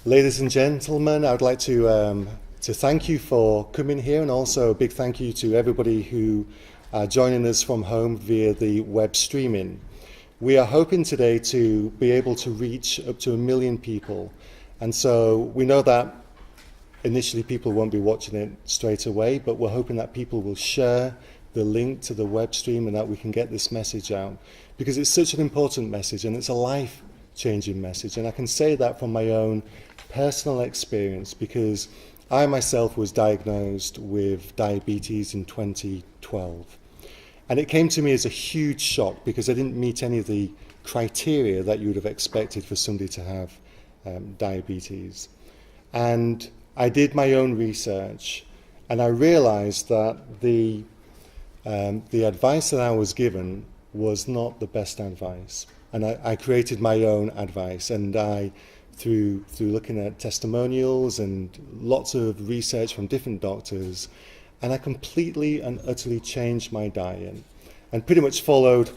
Ladies and gentlemen, I would like to thank you for coming here, and also a big thank you to everybody who are joining us from home via the web streaming. We are hoping today to be able to reach up to 1 million people, and so we know that initially people won't be watching it straight away, but we're hoping that people will share the link to the web stream and that we can get this message out, because it's such an important message and it's a life-changing message. And I can say that from my own personal experience, because I myself was diagnosed with diabetes in 2012. And it came to me as a huge shock because I didn't meet any of the criteria that you would have expected for somebody to have diabetes. And I did my own research, and I realized that the advice that I was given was not the best advice. And I created my own advice, and through looking at testimonials and lots of research from different doctors, and I completely and utterly changed my diet and pretty much followed,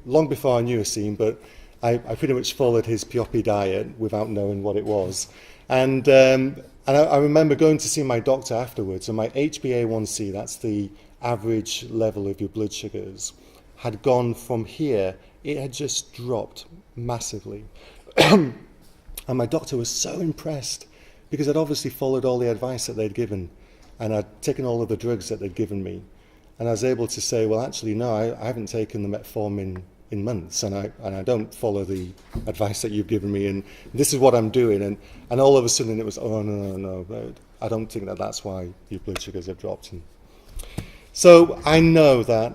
long before I knew Aseem, but I pretty much followed his POPI diet without knowing what it was. And I remember going to see my doctor afterwards, and my HbA1c, that's the average level of your blood sugars, had gone from here, it had just dropped massively. And my doctor was so impressed because I'd obviously followed all the advice that they'd given, and I'd taken all of the drugs that they'd given me. And I was able to say, well, actually, no, I haven't taken the metformin in months, and I don't follow the advice that you've given me, and this is what I'm doing. And all of a sudden it was, oh, no, I don't think that's why your blood sugars have dropped. And so I know that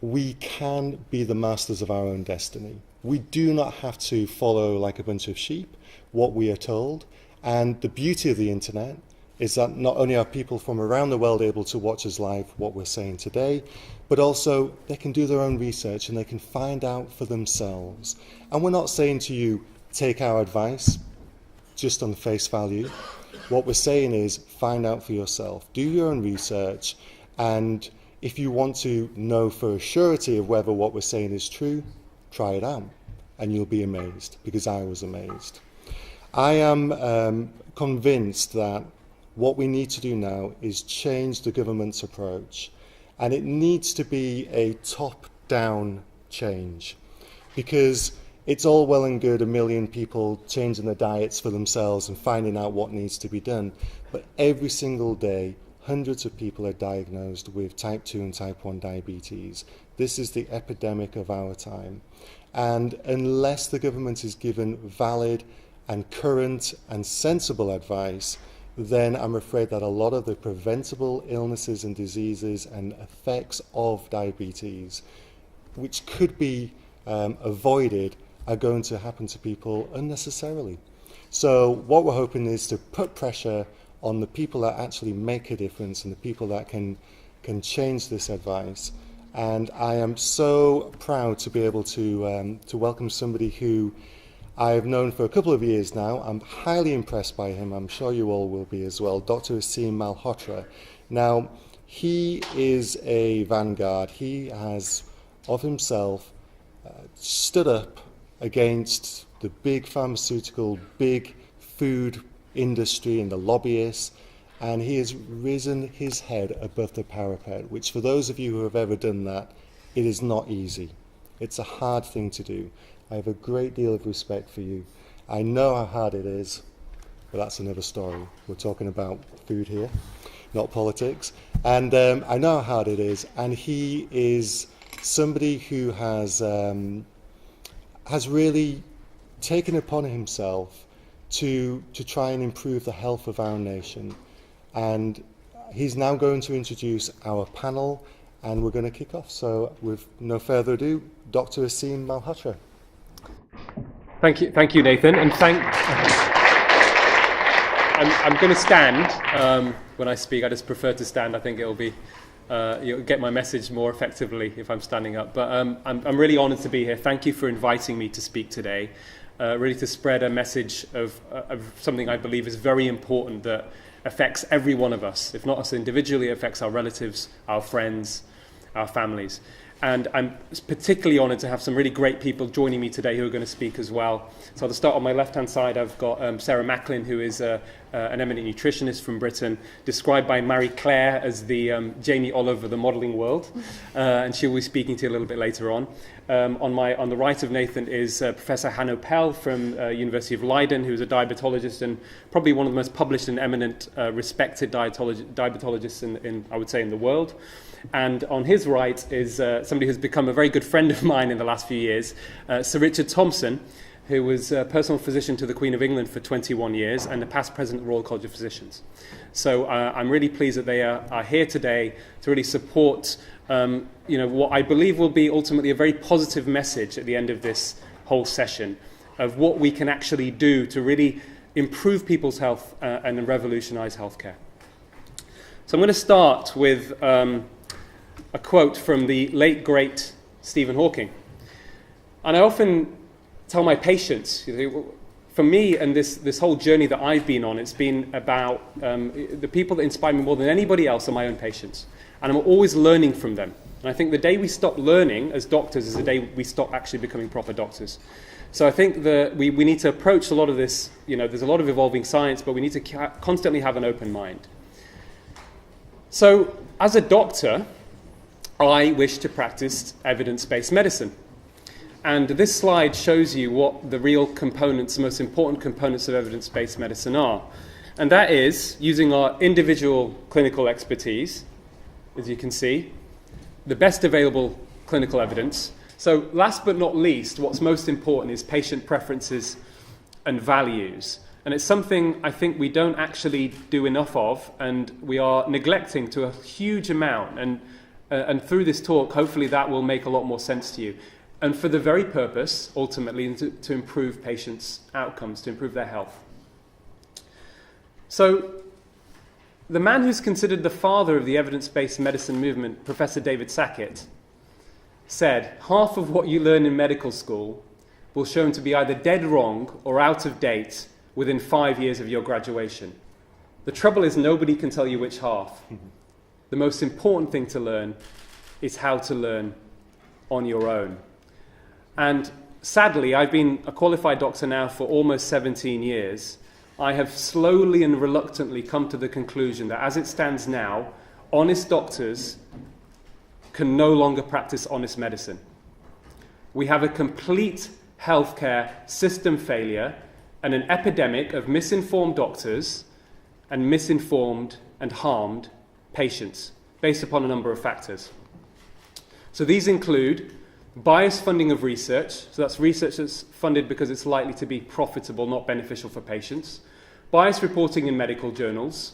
we can be the masters of our own destiny. We do not have to follow like a bunch of sheep what we are told. And the beauty of the internet is that not only are people from around the world able to watch us live what we're saying today, but also they can do their own research and they can find out for themselves. And we're not saying to you, take our advice just on face value. What we're saying is find out for yourself, do your own research, and if you want to know for a surety of whether what we're saying is true, try it out and you'll be amazed, because I was amazed. I am convinced that what we need to do now is change the government's approach, and it needs to be a top-down change, because it's all well and good 1 million people changing their diets for themselves and finding out what needs to be done, but every single day hundreds of people are diagnosed with type 2 and type 1 diabetes. This is the epidemic of our time, and unless the government is given valid and current and sensible advice, then I'm afraid that a lot of the preventable illnesses and diseases and effects of diabetes, which could be avoided, are going to happen to people unnecessarily. So what we're hoping is to put pressure on the people that actually make a difference and the people that can change this advice. And I am so proud to be able to welcome somebody who I have known for a couple of years now. I'm highly impressed by him. I'm sure you all will be as well. Dr. Aseem Malhotra. Now, he is a vanguard. He has, of himself, stood up against the big pharmaceutical, big food industry and the lobbyists, and he has risen his head above the parapet, which for those of you who have ever done that, it is not easy. It's a hard thing to do. I have a great deal of respect for you. I know how hard it is, but that's another story. We're talking about food here, not politics. And I know how hard it is, and he is somebody who has really taken upon himself to try and improve the health of our nation. And he's now going to introduce our panel, and we're going to kick off. So with no further ado, Dr. Aseem Malhotra. Thank you, Nathan, and I'm going to stand when I speak. I just prefer to stand. I think it'll be you'll get my message more effectively if I'm standing up. But I'm really honoured to be here. Thank you for inviting me to speak today. Really to spread a message of something I believe is very important that affects every one of us. If not us individually, it affects our relatives, our friends, our families. And I'm particularly honoured to have some really great people joining me today who are going to speak as well. So to start on my left-hand side, I've got Sarah Macklin, who is an eminent nutritionist from Britain, described by Marie Claire as the Jamie Oliver of the modelling world, and she'll be speaking to you a little bit later on. On the right of Nathan is Professor Hanno Pell from University of Leiden, who's a diabetologist and probably one of the most published and eminent respected diabetologists in I would say, in the world. And on his right is somebody who's become a very good friend of mine in the last few years, Sir Richard Thompson, who was a personal physician to the Queen of England for 21 years and a past president of the Royal College of Physicians. So I'm really pleased that they are here today to really support what I believe will be ultimately a very positive message at the end of this whole session of what we can actually do to really improve people's health and revolutionise healthcare. So I'm going to start with a quote from the late, great Stephen Hawking. And I often tell my patients, for me and this whole journey that I've been on, it's been about the people that inspire me more than anybody else are my own patients. And I'm always learning from them. And I think the day we stop learning as doctors is the day we stop actually becoming proper doctors. So I think that we need to approach a lot of this, there's a lot of evolving science, but we need to constantly have an open mind. So as a doctor, I wish to practice evidence-based medicine. And this slide shows you what the real components, the most important components of evidence-based medicine are. And that is using our individual clinical expertise, as you can see, the best available clinical evidence. So last but not least, what's most important is patient preferences and values. And it's something I think we don't actually do enough of, and we are neglecting to a huge amount. And through this talk, hopefully that will make a lot more sense to you. And for the very purpose, ultimately, to improve patients' outcomes, to improve their health. So the man who's considered the father of the evidence-based medicine movement, Professor David Sackett, said, half of what you learn in medical school will show to be either dead wrong or out of date within 5 years of your graduation. The trouble is nobody can tell you which half. The most important thing to learn is how to learn on your own. And sadly, I've been a qualified doctor now for almost 17 years. I have slowly and reluctantly come to the conclusion that as it stands now, honest doctors can no longer practice honest medicine. We have a complete healthcare system failure and an epidemic of misinformed doctors and misinformed and harmed patients based upon a number of factors. So these include biased funding of research, so that's research that's funded because it's likely to be profitable, not beneficial for patients, biased reporting in medical journals,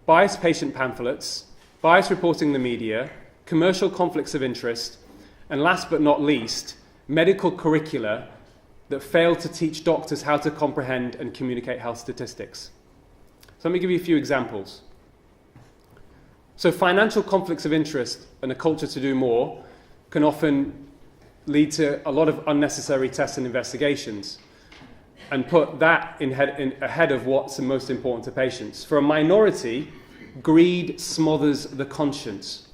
biased patient pamphlets, biased reporting in the media, commercial conflicts of interest, and last but not least, medical curricula that fail to teach doctors how to comprehend and communicate health statistics. So let me give you a few examples. So financial conflicts of interest and a culture to do more can often lead to a lot of unnecessary tests and investigations and put that ahead of what's most important to patients. For a minority, greed smothers the conscience.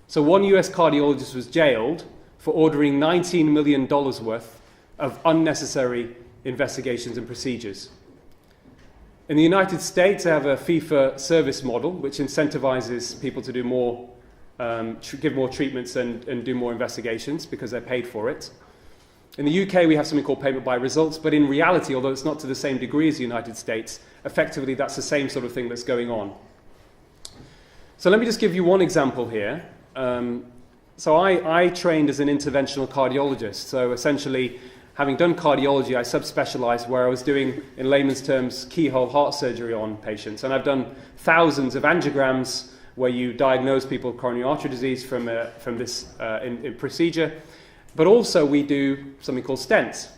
So one US cardiologist was jailed for ordering $19 million worth of unnecessary investigations and procedures. In the United States, they have a fee-for-service model, which incentivizes people to do more, give more treatments and do more investigations because they're paid for it. In the UK, we have something called payment by results, but in reality, although it's not to the same degree as the United States, effectively that's the same sort of thing that's going on. So let me just give you one example here. So I trained as an interventional cardiologist, so essentially having done cardiology, I subspecialized where I was doing, in layman's terms, keyhole heart surgery on patients. And I've done thousands of angiograms where you diagnose people with coronary artery disease from this procedure. But also we do something called stents.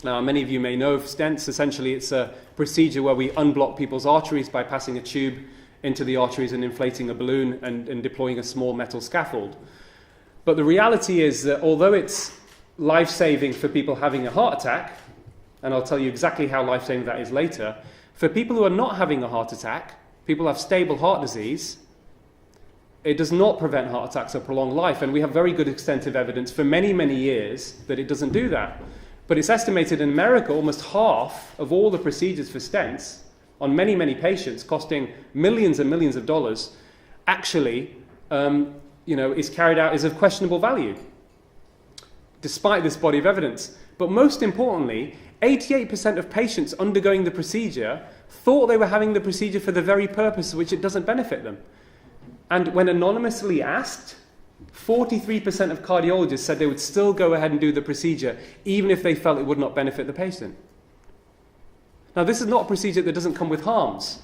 Now, many of you may know of stents. Essentially, it's a procedure where we unblock people's arteries by passing a tube into the arteries and inflating a balloon and deploying a small metal scaffold. But the reality is that although it's life-saving for people having a heart attack, and I'll tell you exactly how life-saving that is later, for people who are not having a heart attack, people who have stable heart disease, it does not prevent heart attacks or prolong life, and we have very good extensive evidence for many, many years that it doesn't do that. But it's estimated in America almost half of all the procedures for stents on many, many patients, costing millions and millions of dollars, actually is carried out is of questionable value, despite this body of evidence. But most importantly, 88% of patients undergoing the procedure thought they were having the procedure for the very purpose which it doesn't benefit them. And when anonymously asked, 43% of cardiologists said they would still go ahead and do the procedure even if they felt it would not benefit the patient. Now, this is not a procedure that doesn't come with harms.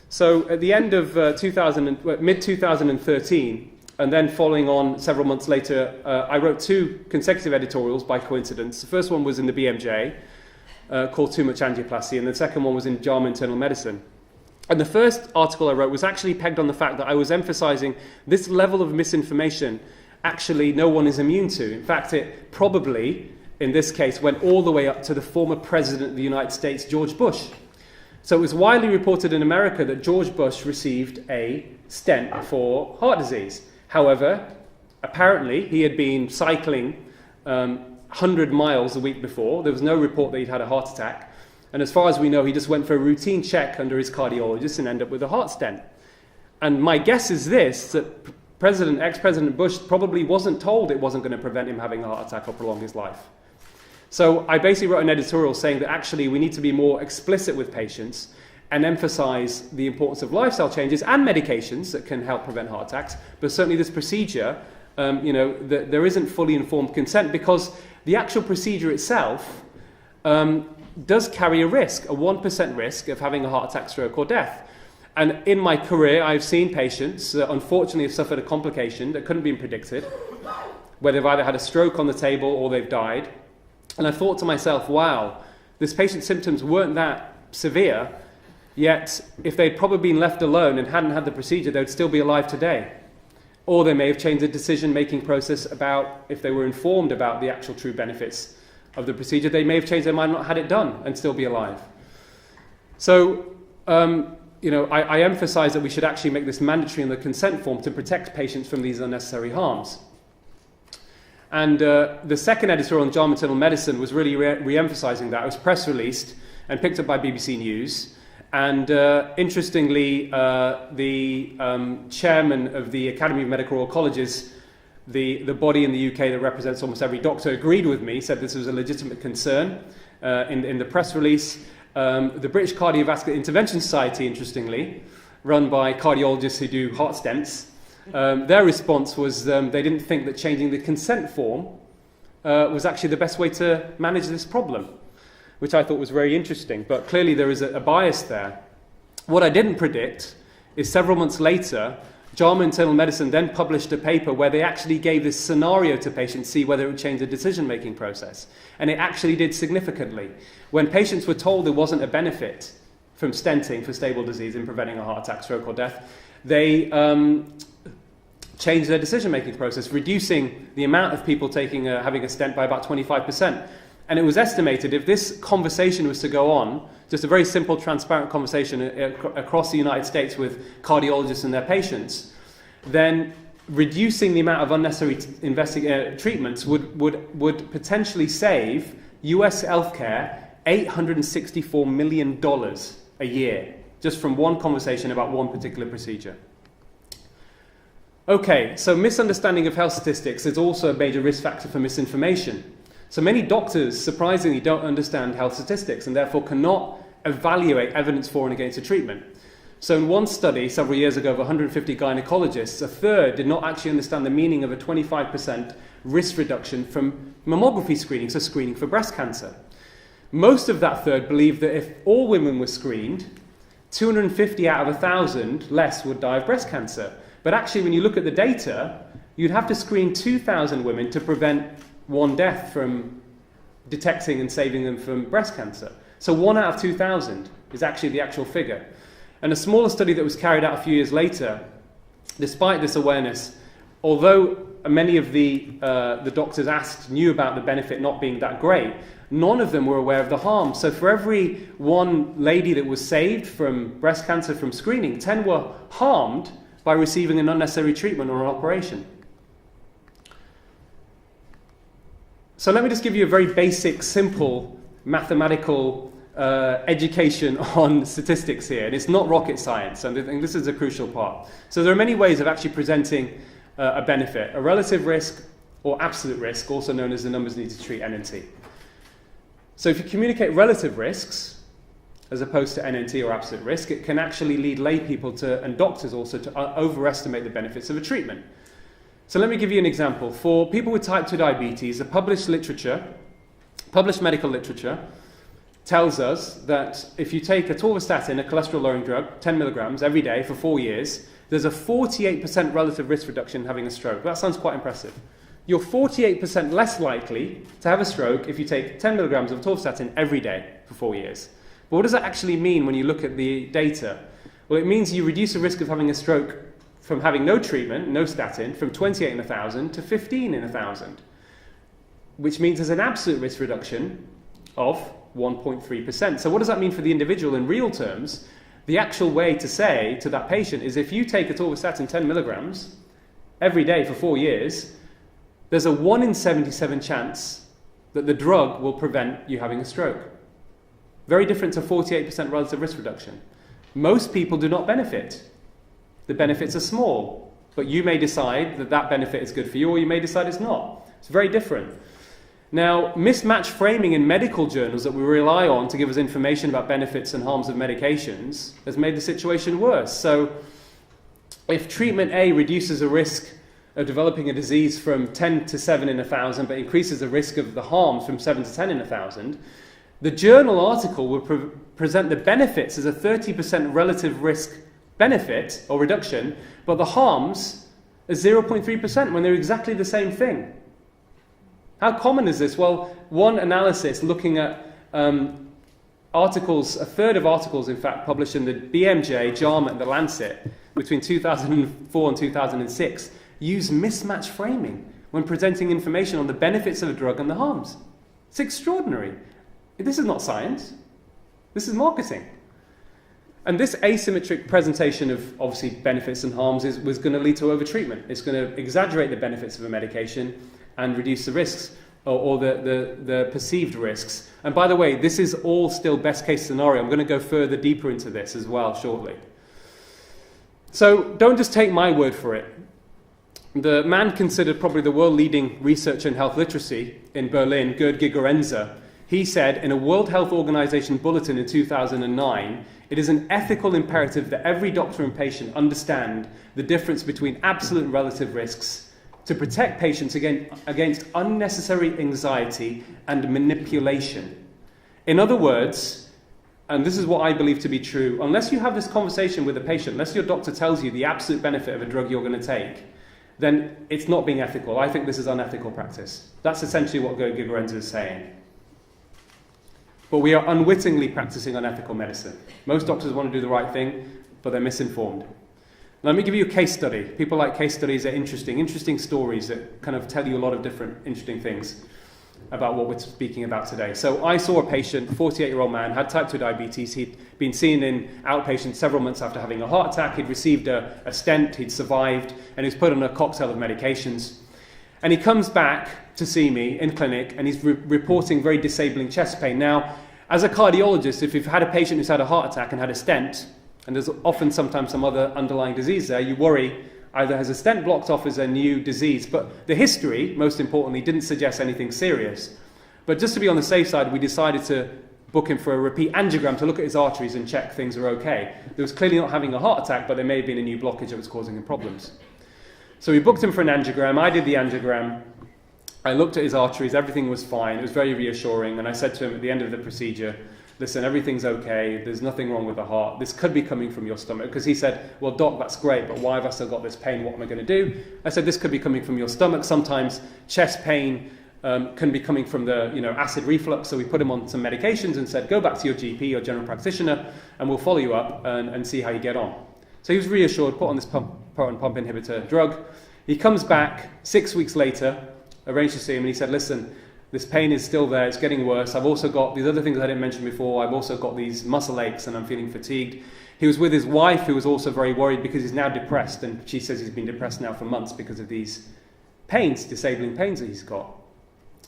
So at the end of mid-2013, and then following on several months later, I wrote 2 consecutive editorials by coincidence. The first one was in the BMJ, called Too Much Angioplasty, and the second one was in JAMA Internal Medicine. And the first article I wrote was actually pegged on the fact that I was emphasizing this level of misinformation actually no one is immune to. In fact, it probably, in this case, went all the way up to the former president of the United States, George Bush. So it was widely reported in America that George Bush received a stent for heart disease. However, apparently he had been cycling 100 miles a week before. There was no report that he'd had a heart attack. And as far as we know, he just went for a routine check under his cardiologist and ended up with a heart stent. And my guess is this, that ex-President Bush probably wasn't told it wasn't going to prevent him having a heart attack or prolong his life. So I basically wrote an editorial saying that actually we need to be more explicit with patients and emphasize the importance of lifestyle changes and medications that can help prevent heart attacks. But certainly this procedure, there isn't fully informed consent, because the actual procedure itself does carry a risk, a 1% risk of having a heart attack, stroke or death. And in my career, I've seen patients that unfortunately have suffered a complication that couldn't be predicted, where they've either had a stroke on the table or they've died. And I thought to myself, wow, this patient's symptoms weren't that severe, yet if they'd probably been left alone and hadn't had the procedure, they would still be alive today. Or they may have changed the decision-making process about, if they were informed about the actual true benefits of the procedure, they may have changed their mind, not had it done, and still be alive. So, I emphasize that we should actually make this mandatory in the consent form to protect patients from these unnecessary harms. And the second editorial on JAMA Internal Medicine was really re-emphasizing that. It was press released and picked up by BBC News. And interestingly, the chairman of the Academy of Medical Royal Colleges, the body in the UK that represents almost every doctor, agreed with me, said this was a legitimate concern in the press release. The British Cardiovascular Intervention Society, interestingly, run by cardiologists who do heart stents, their response was they didn't think that changing the consent form was actually the best way to manage this problem, which I thought was very interesting. But clearly there is a bias there. What I didn't predict is several months later, JAMA Internal Medicine then published a paper where they actually gave this scenario to patients, see whether it would change the decision-making process. And it actually did significantly. When patients were told there wasn't a benefit from stenting for stable disease in preventing a heart attack, stroke or death, they changed their decision-making process, reducing the amount of people having a stent by about 25%. And it was estimated if this conversation was to go on, just a very simple, transparent conversation across the United States with cardiologists and their patients, then reducing the amount of unnecessary treatments would potentially save US healthcare $864 million a year, just from one conversation about one particular procedure. Okay, so misunderstanding of health statistics is also a major risk factor for misinformation. So many doctors, surprisingly, don't understand health statistics and therefore cannot evaluate evidence for and against a treatment. So in one study several years ago of 150 gynecologists, a third did not actually understand the meaning of a 25% risk reduction from mammography screening, so screening for breast cancer. Most of that third believed that if all women were screened, 250 out of 1,000 less would die of breast cancer. But actually, when you look at the data, you'd have to screen 2,000 women to prevent one death from detecting and saving them from breast cancer. So 1 out of 2,000 is actually the actual figure. And a smaller study that was carried out a few years later, despite this awareness, although many of the doctors asked knew about the benefit not being that great, none of them were aware of the harm. So for every one lady that was saved from breast cancer from screening, 10 were harmed by receiving an unnecessary treatment or an operation. So let me just give you a very basic, simple mathematical education on statistics here. And it's not rocket science, and I think this is a crucial part. So there are many ways of actually presenting a benefit: a relative risk or absolute risk, also known as the numbers needed to treat NNT. So if you communicate relative risks, as opposed to NNT or absolute risk, it can actually lead lay people to, and doctors also, to overestimate the benefits of a treatment. So let me give you an example. For people with type 2 diabetes, the published medical literature, tells us that if you take atorvastatin, a cholesterol-lowering drug, 10 milligrams every day for 4 years, there's a 48% relative risk reduction in having a stroke. That sounds quite impressive. You're 48% less likely to have a stroke if you take 10 milligrams of atorvastatin every day for 4 years. But what does that actually mean when you look at the data? Well, it means you reduce the risk of having a stroke from having no treatment, no statin, from 28 in 1,000 to 15 in 1,000, which means there's an absolute risk reduction of 1.3%. So what does that mean for the individual in real terms? The actual way to say to that patient is, if you take atorvastatin 10 milligrams every day for 4 years, there's a 1 in 77 chance that the drug will prevent you having a stroke. Very different to 48% relative risk reduction. Most people do not benefit. The benefits are small, but you may decide that that benefit is good for you, or you may decide it's not. It's very different. Now, mismatched framing in medical journals that we rely on to give us information about benefits and harms of medications has made the situation worse. So if treatment A reduces the risk of developing a disease from 10 to 7 in 1,000, but increases the risk of the harms from 7 to 10 in 1,000, the journal article will present the benefits as a 30% relative risk benefit or reduction, but the harms as 0.3% when they're exactly the same thing. How common is this? Well, one analysis looking at articles, a third of articles, in fact, published in the BMJ, JAMA, and the Lancet between 2004 and 2006, use mismatched framing when presenting information on the benefits of a drug and the harms. It's extraordinary. This is not science. This is marketing. And this asymmetric presentation of, obviously, benefits and harms was going to lead to overtreatment. It's going to exaggerate the benefits of a medication and reduce the risks, or the perceived risks. And by the way, this is all still best case scenario. I'm going to go further deeper into this as well shortly. So don't just take my word for it. The man considered probably the world leading researcher in health literacy in Berlin, Gerd Gigerenzer, he said in a World Health Organization bulletin in 2009, it is an ethical imperative that every doctor and patient understand the difference between absolute and relative risks to protect patients against unnecessary anxiety and manipulation. In other words, and this is what I believe to be true, unless you have this conversation with a patient, unless your doctor tells you the absolute benefit of a drug you're going to take, then it's not being ethical. I think this is unethical practice. That's essentially what Gerd Gigerenzer is saying. But we are unwittingly practicing unethical medicine. Most doctors want to do the right thing, but they're misinformed. Let me give you a case study. People like case studies. They're interesting stories that kind of tell you a lot of different interesting things about what we're speaking about today. So I saw a patient, 48-year-old man, had type 2 diabetes. He'd been seen in outpatient several months after having a heart attack. He'd received a stent, he'd survived, and he was put on a cocktail of medications. And he comes back to see me in clinic, and he's reporting very disabling chest pain. Now, as a cardiologist, if you've had a patient who's had a heart attack and had a stent, and there's often sometimes some other underlying disease there, you worry either has a stent blocked off as a new disease, but the history, most importantly, didn't suggest anything serious. But just to be on the safe side, we decided to book him for a repeat angiogram to look at his arteries and check things are okay. There was clearly not having a heart attack, but there may have been a new blockage that was causing him problems. So we booked him for an angiogram. I did the angiogram. I looked at his arteries. Everything was fine. It was very reassuring. And I said to him at the end of the procedure, listen, everything's okay. There's nothing wrong with the heart. This could be coming from your stomach. Because he said, well, doc, that's great, but why have I still got this pain? What am I going to do? I said, this could be coming from your stomach. Sometimes chest pain can be coming from the acid reflux. So we put him on some medications and said, go back to your GP or general practitioner, and we'll follow you up and see how you get on. So he was reassured, put on this proton pump inhibitor drug. He comes back 6 weeks later, arranged to see him, and he said, listen, This pain is still there, it's getting worse. I've also got these other things I didn't mention before. I've also got these muscle aches and I'm feeling fatigued. He was with his wife, who was also very worried because he's now depressed, and she says he's been depressed now for months because of these pains, disabling pains that he's got.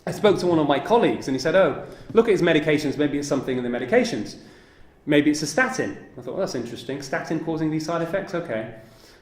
I spoke to one of my colleagues and he said, oh, look at his medications, maybe it's something in the medications. Maybe it's a statin. I thought, well, that's interesting. Statin causing these side effects? Okay.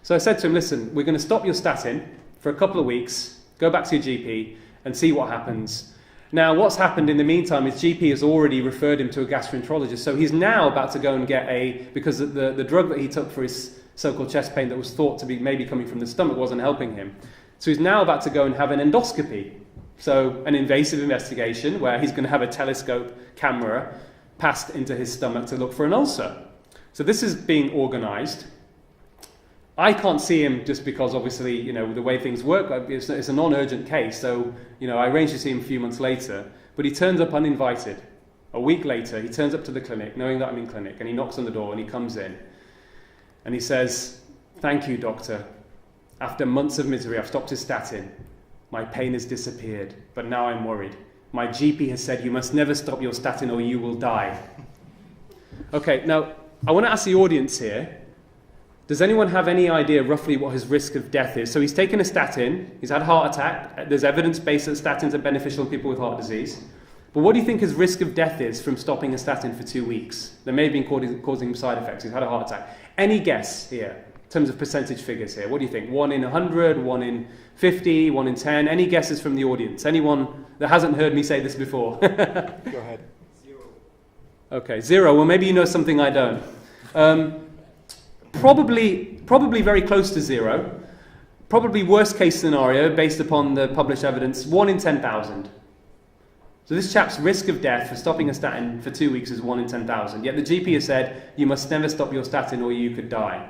So I said to him, listen, we're going to stop your statin for a couple of weeks, go back to your GP and see what happens. Now, what's happened in the meantime is GP has already referred him to a gastroenterologist. So he's now about to go and get because the drug that he took for his so-called chest pain that was thought to be maybe coming from the stomach wasn't helping him. So he's now about to go and have an endoscopy. So an invasive investigation where he's going to have a telescope camera passed into his stomach to look for an ulcer. So this is being organised. I can't see him just because obviously, the way things work, it's a non-urgent case. So, I arranged to see him a few months later, but he turns up uninvited. A week later, he turns up to the clinic, knowing that I'm in clinic, and he knocks on the door and he comes in. And he says, thank you, doctor. After months of misery, I've stopped his statin. My pain has disappeared, but now I'm worried. My GP has said you must never stop your statin or you will die. Okay, now, I want to ask the audience here, does anyone have any idea roughly what his risk of death is? So he's taken a statin, he's had a heart attack, there's evidence based that statins are beneficial in people with heart disease. But what do you think his risk of death is from stopping a statin for 2 weeks? That may have been causing side effects, he's had a heart attack. Any guess here, in terms of percentage figures here? What do you think? 1 in 100, 1 in 50, 1 in 10? Any guesses from the audience? Anyone that hasn't heard me say this before? Go ahead. 0. Okay, 0. Well, maybe you know something I don't. Probably very close to 0. Probably worst case scenario, based upon the published evidence, 1 in 10,000. So this chap's risk of death for stopping a statin for 2 weeks is 1 in 10,000. Yet the GP has said, you must never stop your statin or you could die.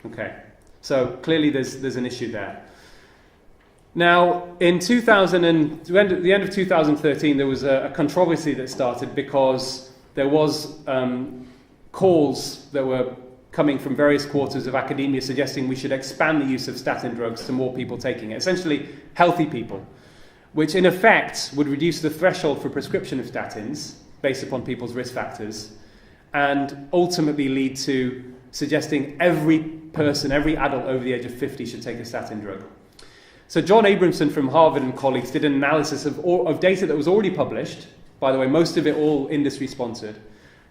Okay, so clearly there's an issue there. Now, in the end of 2013, there was a controversy that started because there was calls that were coming from various quarters of academia suggesting we should expand the use of statin drugs to more people taking it, essentially healthy people, which in effect would reduce the threshold for prescription of statins based upon people's risk factors and ultimately lead to suggesting every person, every adult over the age of 50 should take a statin drug. So John Abramson from Harvard and colleagues did an analysis of data that was already published, by the way, most of it all industry sponsored,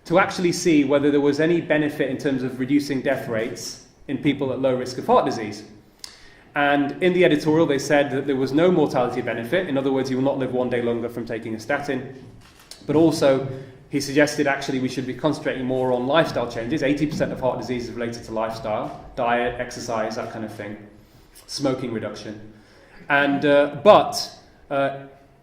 to actually see whether there was any benefit in terms of reducing death rates in people at low risk of heart disease. And in the editorial they said that there was no mortality benefit, in other words you will not live 1 day longer from taking a statin, but also he suggested actually we should be concentrating more on lifestyle changes. 80% of heart disease is related to lifestyle, diet, exercise, that kind of thing, smoking reduction. And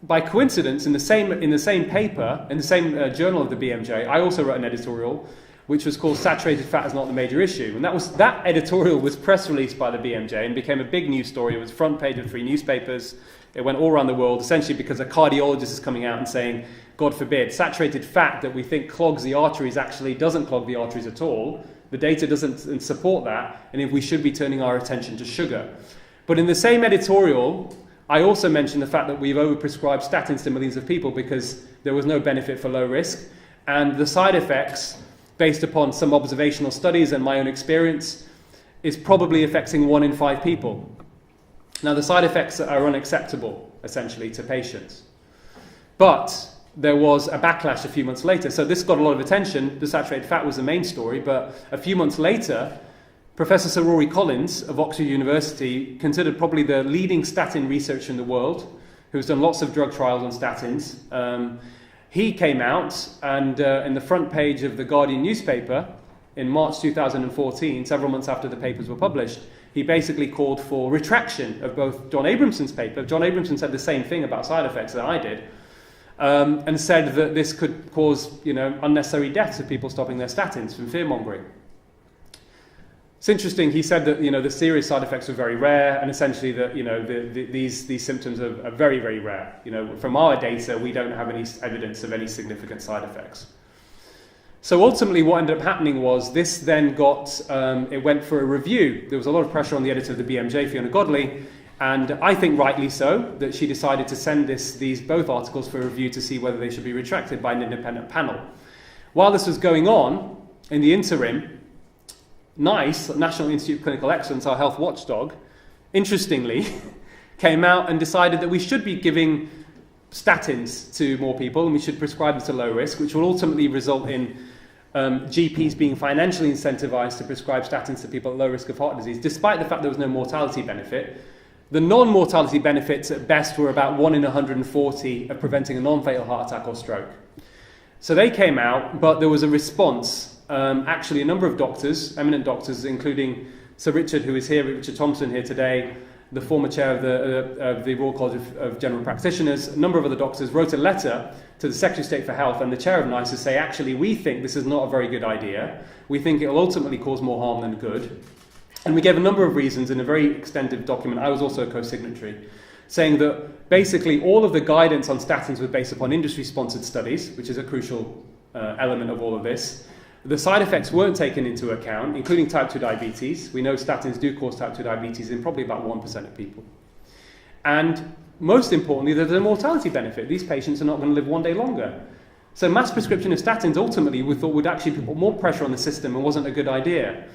by coincidence, in the same paper, in the same journal of the BMJ, I also wrote an editorial which was called "Saturated Fat is Not the Major Issue," and that editorial was press released by the BMJ and became a big news story. It was front page of 3 newspapers. It went all around the world, essentially because a cardiologist is coming out and saying, God forbid, saturated fat that we think clogs the arteries actually doesn't clog the arteries at all. The data doesn't support that, and if we should be turning our attention to sugar. But in the same editorial, I also mentioned the fact that we've overprescribed statins to millions of people because there was no benefit for low risk, and the side effects, based upon some observational studies and my own experience, is probably affecting 1 in 5 people. Now, the side effects are unacceptable, essentially, to patients. But there was a backlash a few months later. So this got a lot of attention. The saturated fat was the main story. But a few months later, Professor Sir Rory Collins of Oxford University, considered probably the leading statin researcher in the world, who's done lots of drug trials on statins, he came out and in the front page of the Guardian newspaper in March 2014, several months after the papers were published, he basically called for retraction of both John Abramson's paper. John Abramson said the same thing about side effects that I did, and said that this could cause unnecessary deaths of people stopping their statins from fear-mongering. It's interesting, he said that the serious side effects were very rare, and essentially that these symptoms are very, very rare. From our data, we don't have any evidence of any significant side effects. So ultimately what ended up happening was this then it went for a review. There was a lot of pressure on the editor of the BMJ, Fiona Godley, And I think rightly so, that she decided to send these both articles for review to see whether they should be retracted by an independent panel. While this was going on, in the interim, NICE, National Institute of Clinical Excellence, our health watchdog, interestingly, came out and decided that we should be giving statins to more people and we should prescribe them to low risk, which will ultimately result in GPs being financially incentivized to prescribe statins to people at low risk of heart disease, despite the fact there was no mortality benefit. The non-mortality benefits at best were about 1 in 140 of preventing a non-fatal heart attack or stroke. So they came out, but there was a response. Actually, a number of doctors, eminent doctors, including Sir Richard, who is here, Richard Thompson here today, the former chair of the Royal College of General Practitioners, a number of other doctors wrote a letter to the Secretary of State for Health and the chair of NICE to say, actually, we think this is not a very good idea. We think it will ultimately cause more harm than good. And we gave a number of reasons in a very extensive document. I was also a co-signatory, saying that basically all of the guidance on statins was based upon industry-sponsored studies, which is a crucial element of all of this. The side effects weren't taken into account, including type 2 diabetes. We know statins do cause type 2 diabetes in probably about 1% of people. And most importantly, there's a mortality benefit. These patients are not going to live one day longer. So mass prescription of statins ultimately we thought would actually put more pressure on the system and wasn't a good idea.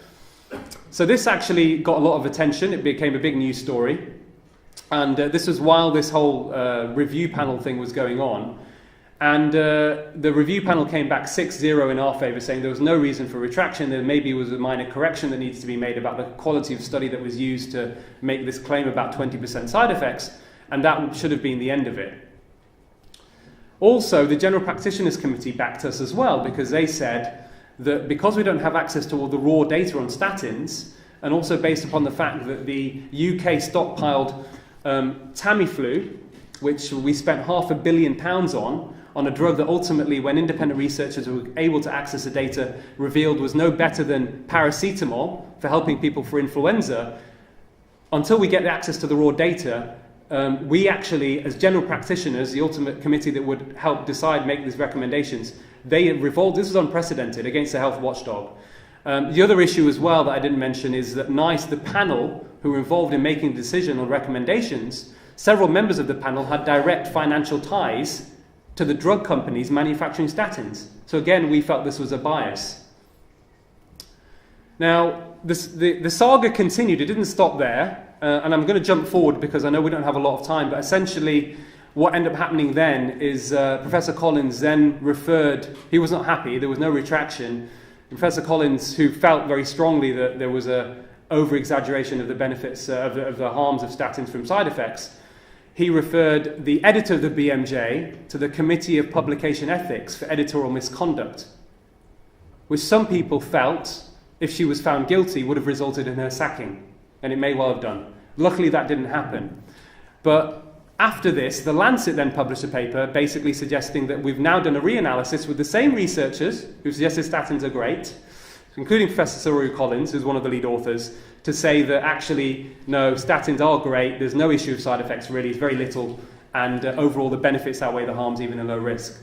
So this actually got a lot of attention. It became a big news story. And this was while this whole review panel thing was going on. And the review panel came back 6-0 in our favour, saying there was no reason for retraction. There maybe was a minor correction that needs to be made about the quality of study that was used to make this claim about 20% side effects. And that should have been the end of it. Also, the General Practitioners Committee backed us as well, because they said that because we don't have access to all the raw data on statins, and also based upon the fact that the UK stockpiled Tamiflu, which we spent £500 million on a drug that ultimately, when independent researchers were able to access the data, revealed was no better than paracetamol for helping people for influenza, until we get access to the raw data, we actually, as general practitioners, the ultimate committee that would help decide, make these recommendations, they revolted. This was unprecedented against the health watchdog. The other issue as well that I didn't mention is that NICE, the panel who were involved in making the decision on recommendations, several members of the panel had direct financial ties to the drug companies manufacturing statins. So again, we felt this was a bias. Now, the saga continued. It didn't stop there. And I'm going to jump forward because I know we don't have a lot of time, but essentially what ended up happening then is Professor Collins then referred, he was not happy, there was no retraction. Professor Collins, who felt very strongly that there was a over-exaggeration of the benefits, of the harms of statins from side effects, he referred the editor of the BMJ to the Committee of Publication Ethics for editorial misconduct, which some people felt, if she was found guilty, would have resulted in her sacking. And it may well have done. Luckily, that didn't happen. But after this, The Lancet then published a paper basically suggesting that we've now done a reanalysis with the same researchers who suggested statins are great, including Professor Sir Rory Collins, who's one of the lead authors, to say that actually, no, statins are great, there's no issue of side effects really, it's very little, and overall the benefits outweigh the harms even in low risk.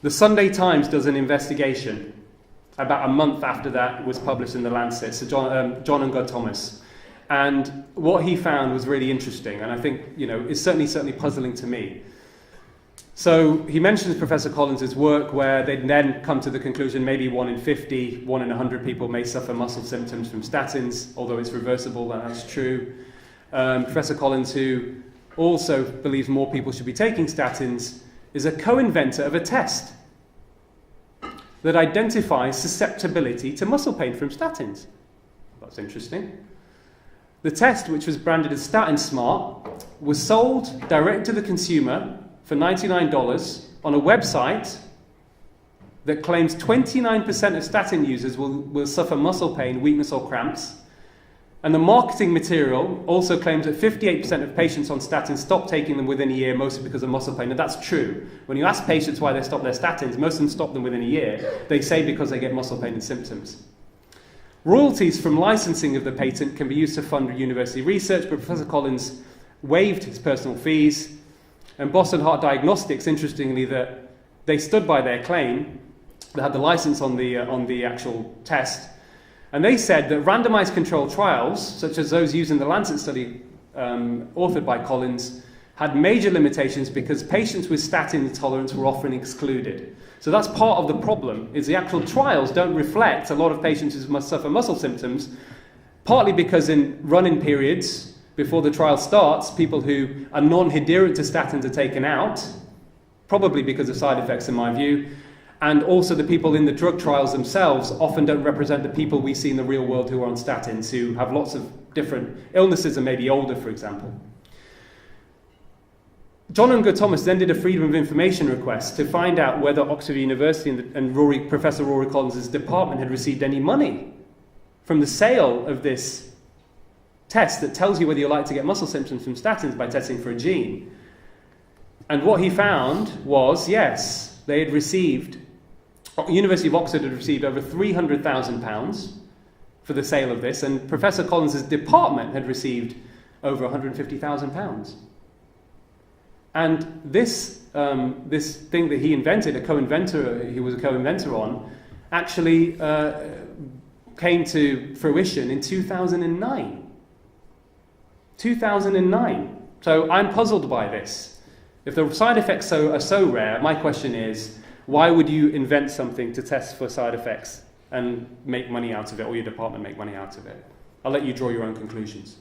The Sunday Times does an investigation about a month after that was published in The Lancet, so John and God Thomas. And what he found was really interesting, and I think, is certainly puzzling to me. So he mentions Professor Collins' work where they then come to the conclusion maybe 1 in 50, 1 in 100 people may suffer muscle symptoms from statins, although it's reversible, and that's true. Professor Collins, who also believes more people should be taking statins, is a co-inventor of a test that identifies susceptibility to muscle pain from statins. That's interesting. The test, which was branded as Statin Smart, was sold direct to the consumer for $99 on a website that claims 29% of statin users will suffer muscle pain, weakness or cramps. And the marketing material also claims that 58% of patients on statins stop taking them within a year, mostly because of muscle pain. And that's true. When you ask patients why they stop their statins, most of them stop them within a year. They say because they get muscle pain and symptoms. Royalties from licensing of the patent can be used to fund university research, but Professor Collins waived his personal fees. And Boston Heart Diagnostics, interestingly, that they stood by their claim. They had the license on the actual test. And they said that randomized controlled trials, such as those used in the Lancet study authored by Collins, had major limitations because patients with statin intolerance were often excluded. So that's part of the problem, is the actual trials don't reflect a lot of patients who must suffer muscle symptoms, partly because in run-in periods, before the trial starts, people who are non-adherent to statins are taken out, probably because of side effects in my view, and also the people in the drug trials themselves often don't represent the people we see in the real world who are on statins, who have lots of different illnesses and maybe older, for example. John Unger Thomas then did a Freedom of Information request to find out whether Oxford University and Professor Rory Collins' department had received any money from the sale of this test that tells you whether you're likely to get muscle symptoms from statins by testing for a gene. And what he found was, yes, they had received, University of Oxford had received over £300,000 for the sale of this, and Professor Collins' department had received over £150,000. And this thing that he invented, he was a co-inventor on, actually came to fruition in 2009. 2009. So I'm puzzled by this. If the side effects are so rare, my question is, why would you invent something to test for side effects and make money out of it, or your department make money out of it? I'll let you draw your own conclusions.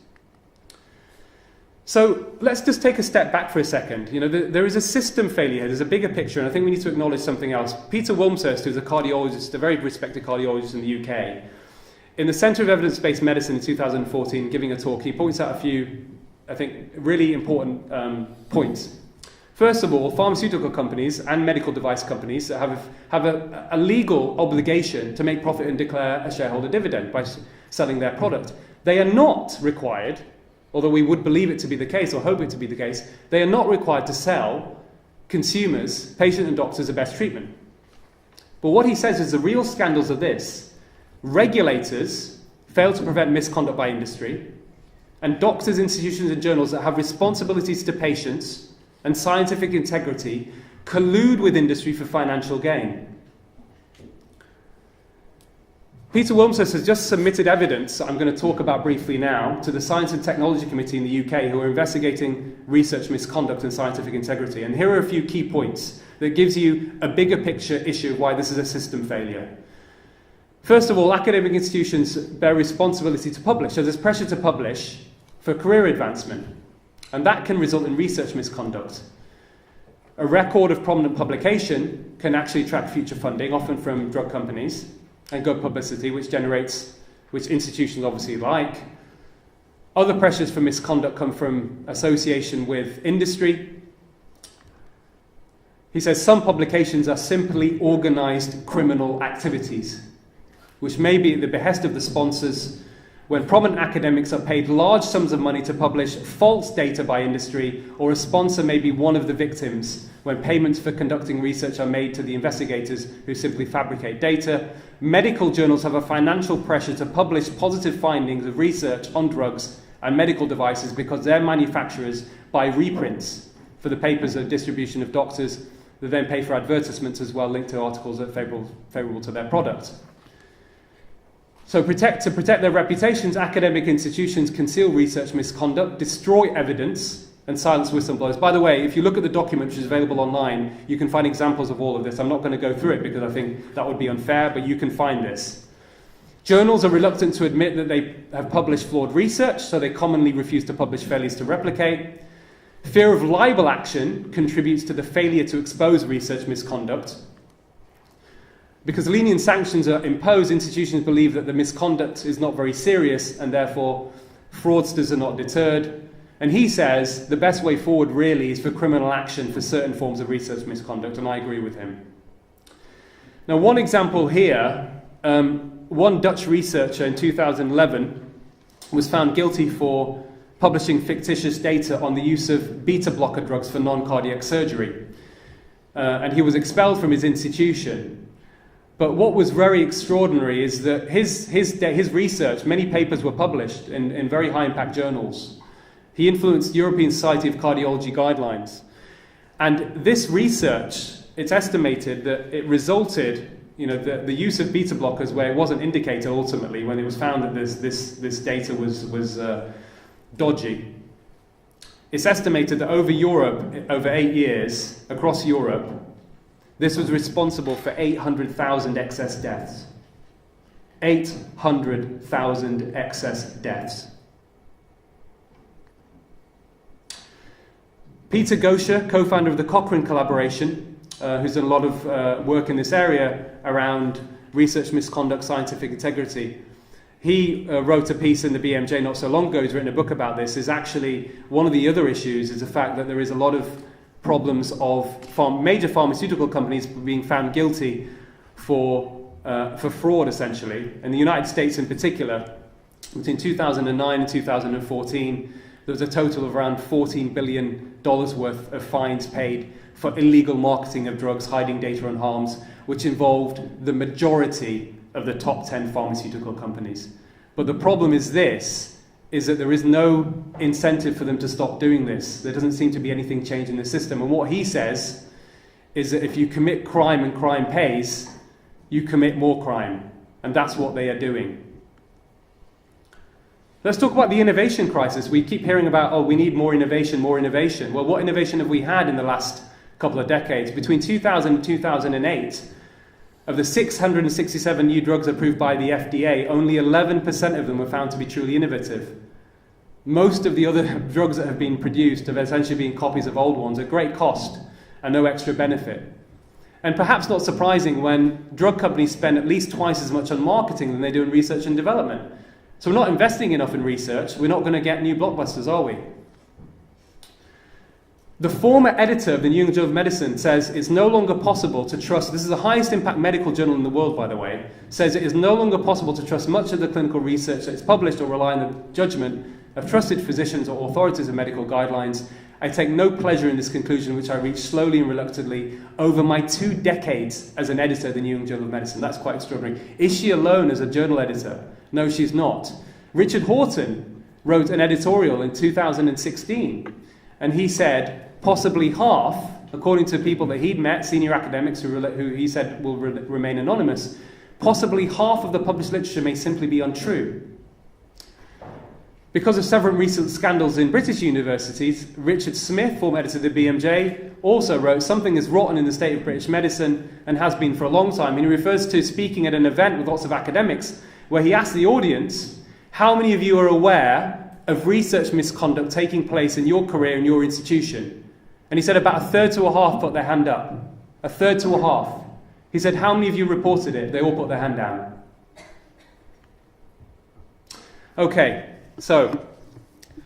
So let's just take a step back for a second. You know, there is a system failure here. There's a bigger picture, and I think we need to acknowledge something else. Peter Wilmshurst, who's a cardiologist, a very respected cardiologist in the UK, in the Centre of Evidence-Based Medicine in 2014, giving a talk, he points out a few, I think, really important points. First of all, pharmaceutical companies and medical device companies have a legal obligation to make profit and declare a shareholder dividend by selling their product. They are not required, although we would believe it to be the case or hope it to be the case, they are not required to sell consumers, patients and doctors the best treatment. But what he says is the real scandals are this: regulators fail to prevent misconduct by industry, and doctors, institutions and journals that have responsibilities to patients and scientific integrity collude with industry for financial gain. Peter Wilmshurst has just submitted evidence I'm going to talk about briefly now to the Science and Technology Committee in the UK, who are investigating research misconduct and scientific integrity. And here are a few key points that gives you a bigger picture issue of why this is a system failure. First of all, academic institutions bear responsibility to publish. So there's pressure to publish for career advancement, and that can result in research misconduct. A record of prominent publication can actually attract future funding, often from drug companies, and good publicity, which institutions obviously like. Other pressures for misconduct come from association with industry. He says some publications are simply organized criminal activities, which may be at the behest of the sponsors, when prominent academics are paid large sums of money to publish false data by industry, or a sponsor may be one of the victims when payments for conducting research are made to the investigators who simply fabricate data. Medical journals have a financial pressure to publish positive findings of research on drugs and medical devices because their manufacturers buy reprints for the papers of distribution of doctors that then pay for advertisements as well, linked to articles that are favourable to their product. So to protect their reputations, academic institutions conceal research misconduct, destroy evidence, and silence whistleblowers. By the way, if you look at the document which is available online, you can find examples of all of this. I'm not going to go through it because I think that would be unfair, but you can find this. Journals are reluctant to admit that they have published flawed research, so they commonly refuse to publish failures to replicate. Fear of libel action contributes to the failure to expose research misconduct. Because lenient sanctions are imposed, institutions believe that the misconduct is not very serious, and therefore fraudsters are not deterred. And he says the best way forward really is for criminal action for certain forms of research misconduct, and I agree with him. Now, one example here, one Dutch researcher in 2011 was found guilty for publishing fictitious data on the use of beta blocker drugs for non-cardiac surgery. And he was expelled from his institution. But what was very extraordinary is that his research, many papers were published in very high-impact journals. He influenced European Society of Cardiology guidelines. And this research, it's estimated that it resulted the use of beta blockers where it was an indicator ultimately, when it was found that this data was dodgy. It's estimated that over 8 years, across Europe, this was responsible for 800,000 excess deaths. 800,000 excess deaths. Peter Gosher, co-founder of the Cochrane Collaboration, who's done a lot of work in this area around research misconduct, scientific integrity. He wrote a piece in the BMJ not so long ago. He's written a book about this. Is actually one of the other issues is the fact that there is a lot of problems of major pharmaceutical companies being found guilty for fraud, essentially. In the United States in particular, between 2009 and 2014, there was a total of around $14 billion worth of fines paid for illegal marketing of drugs, hiding data on harms, which involved the majority of the top 10 pharmaceutical companies. But the problem is that there is no incentive for them to stop doing this. There doesn't seem to be anything changing the system. And what he says is that if you commit crime and crime pays, you commit more crime. And that's what they are doing. Let's talk about the innovation crisis. We keep hearing about, we need more innovation, more innovation. Well, what innovation have we had in the last couple of decades? Between 2000 and 2008, of the 667 new drugs approved by the FDA, only 11% of them were found to be truly innovative. Most of the other drugs that have been produced have essentially been copies of old ones at great cost and no extra benefit. And perhaps not surprising when drug companies spend at least twice as much on marketing than they do in research and development. So we're not investing enough in research. We're not going to get new blockbusters, are we? The former editor of the New England Journal of Medicine says it's no longer possible to trust, this is the highest impact medical journal in the world, by the way, says it is no longer possible to trust much of the clinical research that is published or rely on the judgment of trusted physicians or authorities of medical guidelines. I take no pleasure in this conclusion, which I reached slowly and reluctantly over my 2 decades as an editor of the New England Journal of Medicine. That's quite extraordinary. Is she alone as a journal editor? No, she's not. Richard Horton wrote an editorial in 2016, and he said possibly half, according to people that he'd met, senior academics who he said will remain anonymous, possibly half of the published literature may simply be untrue. Because of several recent scandals in British universities, Richard Smith, former editor of the BMJ, also wrote, "Something is rotten in the state of British medicine and has been for a long time." And he refers to speaking at an event with lots of academics where he asked the audience, how many of you are aware of research misconduct taking place in your career in your institution? And he said about a third to a half put their hand up. A third to a half. He said, how many of you reported it? They all put their hand down. Okay, so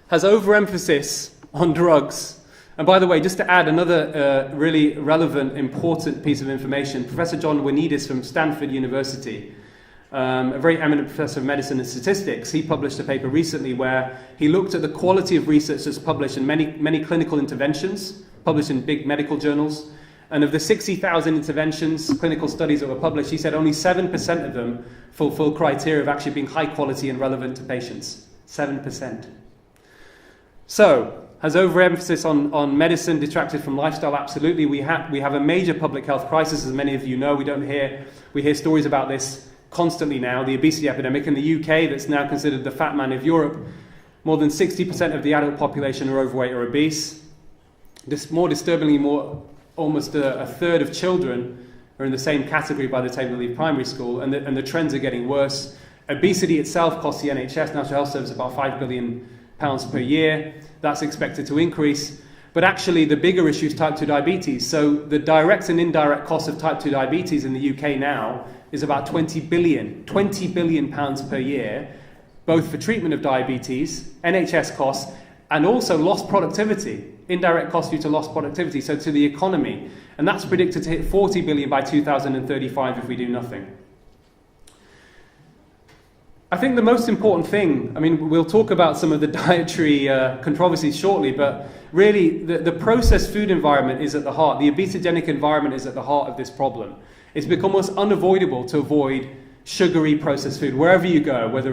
has overemphasis on drugs. And by the way, just to add another really relevant, important piece of information, Professor John Winidis from Stanford University, a very eminent professor of medicine and statistics, he published a paper recently where he looked at the quality of research that's published in many clinical interventions, published in big medical journals, and of the 60,000 interventions, clinical studies that were published, he said only 7% of them fulfill criteria of actually being high quality and relevant to patients. 7%. So, has overemphasis on medicine detracted from lifestyle? Absolutely. We have a major public health crisis, as many of you know. We hear stories about this constantly now, the obesity epidemic in the UK that's now considered the fat man of Europe. More than 60% of the adult population are overweight or obese. More disturbingly, almost a third of children are in the same category by the time they leave primary school, and the trends are getting worse. Obesity itself costs the NHS, National Health Service, about £5 billion per year. That's expected to increase. But actually, the bigger issue is type 2 diabetes. So the direct and indirect cost of type 2 diabetes in the UK now is about £20 billion per year, both for treatment of diabetes, NHS costs, and also lost productivity, indirect costs due to lost productivity, so to the economy. And that's predicted to hit 40 billion by 2035 if we do nothing. I think the most important thing, we'll talk about some of the dietary controversies shortly, but really the processed food environment is at the heart, the obesogenic environment is at the heart of this problem. It's become almost unavoidable to avoid sugary processed food wherever you go, whether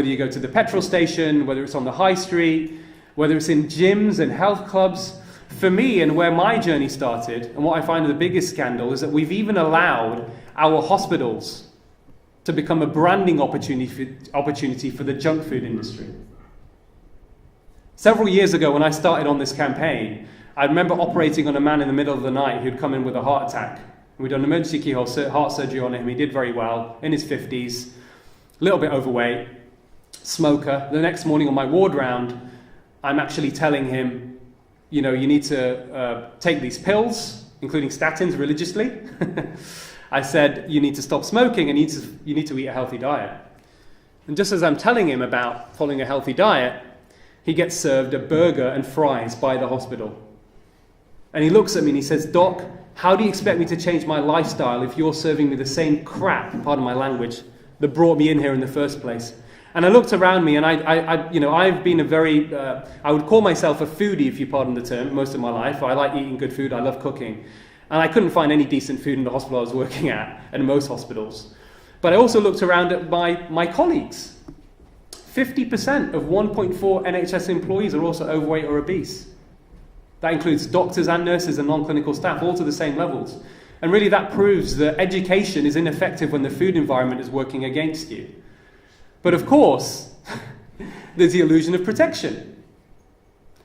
you go to the petrol station, whether it's on the high street, whether it's in gyms and health clubs, For me, and where my journey started, and what I find the biggest scandal, is that we've even allowed our hospitals to become a branding opportunity for the junk food industry. Several years ago, when I started on this campaign, I remember operating on a man in the middle of the night who'd come in with a heart attack. We'd done emergency keyhole heart surgery on him. He did very well, in his 50s, a little bit overweight, smoker. The next morning on my ward round, I'm actually telling him, you know, you need to take these pills, including statins, religiously. I said, you need to stop smoking and you need to eat a healthy diet. And just as I'm telling him about following a healthy diet, he gets served a burger and fries by the hospital. And he looks at me and he says, "Doc, how do you expect me to change my lifestyle if you're serving me the same crap," pardon my language, that brought me in here in the first place? And I looked around me, and I've been a very, I would call myself a foodie, if you pardon the term, most of my life. I like eating good food, I love cooking. And I couldn't find any decent food in the hospital I was working at, and most hospitals. But I also looked around at my colleagues. 50% of 1.4 NHS employees are also overweight or obese. That includes doctors and nurses and non-clinical staff, all to the same levels. And really that proves that education is ineffective when the food environment is working against you. But of course, there's the illusion of protection.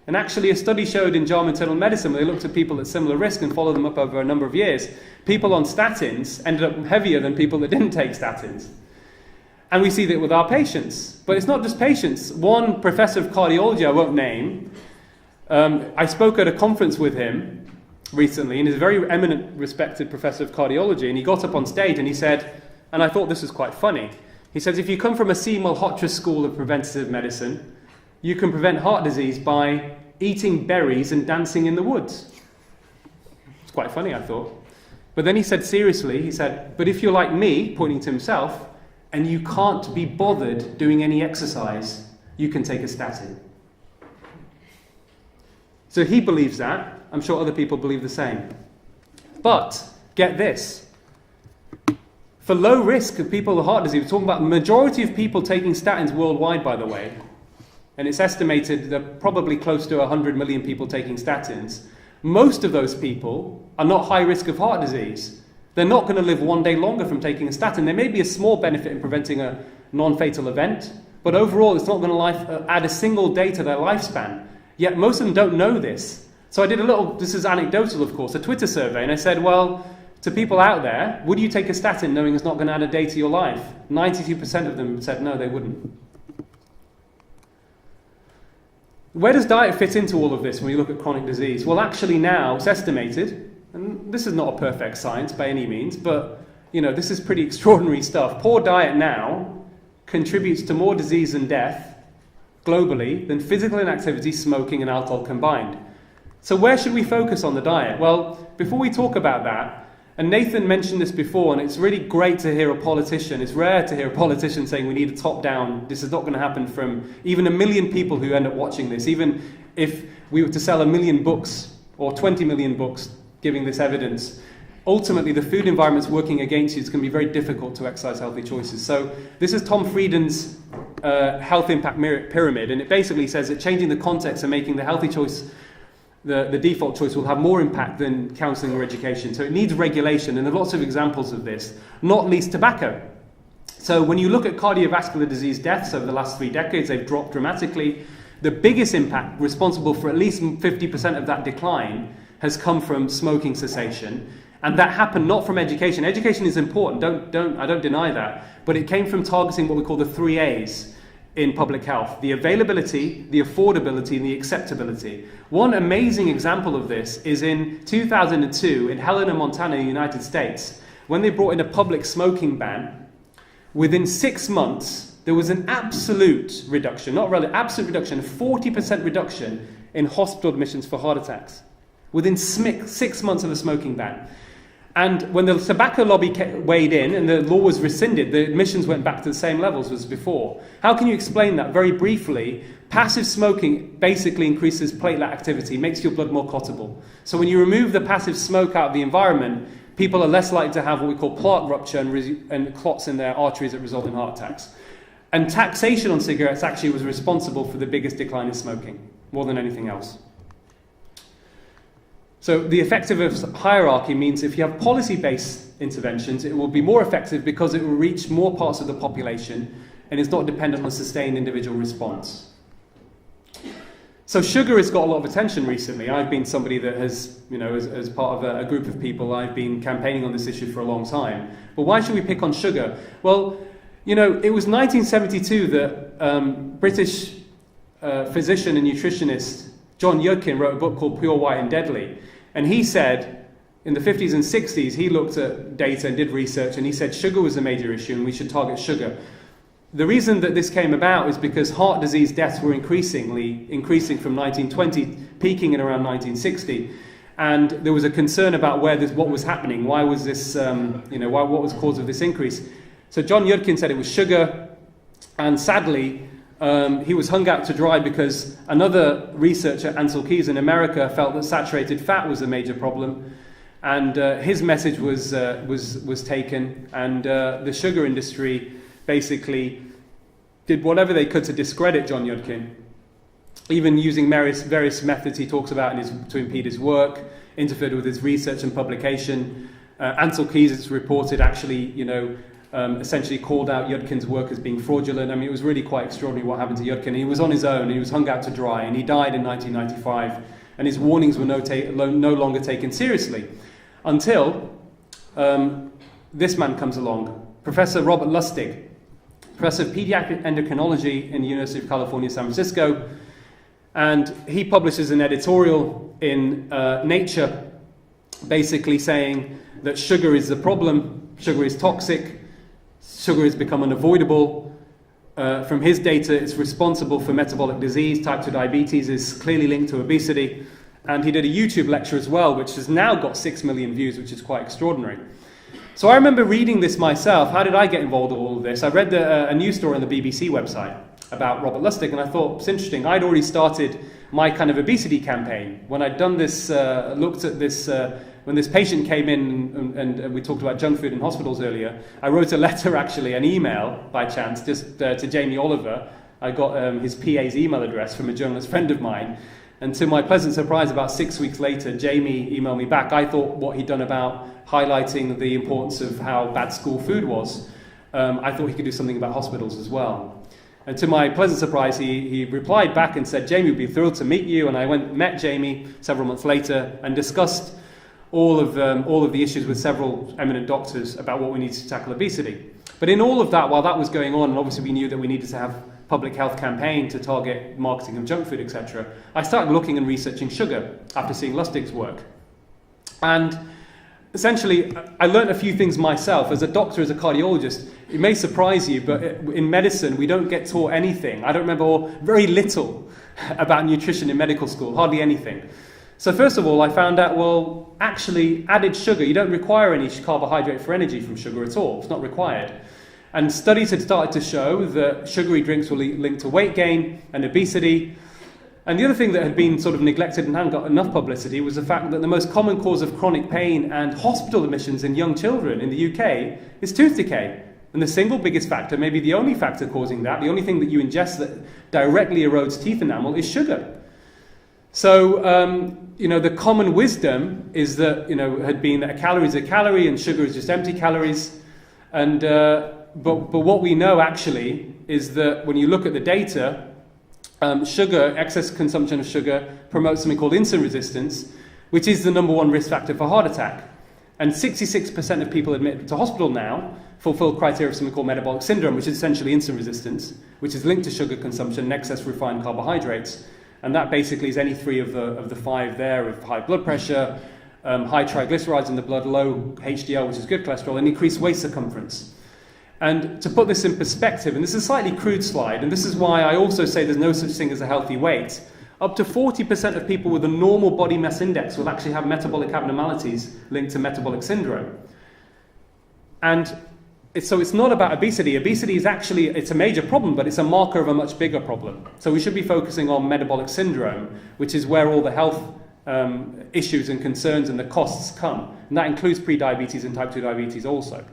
And actually a study showed in JAMA Internal Medicine, where they looked at people at similar risk and followed them up over a number of years, people on statins ended up heavier than people that didn't take statins. And we see that with our patients. But it's not just patients. One professor of cardiology, I won't name, I spoke at a conference with him recently, and he's a very eminent, respected professor of cardiology, and he got up on stage and he said, and I thought this was quite funny, he says, if you come from Aseem Malhotra School of Preventative Medicine, you can prevent heart disease by eating berries and dancing in the woods. It's quite funny, I thought. But then he said seriously, he said, but if you're like me, pointing to himself, and you can't be bothered doing any exercise, you can take a statin. So he believes that. I'm sure other people believe the same. But, get this. For low risk of people with heart disease, we're talking about the majority of people taking statins worldwide, by the way, and it's estimated that probably close to 100 million people taking statins, most of those people are not high risk of heart disease. They're not going to live one day longer from taking a statin. There may be a small benefit in preventing a non-fatal event, but overall it's not going to add a single day to their lifespan. Yet most of them don't know this. So I did this is anecdotal of course, a Twitter survey, and I said, well, to people out there, would you take a statin knowing it's not going to add a day to your life? 92% of them said no, they wouldn't. Where does diet fit into all of this when you look at chronic disease? Well, actually now it's estimated, and this is not a perfect science by any means, but this is pretty extraordinary stuff. Poor diet now contributes to more disease and death globally than physical inactivity, smoking and alcohol combined. So where should we focus on the diet? Well, before we talk about that, and Nathan mentioned this before, and it's really great to hear a politician, it's rare to hear a politician saying we need a top-down, this is not going to happen from even 1 million people who end up watching this, even if we were to sell 1 million books or 20 million books giving this evidence. Ultimately, the food environment's working against you. It's going to be very difficult to exercise healthy choices. So this is Tom Frieden's health impact pyramid, and it basically says that changing the context and making the healthy choice the default choice will have more impact than counselling or education. So it needs regulation, and there are lots of examples of this, not least tobacco. So when you look at cardiovascular disease deaths over the last 3 decades, they've dropped dramatically. The biggest impact, responsible for at least 50% of that decline, has come from smoking cessation. And that happened not from education. Education is important, I don't deny that. But it came from targeting what we call the 3 A's in public health: the availability, the affordability, and the acceptability. One amazing example of this is in 2002 in Helena, Montana, in the United States, when they brought in a public smoking ban. Within 6 months, there was an absolute reduction, not relative, absolute reduction, a 40% reduction in hospital admissions for heart attacks. Within 6 months of a smoking ban. And when the tobacco lobby weighed in and the law was rescinded, the admissions went back to the same levels as before. How can you explain that? Very briefly, passive smoking basically increases platelet activity, makes your blood more clottable. So when you remove the passive smoke out of the environment, people are less likely to have what we call plaque rupture and clots in their arteries that result in heart attacks. And taxation on cigarettes actually was responsible for the biggest decline in smoking, more than anything else. So the effectiveness hierarchy means if you have policy-based interventions, it will be more effective because it will reach more parts of the population and it's not dependent on a sustained individual response. So sugar has got a lot of attention recently. I've been somebody that has, as part of a group of people, I've been campaigning on this issue for a long time. But why should we pick on sugar? Well, it was 1972 that British physician and nutritionist John Yudkin wrote a book called Pure, White and Deadly. And he said, in the 50s and 60s, he looked at data and did research, and he said sugar was a major issue and we should target sugar. The reason that this came about is because heart disease deaths were increasing from 1920, peaking in around 1960. And there was a concern about what was happening. Why was this, what was the cause of this increase? So John Yudkin said it was sugar, and sadly, he was hung out to dry because another researcher, Ansel Keys in America, felt that saturated fat was a major problem, and his message was taken, and the sugar industry basically did whatever they could to discredit John Yudkin, even using various methods he talks about to impede his work, interfered with his research and publication. Ansel Keys, it's reported, actually, essentially called out Yudkin's work as being fraudulent. I mean, it was really quite extraordinary what happened to Yudkin. He was on his own, and he was hung out to dry, and he died in 1995, and his warnings were no longer taken seriously until this man comes along, Professor Robert Lustig, Professor of Pediatric Endocrinology in the University of California, San Francisco, and he publishes an editorial in Nature basically saying that sugar is the problem, sugar is toxic, sugar has become unavoidable. From his data, it's responsible for metabolic disease. Type 2 diabetes is clearly linked to obesity. And he did a YouTube lecture as well, which has now got 6 million views, which is quite extraordinary. So I remember reading this myself. How did I get involved in all of this? I read a news story on the BBC website about Robert Lustig, and I thought it's interesting. I'd already started my kind of obesity campaign. When I'd done this, looked at this, when this patient came in, and we talked about junk food in hospitals earlier, I wrote a letter, actually, an email, by chance, just to Jamie Oliver. I got his PA's email address from a journalist friend of mine. And to my pleasant surprise, about 6 weeks later, Jamie emailed me back. I thought what he'd done about highlighting the importance of how bad school food was, I thought he could do something about hospitals as well. And to my pleasant surprise, he replied back and said, Jamie would be thrilled to meet you. And I met Jamie several months later and discussed all of the issues with several eminent doctors about what we needed to tackle obesity. But in all of that, while that was going on, and obviously we knew that we needed to have public health campaign to target marketing of junk food, etc., I started looking and researching sugar after seeing Lustig's work. And essentially, I learned a few things myself. As a doctor, as a cardiologist, it may surprise you, but in medicine, we don't get taught anything. I don't remember very little about nutrition in medical school, hardly anything. So first of all, I found out, well, actually, added sugar, you don't require any carbohydrate for energy from sugar at all. It's not required. And studies had started to show that sugary drinks were linked to weight gain and obesity. And the other thing that had been sort of neglected and hadn't got enough publicity was the fact that the most common cause of chronic pain and hospital admissions in young children in the UK is tooth decay. And the single biggest factor, maybe the only factor causing that, the only thing that you ingest that directly erodes teeth enamel is sugar. So, the common wisdom is that, had been that a calorie is a calorie and sugar is just empty calories. And But what we know actually is that when you look at the data, excess consumption of sugar promotes something called insulin resistance, which is the number one risk factor for heart attack. And 66% of people admitted to hospital now fulfill criteria of something called metabolic syndrome, which is essentially insulin resistance, which is linked to sugar consumption and excess refined carbohydrates. And that basically is any three of the five there, of high blood pressure, high triglycerides in the blood, low HDL, which is good cholesterol, and increased waist circumference. And to put this in perspective, and this is a slightly crude slide, and this is why I also say there's no such thing as a healthy weight, up to 40% of people with a normal body mass index will actually have metabolic abnormalities linked to metabolic syndrome. And so it's not about obesity. Obesity is actually, it's a major problem, but it's a marker of a much bigger problem. So we should be focusing on metabolic syndrome, which is where all the health issues and concerns and the costs come. And that includes pre-diabetes and type 2 diabetes also.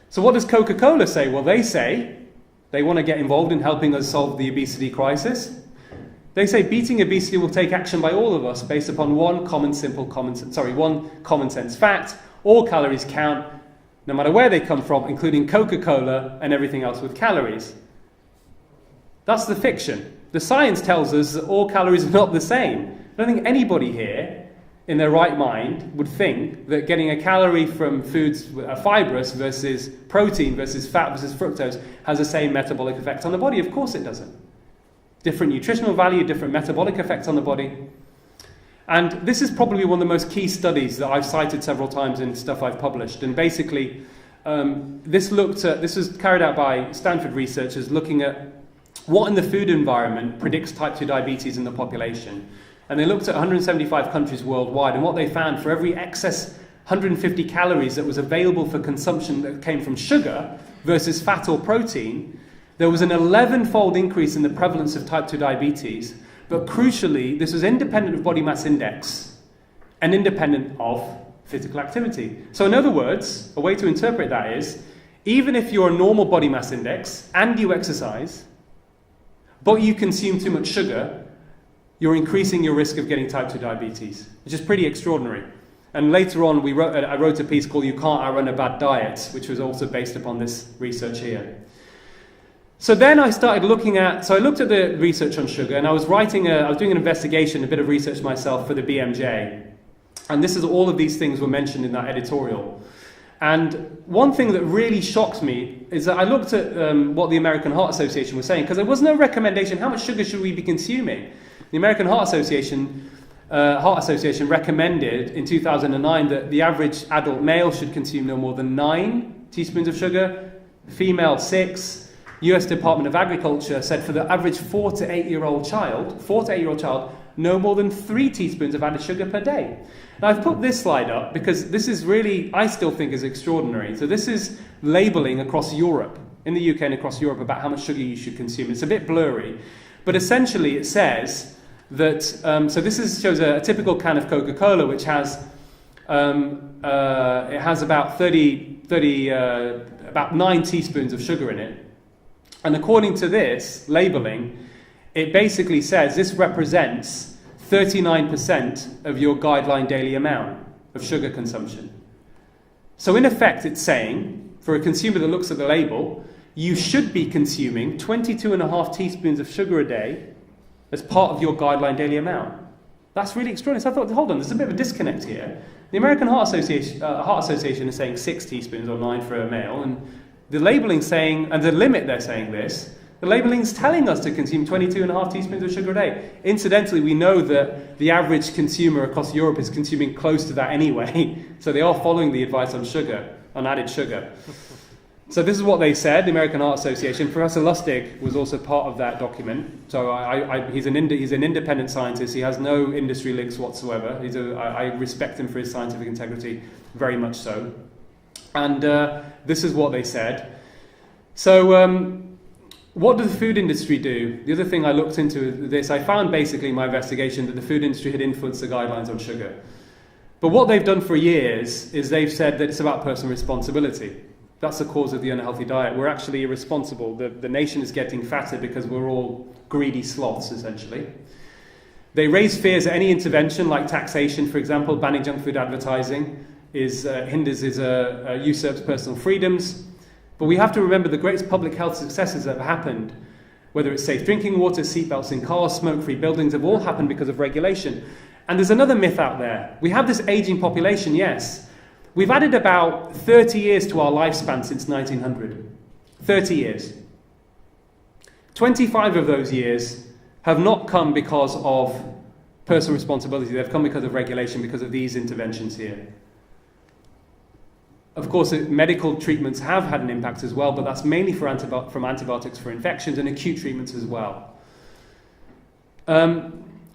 So what does Coca-Cola say? Well, they say they want to get involved in helping us solve the obesity crisis. They say beating obesity will take action by all of us based upon one common sense fact: all calories count, no matter where they come from, including Coca-Cola and everything else with calories. That's the fiction. The science tells us that all calories are not the same. I don't think anybody here in their right mind would think that getting a calorie from foods fibrous versus protein versus fat versus fructose has the same metabolic effect on the body. Of course it doesn't. Different nutritional value, different metabolic effects on the body. And this is probably one of the most key studies that I've cited several times in stuff I've published. And basically, this was carried out by Stanford researchers looking at what in the food environment predicts type 2 diabetes in the population. And they looked at 175 countries worldwide, and what they found, for every excess 150 calories that was available for consumption that came from sugar versus fat or protein, there was an 11-fold increase in the prevalence of type 2 diabetes. But crucially, this was independent of body mass index and independent of physical activity. So in other words, a way to interpret that is, even if you're a normal body mass index and you exercise, but you consume too much sugar, you're increasing your risk of getting type 2 diabetes, which is pretty extraordinary. And later on, I wrote a piece called "You Can't Outrun a Bad Diet," which was also based upon this research here. So then I started I looked at the research on sugar, and I was doing an investigation, a bit of research myself for the BMJ. And all of these things were mentioned in that editorial. And one thing that really shocked me is that I looked at what the American Heart Association was saying, because there was no recommendation, how much sugar should we be consuming? The American Heart Association recommended in 2009 that the average adult male should consume no more than 9 teaspoons of sugar, female 6. US Department of Agriculture said for the average 4 to 8-year-old child, no more than 3 teaspoons of added sugar per day. Now I've put this slide up because this is really, I still think, is extraordinary. So this is labeling across Europe, in the UK and across Europe, about how much sugar you should consume. It's a bit blurry, but essentially it says that, shows a typical can of Coca-Cola, which has, about 9 teaspoons of sugar in it. And according to this labeling, it basically says this represents 39% of your guideline daily amount of sugar consumption. So in effect, it's saying, for a consumer that looks at the label, you should be consuming 22.5 teaspoons of sugar a day as part of your guideline daily amount. That's really extraordinary. So I thought, hold on, there's a bit of a disconnect here. The American Heart Association is saying 6 teaspoons or 9 for a male, and the labeling's saying, and the limit they're saying this, the labelling's telling us to consume 22.5 teaspoons of sugar a day. Incidentally, we know that the average consumer across Europe is consuming close to that anyway, so they are following the advice on sugar, on added sugar. So this is what they said, the American Heart Association. Professor Lustig was also part of that document. So he's an independent scientist. He has no industry links whatsoever. I respect him for his scientific integrity, very much so. And this is what they said. So what does the food industry do? The other thing I looked into this, I found basically in my investigation that the food industry had influenced the guidelines on sugar. But what they've done for years is they've said that it's about personal responsibility. That's the cause of the unhealthy diet. We're actually irresponsible. The nation is getting fatter because we're all greedy sloths, essentially. They raise fears that any intervention, like taxation, for example, banning junk food advertising, usurps personal freedoms. But we have to remember the greatest public health successes that have happened, whether it's safe drinking water, seatbelts in cars, smoke-free buildings, have all happened because of regulation. And there's another myth out there. We have this aging population, yes. We've added about 30 years to our lifespan since 1900. 30 years. 25 of those years have not come because of personal responsibility. They've come because of regulation, because of these interventions here. Of course, medical treatments have had an impact as well, but that's mainly from antibiotics for infections and acute treatments as well.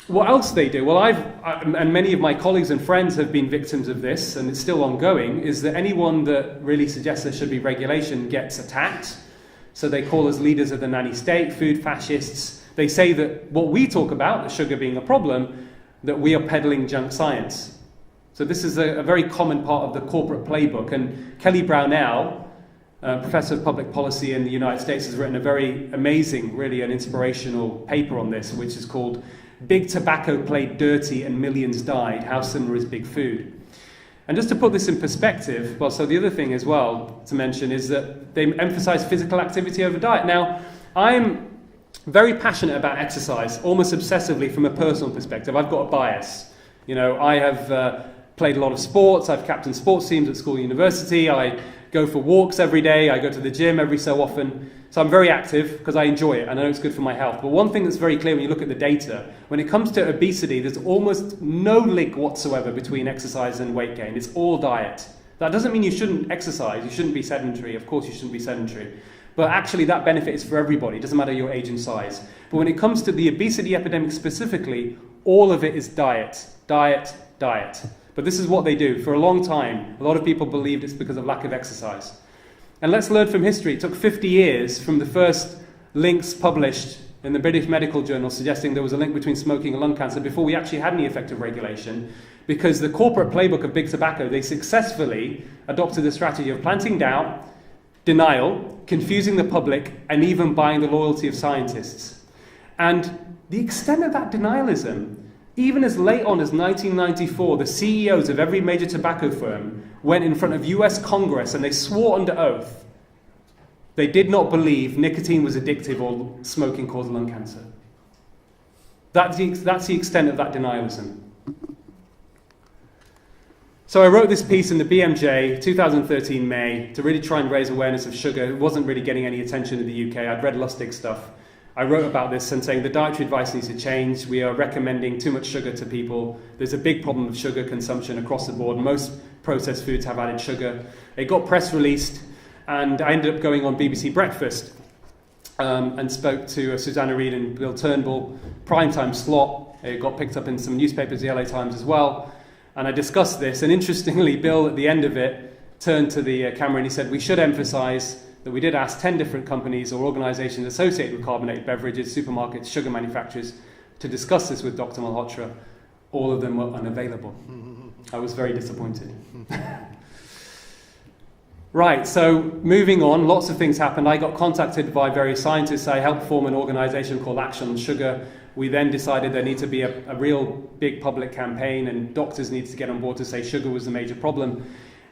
What else they do? Well, and many of my colleagues and friends have been victims of this, and it's still ongoing, is that anyone that really suggests there should be regulation gets attacked. So they call us leaders of the nanny state, food fascists. They say that what we talk about, the sugar being a problem, that we are peddling junk science. So this is a very common part of the corporate playbook. And Kelly Brownell professor of public policy in the United States, has written a very amazing, really an inspirational paper on this, which is called "Big Tobacco Played Dirty and Millions Died, How Similar is Big Food?" And just to put this in perspective, well, so the other thing as well to mention is that they emphasize physical activity over diet. Now, I'm very passionate about exercise, almost obsessively from a personal perspective. I've got a bias. You know, I have played a lot of sports. I've captained sports teams at school and university. I go for walks every day. I go to the gym every so often. So I'm very active because I enjoy it. I know it's good for my health. But one thing that's very clear when you look at the data, when it comes to obesity, there's almost no link whatsoever between exercise and weight gain. It's all diet. That doesn't mean you shouldn't exercise. You shouldn't be sedentary. Of course you shouldn't be sedentary. But actually that benefit is for everybody. It doesn't matter your age and size. But when it comes to the obesity epidemic specifically, all of it is diet, diet, diet. But this is what they do. For a long time, a lot of people believed it's because of lack of exercise. And let's learn from history. It took 50 years from the first links published in the British Medical Journal suggesting there was a link between smoking and lung cancer before we actually had any effective regulation, because the corporate playbook of big tobacco, they successfully adopted the strategy of planting doubt, denial, confusing the public, and even buying the loyalty of scientists. And the extent of that denialism, even as late on as 1994, the CEOs of every major tobacco firm went in front of US Congress and they swore under oath they did not believe nicotine was addictive or smoking caused lung cancer. That's the extent of that denialism. So I wrote this piece in the BMJ, 2013 May, to really try and raise awareness of sugar. It wasn't really getting any attention in the UK. I'd read Lustig stuff. I wrote about this and saying the dietary advice needs to change. We are recommending too much sugar to people. There's a big problem of sugar consumption across the board. Most processed foods have added sugar. It got press released, and I ended up going on BBC Breakfast and spoke to Susanna Reid and Bill Turnbull, primetime slot. It got picked up in some newspapers, the LA Times as well. And I discussed this, and interestingly, Bill, at the end of it, turned to the camera and he said, we should emphasize that we did ask 10 different companies or organizations associated with carbonated beverages, supermarkets, sugar manufacturers, to discuss this with Dr. Malhotra. All of them were unavailable. I was very disappointed. Right, so moving on, lots of things happened. I got contacted by various scientists. I helped form an organization called Action on Sugar. We then decided there needed to be a real big public campaign, and doctors needed to get on board to say sugar was the major problem.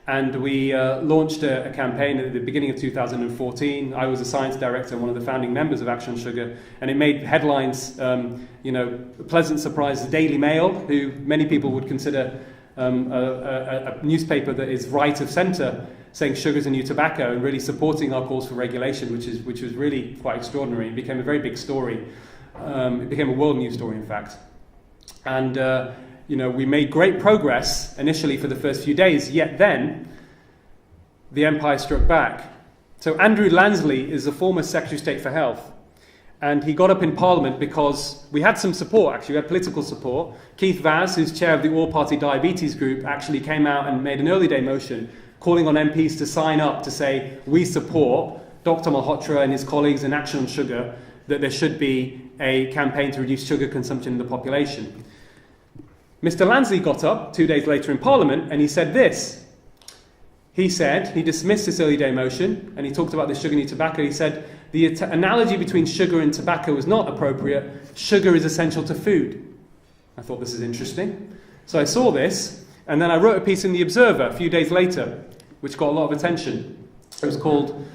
And we launched a campaign at the beginning of 2014. I was a science director and one of the founding members of Action on Sugar, and it made headlines, a pleasant surprise. The Daily Mail, who many people would consider a newspaper that is right of centre, saying sugar is a new tobacco and really supporting our calls for regulation, which was really quite extraordinary. It became a very big story. It became a world news story, in fact. And we made great progress initially for the first few days, yet then the empire struck back. So Andrew Lansley is the former Secretary of State for Health, and he got up in Parliament because we had some support, actually. We had political support. Keith Vaz, who's chair of the All-Party Diabetes Group, actually came out and made an early day motion calling on MPs to sign up to say, we support Dr. Malhotra and his colleagues in Action on Sugar, that there should be a campaign to reduce sugar consumption in the population. Mr. Lansley got up 2 days later in Parliament and he said this. He said, he dismissed this early day motion and he talked about the sugar new tobacco. He said, the analogy between sugar and tobacco is not appropriate. Sugar is essential to food. I thought this is interesting. So I saw this, and then I wrote a piece in The Observer a few days later, which got a lot of attention. It was called,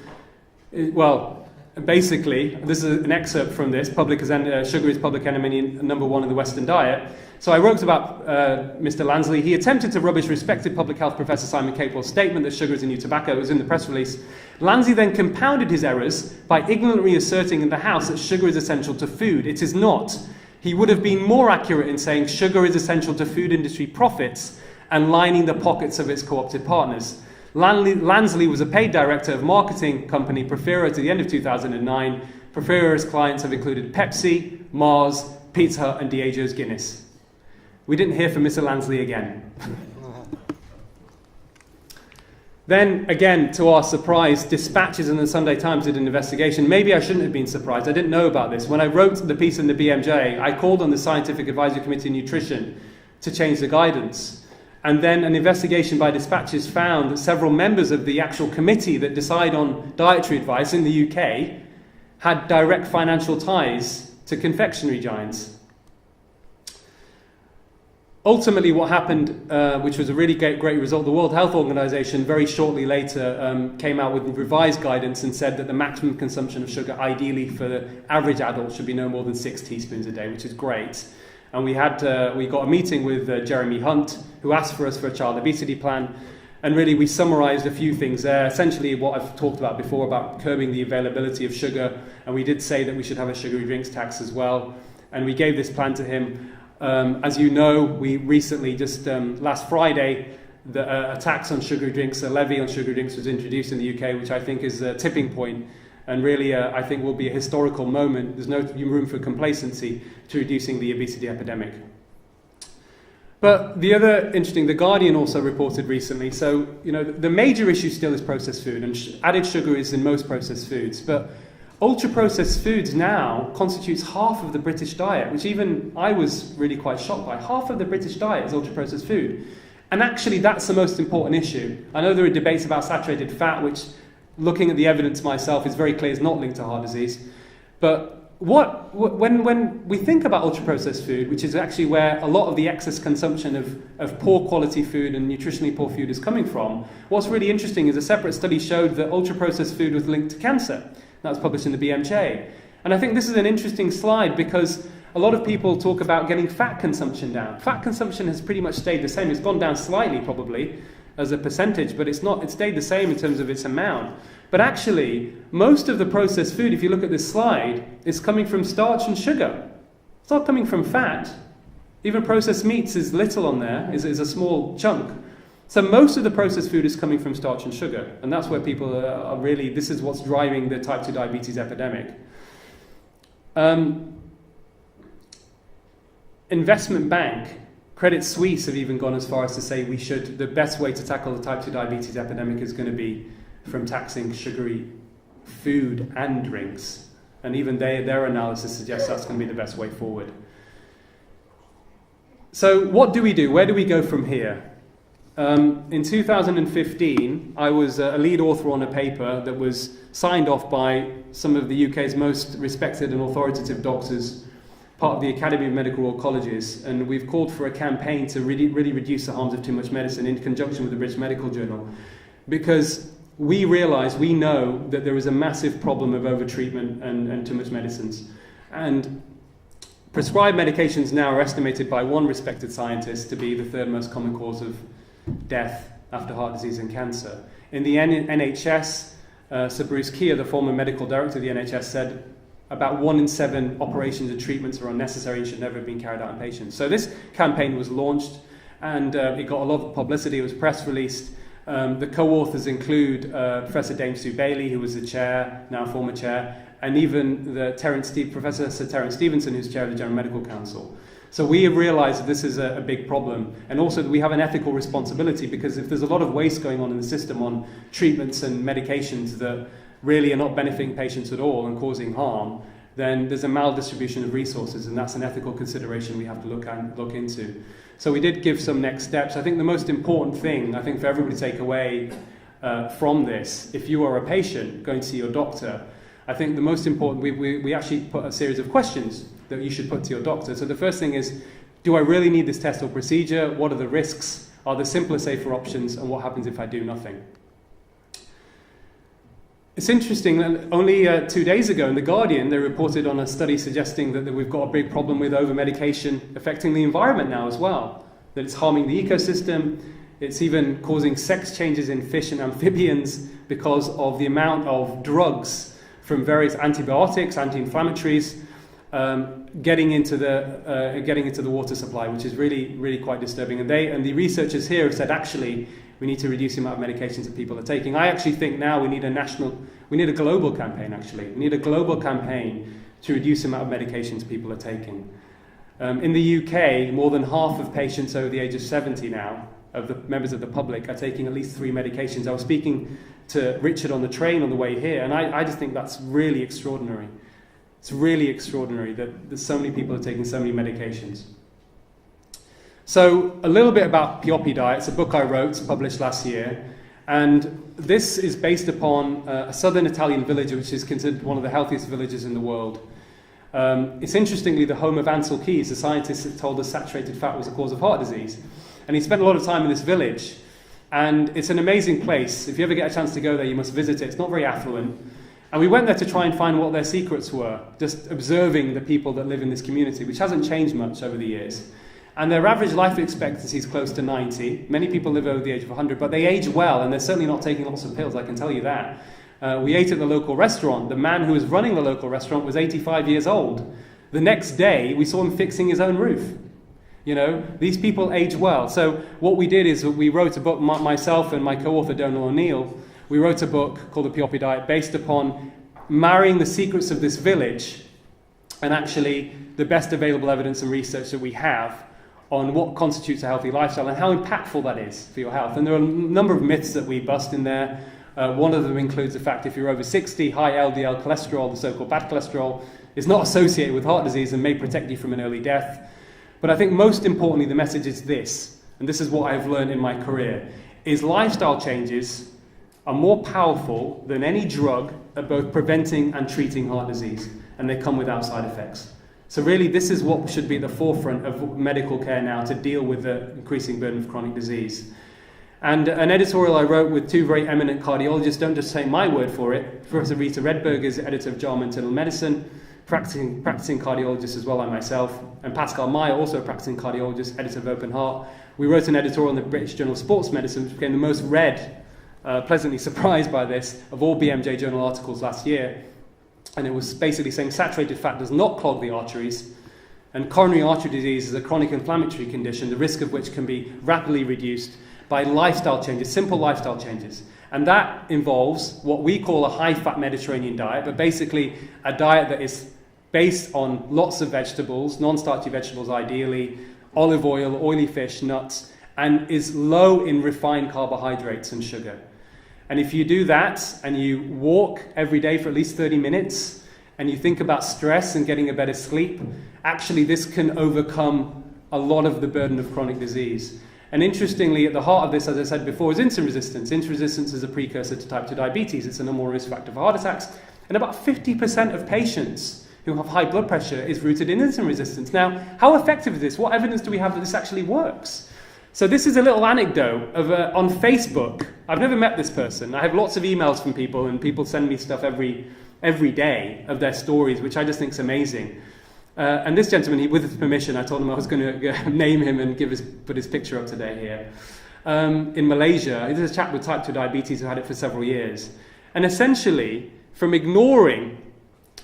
basically, this is an excerpt from this, sugar is public enemy number one in the Western diet. So I wrote about Mr. Lansley. He attempted to rubbish respected public health professor Simon Capel's statement that sugar is a new tobacco. It was in the press release. Lansley then compounded his errors by ignorantly asserting in the House that sugar is essential to food. It is not. He would have been more accurate in saying sugar is essential to food industry profits and lining the pockets of its co-opted partners. Lansley was a paid director of marketing company Profero to the end of 2009. Profero's clients have included Pepsi, Mars, Pizza Hut and Diego's Guinness. We didn't hear from Mr. Lansley again. Then, again, to our surprise, Dispatches and the Sunday Times did an investigation. Maybe I shouldn't have been surprised. I didn't know about this. When I wrote the piece in the BMJ, I called on the Scientific Advisory Committee on Nutrition to change the guidance. And then an investigation by dispatches found that several members of the actual committee that decide on dietary advice in the UK had direct financial ties to confectionery giants. Ultimately, what happened, which was a really great result, the World Health Organization very shortly later came out with revised guidance and said that the maximum consumption of sugar, ideally for the average adult, should be no more than 6 teaspoons a day, which is great. And we got a meeting with Jeremy Hunt, who asked for us for a child obesity plan. And really, we summarized a few things there. Essentially, what I've talked about before about curbing the availability of sugar. And we did say that we should have a sugary drinks tax as well. And we gave this plan to him. As you know, we recently, just last Friday, a tax on sugary drinks, a levy on sugary drinks was introduced in the UK, which I think is a tipping point. And really, I think will be a historical moment. There's no room for complacency to reducing the obesity epidemic. But the other interesting, The Guardian also reported recently, so, the major issue still is processed food, and added sugar is in most processed foods. But ultra-processed foods now constitutes half of the British diet, which even I was really quite shocked by. Half of the British diet is ultra-processed food. And actually, that's the most important issue. I know there are debates about saturated fat, which, looking at the evidence myself, is very clear is not linked to heart disease. But when we think about ultra-processed food, which is actually where a lot of the excess consumption of poor quality food and nutritionally poor food is coming from, what's really interesting is a separate study showed that ultra-processed food was linked to cancer. That was published in the BMJ. And I think this is an interesting slide because a lot of people talk about getting fat consumption down. Fat consumption has pretty much stayed the same. It's gone down slightly probably as a percentage, but it's stayed the same in terms of its amount. But actually, most of the processed food, if you look at this slide, is coming from starch and sugar. It's not coming from fat. Even processed meats is little on there, is a small chunk. So most of the processed food is coming from starch and sugar. And that's where people are really, this is what's driving the type 2 diabetes epidemic. Investment bank, Credit Suisse have even gone as far as to say the best way to tackle the type 2 diabetes epidemic is going to be from taxing sugary food and drinks. And even their analysis suggests that's going to be the best way forward. So what do we do? Where do we go from here? In 2015, I was a lead author on a paper that was signed off by some of the UK's most respected and authoritative doctors, part of the Academy of Medical Royal Colleges, and we've called for a campaign to really reduce the harms of too much medicine in conjunction with the British Medical Journal, because we know that there is a massive problem of overtreatment and too much medicines. And prescribed medications now are estimated by one respected scientist to be the third most common cause of death after heart disease and cancer. In the NHS, Sir Bruce Keir, the former medical director of the NHS, said about 1 in 7 operations and treatments are unnecessary and should never have been carried out in patients. So this campaign was launched and it got a lot of publicity. It was press released. The co-authors include Professor Dame Sue Bailey, who was the chair, now former chair, and even Professor Sir Terence Stevenson, who's chair of the General Medical Council. So we have realised that this is a big problem, and also that we have an ethical responsibility, because if there's a lot of waste going on in the system on treatments and medications that really are not benefiting patients at all and causing harm, then there's a maldistribution of resources, and that's an ethical consideration we have to look into. So we did give some next steps. I think the most important thing, I think for everybody to take away from this, if you are a patient going to see your doctor, I think the most important, we actually put a series of questions that you should put to your doctor. So the first thing is, do I really need this test or procedure? What are the risks? Are there simpler, safer options? And what happens if I do nothing? It's interesting, only 2 days ago in The Guardian, they reported on a study suggesting that we've got a big problem with over-medication affecting the environment now as well, that it's harming the ecosystem, it's even causing sex changes in fish and amphibians because of the amount of drugs from various antibiotics, anti-inflammatories, getting into the water supply, which is really quite disturbing. And the researchers here have said, actually, we need to reduce the amount of medications that people are taking. I actually think now we need a global campaign, actually. We need a global campaign to reduce the amount of medications people are taking. In the UK, more than half of patients over the age of 70 now, of the members of the public, are taking at least 3 medications. I was speaking to Richard on the train on the way here, and I just think that's really extraordinary. It's really extraordinary that so many people are taking so many medications. So a little bit about Pioppi diet. It's a book I wrote, published last year. And this is based upon a southern Italian village, which is considered one of the healthiest villages in the world. It's interestingly the home of Ansel Keys, the scientist that told us saturated fat was the cause of heart disease. And he spent a lot of time in this village. And it's an amazing place. If you ever get a chance to go there, you must visit it. It's not very affluent. And we went there to try and find what their secrets were, just observing the people that live in this community, which hasn't changed much over the years. And their average life expectancy is close to 90. Many people live over the age of 100, but they age well, and they're certainly not taking lots of pills, I can tell you that. We ate at the local restaurant. The man who was running the local restaurant was 85 years old. The next day, we saw him fixing his own roof. You know, these people age well. So what we did is we wrote a book, myself and my co-author, Donal O'Neill, we wrote a book called The Pioppi Diet based upon marrying the secrets of this village and actually the best available evidence and research that we have on what constitutes a healthy lifestyle and how impactful that is for your health. And there are a number of myths that we bust in there. One of them includes the fact if you're over 60, high LDL cholesterol, the so-called bad cholesterol, is not associated with heart disease and may protect you from an early death. But I think most importantly, the message is this, and this is what I've learned in my career, is lifestyle changes are more powerful than any drug at both preventing and treating heart disease, and they come without side effects. So really, this is what should be at the forefront of medical care now to deal with the increasing burden of chronic disease. And an editorial I wrote with two very eminent cardiologists, don't just take my word for it. Professor Rita Redberg is editor of JAMA Internal Medicine, practicing cardiologist as well, like myself, and Pascal Meyer, also a practicing cardiologist, editor of Open Heart. We wrote an editorial in the British Journal of Sports Medicine, which became the most read, pleasantly surprised by this, of all BMJ journal articles last year. And it was basically saying saturated fat does not clog the arteries, and coronary artery disease is a chronic inflammatory condition, the risk of which can be rapidly reduced by lifestyle changes, simple lifestyle changes. And that involves what we call a high-fat Mediterranean diet, but basically a diet that is based on lots of vegetables, non-starchy vegetables ideally, olive oil, oily fish, nuts, and is low in refined carbohydrates and sugar. And if you do that, and you walk every day for at least 30 minutes, and you think about stress and getting a better sleep, actually this can overcome a lot of the burden of chronic disease. And interestingly, at the heart of this, as I said before, is insulin resistance. Insulin resistance is a precursor to type 2 diabetes. It's a number one risk factor for heart attacks. And about 50% of patients who have high blood pressure is rooted in insulin resistance. Now, how effective is this? What evidence do we have that this actually works? So this is a little anecdote of on Facebook. I've never met this person. I have lots of emails from people, and people send me stuff every day of their stories, which I just think is amazing. And this gentleman, with his permission, I told him I was going to name him and put his picture up today here. In Malaysia, there's a chap with type 2 diabetes who had it for several years. And essentially, from ignoring,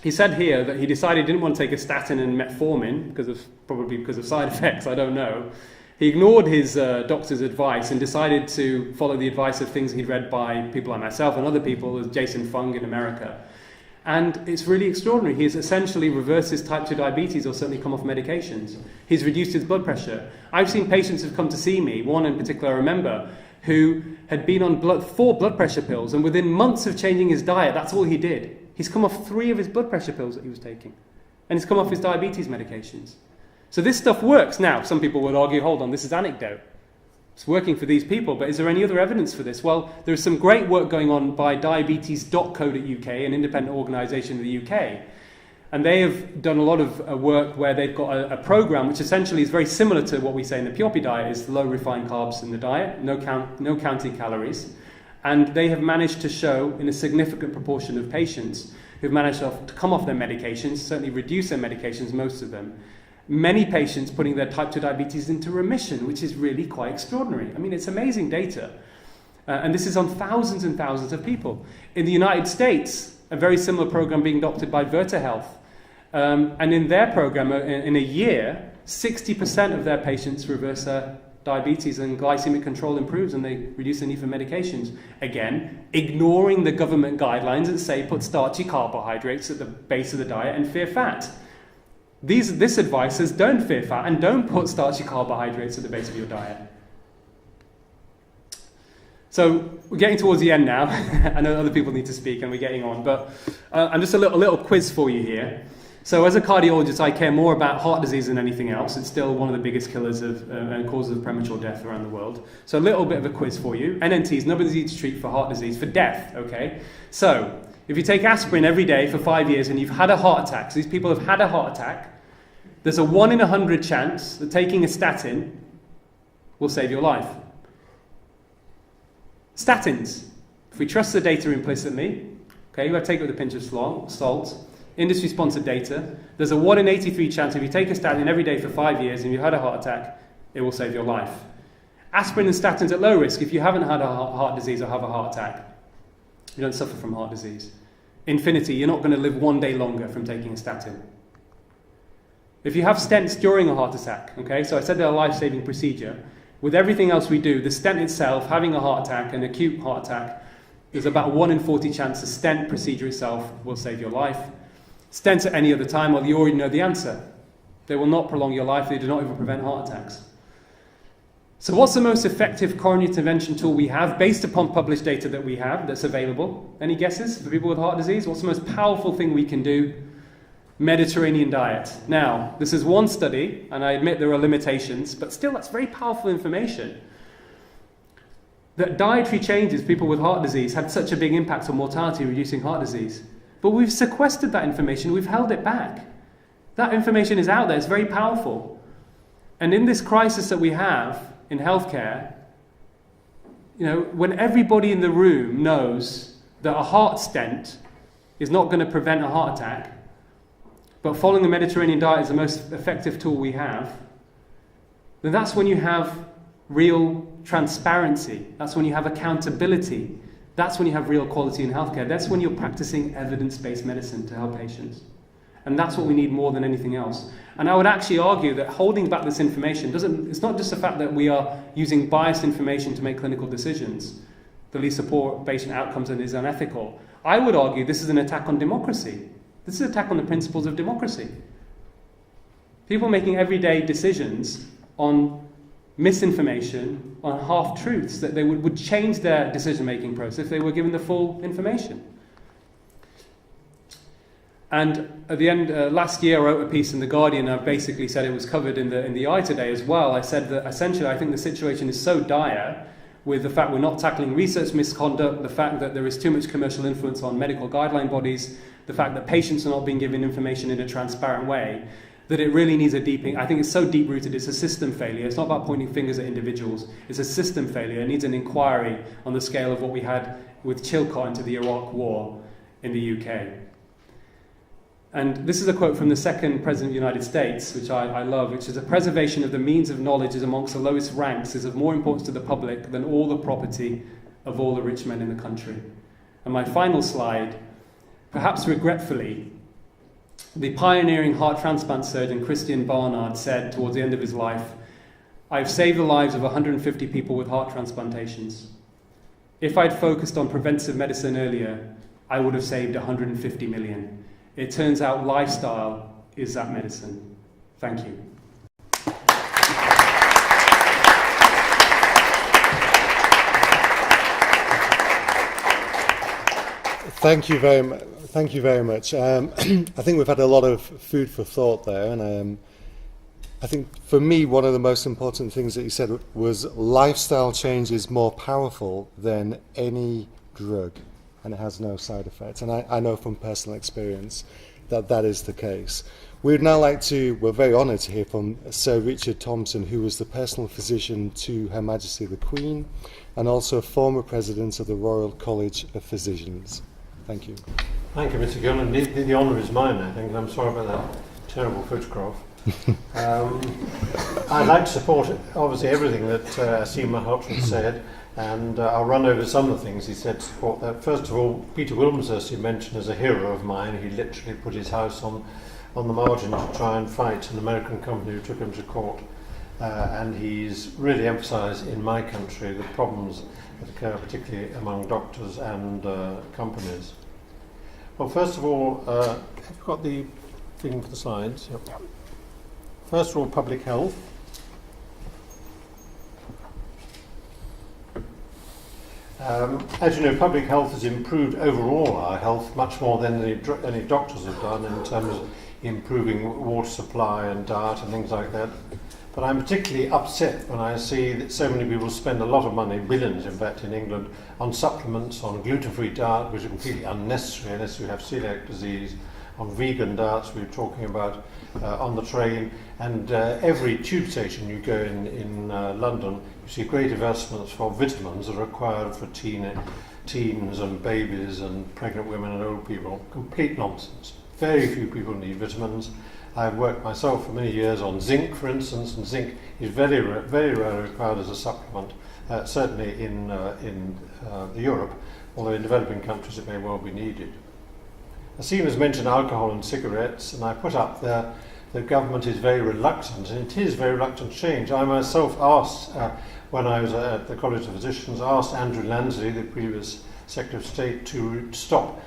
he said here that he decided he didn't want to take a statin and metformin, probably because of side effects, I don't know. He ignored his doctor's advice and decided to follow the advice of things he'd read by people like myself and other people, as Jason Fung in America. And it's really extraordinary. He has essentially reversed his type 2 diabetes, or certainly come off medications. He's reduced his blood pressure. I've seen patients who've come to see me, one in particular I remember, who had been on 4 blood pressure pills, and within months of changing his diet, that's all he did. He's come off 3 of his blood pressure pills that he was taking. And he's come off his diabetes medications. So this stuff works. Now, some people would argue, hold on, this is anecdote. It's working for these people, but is there any other evidence for this? Well, there's some great work going on by diabetes.co.uk, an independent organisation in the UK. And they have done a lot of work where they've got a program which essentially is very similar to what we say in the Pioppi diet, is low refined carbs in the diet, no counting calories. And they have managed to show in a significant proportion of patients who've managed to come off their medications, certainly reduce their medications, most of them, many patients putting their type 2 diabetes into remission, which is really quite extraordinary. I mean, it's amazing data. And this is on thousands and thousands of people. In the United States, a very similar program being adopted by Virta Health. And in their program, in a year, 60% of their patients reverse their diabetes, and glycemic control improves, and they reduce the need for medications. Again, ignoring the government guidelines that say put starchy carbohydrates at the base of the diet and fear fat. This advice says don't fear fat and don't put starchy carbohydrates at the base of your diet. So we're getting towards the end now. I know other people need to speak and we're getting on, but I'm just a little quiz for you here. So as a cardiologist, I care more about heart disease than anything else. It's still one of the biggest killers and causes of premature death around the world. So a little bit of a quiz for you. NNTs, number disease to treat for heart disease, for death, okay? So if you take aspirin every day for 5 years and you've had a heart attack, so these people have had a heart attack, there's a 1 in 100 chance that taking a statin will save your life. Statins, if we trust the data implicitly, okay, you have to take it with a pinch of salt, industry-sponsored data, there's a 1 in 83 chance if you take a statin every day for 5 years and you've had a heart attack, it will save your life. Aspirin and statins at low risk if you haven't had a heart disease or have a heart attack. You don't suffer from heart disease. Infinity, you're not going to live 1 day longer from taking a statin. If you have stents during a heart attack, okay, so I said they're a life-saving procedure. With everything else we do, the stent itself, having a heart attack, an acute heart attack, there's about 1 in 40 chance the stent procedure itself will save your life. Stents at any other time, well, you already know the answer. They will not prolong your life, they do not even prevent heart attacks. So what's the most effective coronary intervention tool we have based upon published data that we have that's available? Any guesses for people with heart disease? What's the most powerful thing we can do? Mediterranean diet. Now, this is one study, and I admit there are limitations, but still that's very powerful information. That dietary changes, people with heart disease, had such a big impact on mortality, reducing heart disease. But we've sequestered that information, we've held it back. That information is out there, it's very powerful. And in this crisis that we have in healthcare, you know, when everybody in the room knows that a heart stent is not going to prevent a heart attack, but following the Mediterranean diet is the most effective tool we have, then that's when you have real transparency. That's when you have accountability. That's when you have real quality in healthcare. That's when you're practicing evidence-based medicine to help patients. And that's what we need more than anything else. And I would actually argue that holding back this information it's not just the fact that we are using biased information to make clinical decisions that least support patient outcomes and is unethical. I would argue this is an attack on democracy. This is an attack on the principles of democracy. People making everyday decisions on misinformation, on half-truths, that they would change their decision-making process if they were given the full information. And at the end, last year I wrote a piece in The Guardian, and I basically said it was covered in the Eye today as well. I said that essentially I think the situation is so dire with the fact we're not tackling research misconduct, the fact that there is too much commercial influence on medical guideline bodies, the fact that patients are not being given information in a transparent way, that it really needs a deepening. I think it's so deep-rooted, it's a system failure. It's not about pointing fingers at individuals. It's a system failure. It needs an inquiry on the scale of what we had with Chilcot into the Iraq War in the UK. And this is a quote from the second President of the United States, which I love, which is, "The preservation of the means of knowledge is amongst the lowest ranks is of more importance to the public than all the property of all the rich men in the country." And my final slide, perhaps regretfully, the pioneering heart transplant surgeon Christian Barnard said towards the end of his life, "I've saved the lives of 150 people with heart transplantations. If I'd focused on preventive medicine earlier, I would have saved 150 million. It turns out lifestyle is that medicine." Thank you. Thank you very much. Thank you very much. I think we've had a lot of food for thought there, and I think for me one of the most important things that you said was lifestyle change is more powerful than any drug, and it has no side effects. And I know from personal experience that that is the case. We'd now like to, we're very honoured to hear from Sir Richard Thompson, who was the personal physician to Her Majesty the Queen, and also former president of the Royal College of Physicians. Thank you. Thank you, Mr. Gill. Indeed, the honour is mine, I think, and I'm sorry about that terrible photograph. I'd like to support, obviously, everything that Aseem Malhotra said, and I'll run over some of the things he said to support that. First of all, Peter Wilmshurst, you mentioned, is a hero of mine. He literally put his house on the margin to try and fight an American company who took him to court. And he's really emphasised in my country the problems that occur, particularly among doctors and companies. Well, first of all, have you got the thing for the slides? Yep. First of all, public health. As you know, public health has improved overall our health much more than any doctors have done in terms of improving water supply and diet and things like that. But I'm particularly upset when I see that so many people spend a lot of money, billions in fact in England, on supplements, on gluten-free diet, which are completely unnecessary unless you have celiac disease, on vegan diets we were talking about on the train, and every tube station you go in London, you see great advertisements for vitamins that are required for teens and babies and pregnant women and old people. Complete nonsense. Very few people need vitamins. I've worked myself for many years on zinc, for instance, and zinc is very rarely required as a supplement, certainly in Europe, although in developing countries it may well be needed. Aseem has mentioned alcohol and cigarettes, and I put up there the government is very reluctant, and it is very reluctant to change. I myself asked, when I was at the College of Physicians, asked Andrew Lansley, the previous Secretary of State, to stop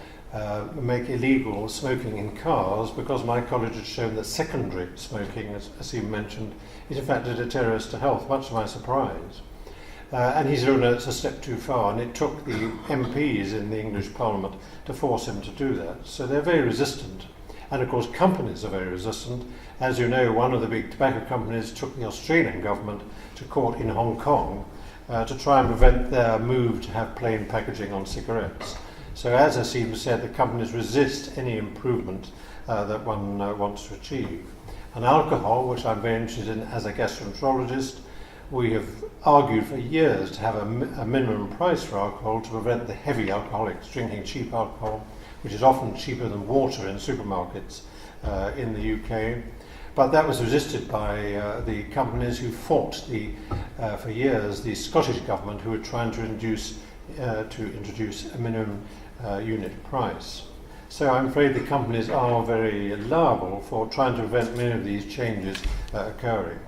make illegal smoking in cars, because my college had shown that secondary smoking, as Aseem mentioned, is in fact a deterrence to health, much to my surprise. And he's known it's a step too far, and it took the MPs in the English Parliament to force him to do that. So they're very resistant. And of course companies are very resistant. As you know, one of the big tobacco companies took the Australian government to court in Hong Kong to try and prevent their move to have plain packaging on cigarettes. So as Aseem said, the companies resist any improvement that one wants to achieve. And alcohol, which I'm very interested in as a gastroenterologist, we have argued for years to have a minimum price for alcohol to prevent the heavy alcoholics drinking cheap alcohol, which is often cheaper than water in supermarkets in the UK. But that was resisted by the companies who fought for years the Scottish government, who were trying to introduce a minimum unit price. So I'm afraid the companies are very liable for trying to prevent many of these changes occurring.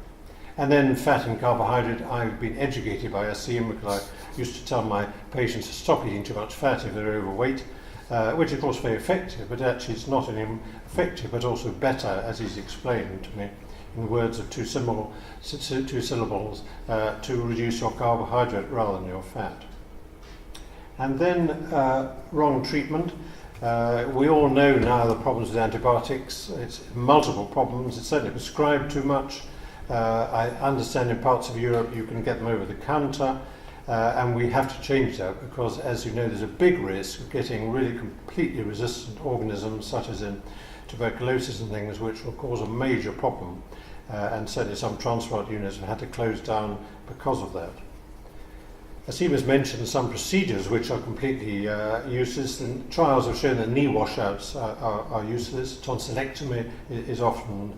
And then fat and carbohydrate, I've been educated by Aseem, because I used to tell my patients to stop eating too much fat if they're overweight, which of course is very effective, but actually it's not only effective but also better, as he's explained to me in words of two syllables, to reduce your carbohydrate rather than your fat. And then wrong treatment. We all know now the problems with antibiotics. It's multiple problems. It's certainly prescribed too much. I understand in parts of Europe you can get them over the counter, and we have to change that, because as you know there's a big risk of getting really completely resistant organisms, such as in tuberculosis and things, which will cause a major problem, and certainly some transplant units have had to close down because of that. Aseem has mentioned some procedures which are completely useless, and trials have shown that knee washouts are useless. Tonsillectomy is often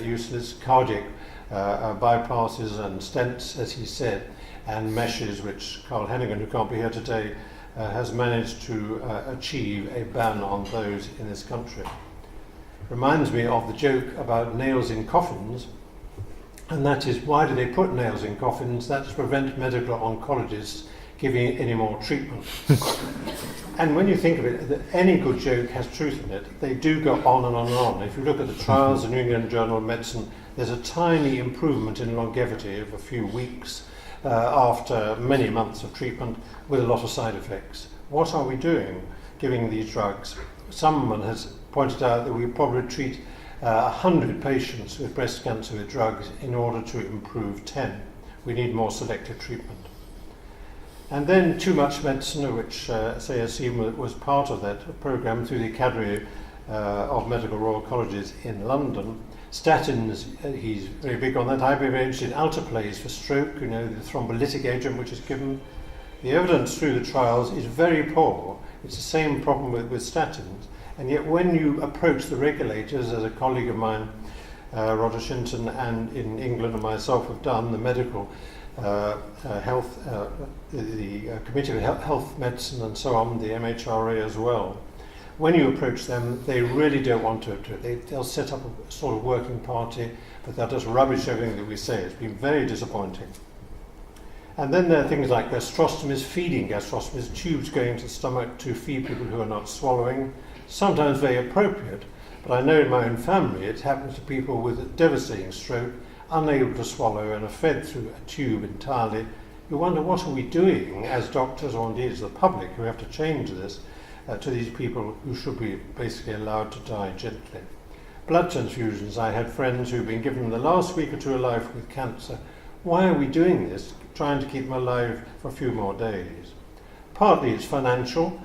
useless. Cardiac bypasses and stents, as he said, and meshes, which Carl Hennigan, who can't be here today, has managed to achieve a ban on those in this country. Reminds me of the joke about nails in coffins, and that is, why do they put nails in coffins? That's to prevent medical oncologists giving any more treatment. And when you think of it, any good joke has truth in it. They do go on and on and on. If you look at the trials in the New England Journal of Medicine, there's a tiny improvement in longevity of a few weeks after many months of treatment, with a lot of side effects. What are we doing giving these drugs? Someone has pointed out that we probably treat 100 patients with breast cancer with drugs in order to improve 10. We need more selective treatment. And then too much medicine, which say Aseem was part of that program through the Academy of Medical Royal Colleges in London. Statins, he's very big on that. I've been very interested in alteplase for stroke, you know, the thrombolytic agent which is given. The evidence through the trials is very poor. It's the same problem with statins. And yet when you approach the regulators, as a colleague of mine, Roger Shinton, and in England and myself have done, the medical health, the Committee of Health Medicine and so on, the MHRA as well, when you approach them, they really don't want to do it. They'll set up a sort of working party, but they'll just rubbish everything that we say. It's been very disappointing. And then there are things like gastrostomies, feeding gastrostomies, tubes going into the stomach to feed people who are not swallowing, sometimes very appropriate, but I know in my own family it happens to people with a devastating stroke, unable to swallow and are fed through a tube entirely. You wonder, what are we doing as doctors, or indeed as the public, who have to change this to these people who should be basically allowed to die gently. blood transfusions. I had friends who've been given the last week or two of life with cancer. Why are we doing this? Trying to keep them alive for a few more days. Partly it's financial.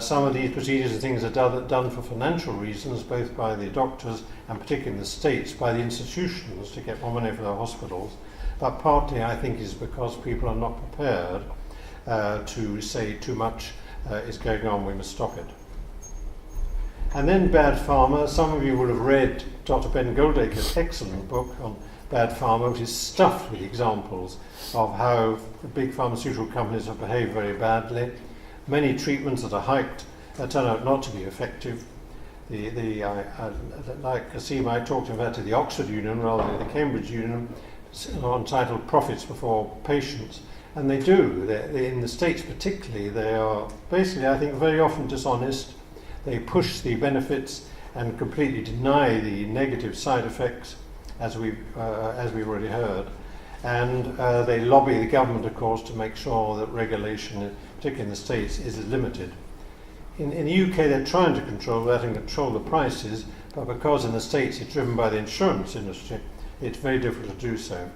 Some of these procedures and things are done for financial reasons, both by the doctors and particularly in the States, by the institutions to get more money for their hospitals. But partly I think is because people are not prepared to say too much is going on, we must stop it. And then bad pharma. Some of you will have read Dr. Ben Goldacre's excellent book on bad pharma, which is stuffed with examples of how the big pharmaceutical companies have behaved very badly. Many treatments that are hyped turn out not to be effective. Like Aseem, I talked about to the Oxford Union rather than the Cambridge Union, entitled Profits Before Patients. And they do. In the States particularly, they are basically, I think, very often dishonest. They push the benefits and completely deny the negative side effects, as we've already heard. And they lobby the government, of course, to make sure that regulation, particularly in the States, is limited. In the UK, they're trying to control that and control the prices, but because in the States it's driven by the insurance industry, it's very difficult to do so.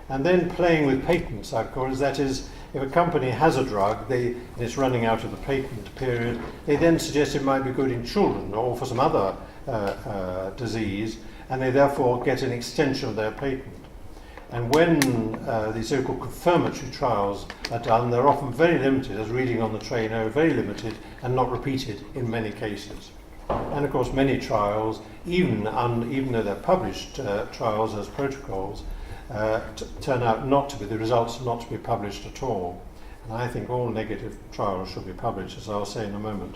And then playing with patents, of course, that is, if a company has a drug and it's running out of the patent period, they then suggest it might be good in children or for some other disease, and they therefore get an extension of their patent. And when the so-called confirmatory trials are done, they're often very limited, as reading on the train, very limited and not repeated in many cases. And of course many trials, even though they're published trials as protocols, turn out not to be, the results are not to be published at all. And I think all negative trials should be published, as I'll say in a moment.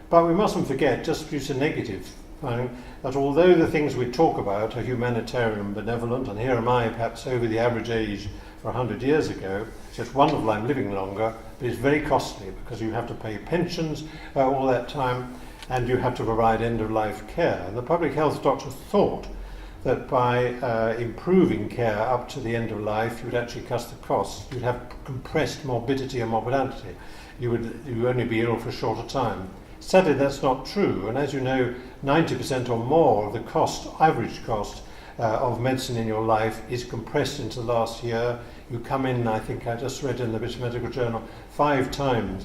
But we mustn't forget, just due to negative, that although the things we talk about are humanitarian and benevolent, and here am I perhaps over the average age for 100 years ago, so it's wonderful I'm living longer, but it's very costly because you have to pay pensions all that time, and you have to provide end-of-life care. And the public health doctors thought that by improving care up to the end of life, you would actually cut the costs. You'd have compressed morbidity and mortality. You would only be ill for a shorter time. Sadly, that's not true. And as you know, 90% or more of the cost, average cost of medicine in your life is compressed into the last year. You come in, I think I just read in the British Medical Journal, 5 times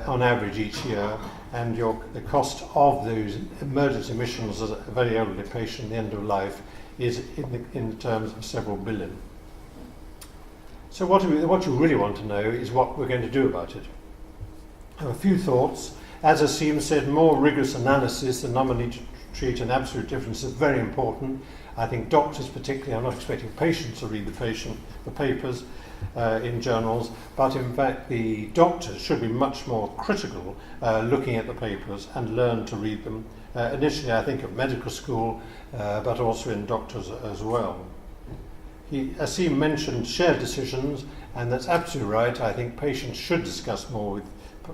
on average each year, and the cost of those emergency admissions as a very elderly patient at the end of life is in terms of several billion. So what you really want to know is what we're going to do about it. I have a few thoughts. As Aseem said, more rigorous analysis, the number need to treat an absolute difference is very important. I think doctors particularly, I'm not expecting patients to read the papers in journals, but in fact the doctors should be much more critical looking at the papers and learn to read them. Initially I think at medical school, but also in doctors as well. Aseem mentioned shared decisions, and that's absolutely right. I think patients should discuss more with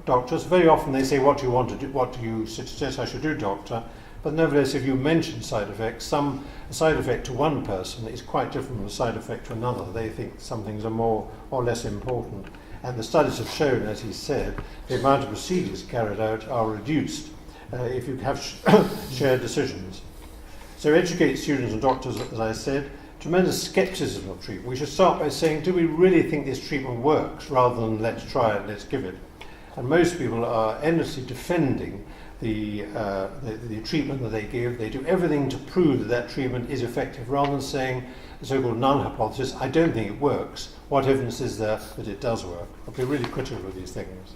doctors. Very often they say, what do you want to do? What do you suggest I should do, doctor? But nevertheless, if you mention side effects, a side effect to one person is quite different from a side effect to another. They think some things are more or less important. And the studies have shown, as he said, the amount of procedures carried out are reduced if you have shared decisions. So educate students and doctors, as I said. Tremendous scepticism of treatment. We should start by saying, do we really think this treatment works, rather than let's try it, let's give it. And most people are endlessly defending the treatment that they give. They do everything to prove that treatment is effective, rather than saying the so-called null hypothesis, I don't think it works. What evidence is there that it does work? I'll be really critical of these things.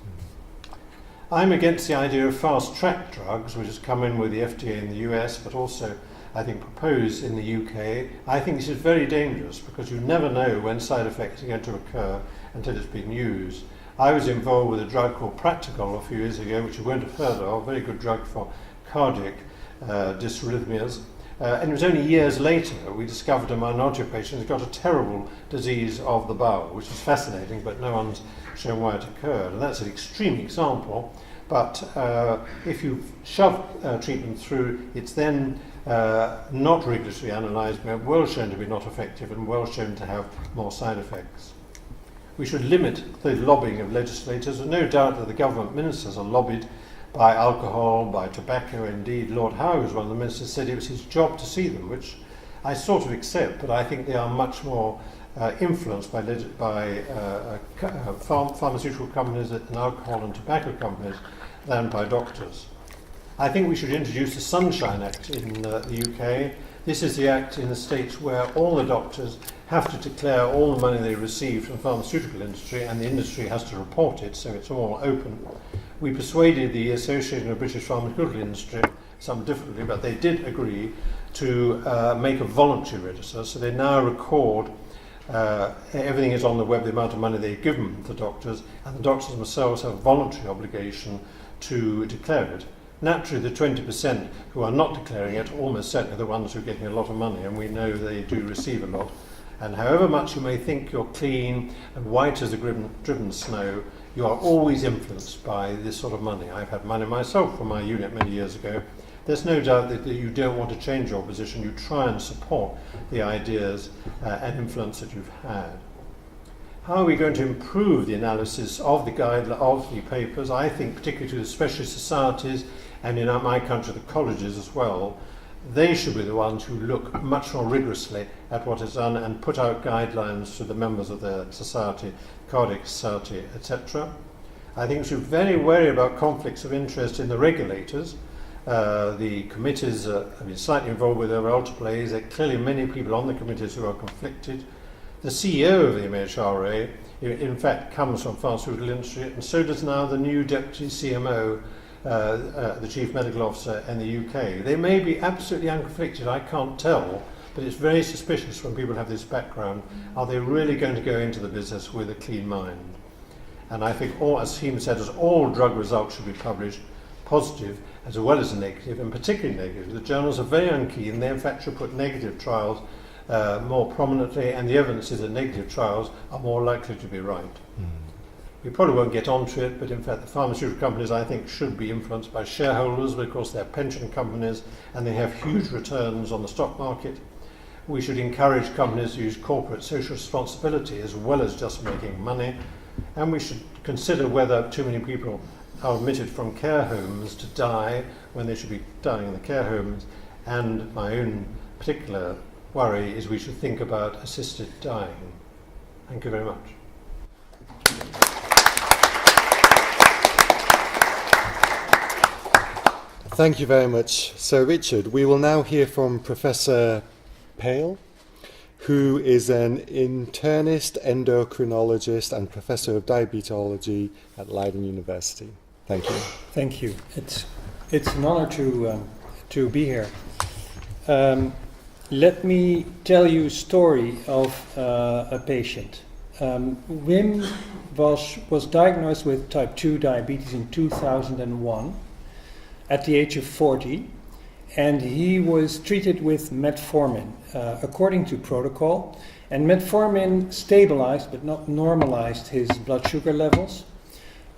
I'm against the idea of fast-track drugs, which has come in with the FDA in the US, but also, I think, proposed in the UK. I think this is very dangerous because you never know when side effects are going to occur until it's been used. I was involved with a drug called Practicol a few years ago, which you won't have heard of, a very good drug for cardiac dysrhythmias. And it was only years later we discovered a minority of patients who got a terrible disease of the bowel, which is fascinating, but no one's shown why it occurred. And that's an extreme example. But if you shove treatment through, it's then not rigorously analysed, well shown to be not effective and well shown to have more side effects. We should limit the lobbying of legislators. There's no doubt that the government ministers are lobbied by alcohol, by tobacco. Indeed, Lord Howe, who was one of the ministers, said it was his job to see them, which I sort of accept, but I think they are much more influenced by pharmaceutical companies and alcohol and tobacco companies than by doctors. I think we should introduce the Sunshine Act in the UK. This is the act in the States where all the doctors have to declare all the money they receive from the pharmaceutical industry, and the industry has to report it, so it's all open. We persuaded the Association of British Pharmaceutical Industry, some differently, but they did agree to make a voluntary register, so they now record everything is on the web, the amount of money they give them to doctors, and the doctors themselves have a voluntary obligation to declare it. Naturally, the 20% who are not declaring it, almost certainly the ones who are getting a lot of money, and we know they do receive a lot. And however much you may think you're clean and white as the driven snow, you are always influenced by this sort of money. I've had money myself from my unit many years ago. There's no doubt that you don't want to change your position. You try and support the ideas and influence that you've had. How are we going to improve the analysis of the papers? I think particularly to the specialist societies, and in my country the colleges as well, they should be the ones who look much more rigorously at what is done and put out guidelines to the members of their society, cardiac society, etc. I think we should be very wary about conflicts of interest in the regulators. The committees have been slightly involved with their role to play. There are clearly many people on the committees who are conflicted. The CEO of the MHRA, in fact, comes from pharmaceutical industry, and so does now the new deputy CMO, the chief medical officer in the UK. They may be absolutely unconflicted, I can't tell, but it's very suspicious when people have this background. Are they really going to go into the business with a clean mind? And I think, as Aseem said, as all drug results should be published, positive as well as negative, and particularly negative. The journals are very unkeen. They in fact should put negative trials more prominently, and the evidence is that negative trials are more likely to be right. We probably won't get onto it, but in fact the pharmaceutical companies, I think, should be influenced by shareholders because they're pension companies and they have huge returns on the stock market. We should encourage companies to use corporate social responsibility as well as just making money, and we should consider whether too many people are admitted from care homes to die when they should be dying in the care homes. And my own particular worry is we should think about assisted dying. Thank you very much. Thank you very much, Sir Richard. We will now hear from Professor Pale, who is an internist, endocrinologist, and Professor of Diabetology at Leiden University. Thank you. Thank you. It's an honor to be here. Let me tell you a story of a patient. Wim was diagnosed with type 2 diabetes in 2001 at the age of 40, and he was treated with metformin according to protocol. And metformin stabilized but not normalized his blood sugar levels.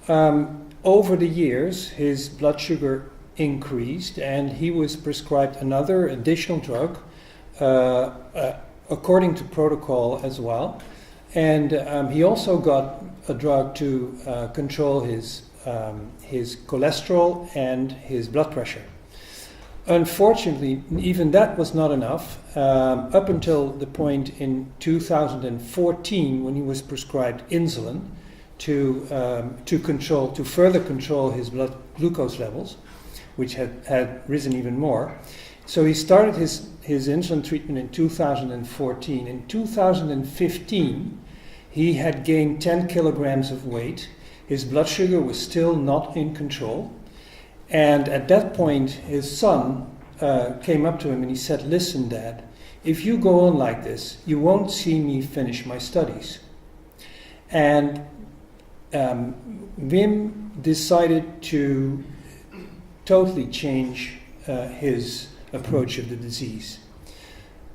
Over the years, his blood sugar increased, and he was prescribed another additional drug according to protocol as well. And he also got a drug to control his cholesterol and his blood pressure. Unfortunately, even that was not enough, up until the point in 2014 when he was prescribed insulin to further control his blood glucose levels, which had risen even more. So he started his insulin treatment in 2014. In 2015, he had gained 10 kilograms of weight. His blood sugar was still not in control. And at that point, his son came up to him and he said, "Listen, Dad, if you go on like this, you won't see me finish my studies." And Wim decided to totally change his approach of the disease.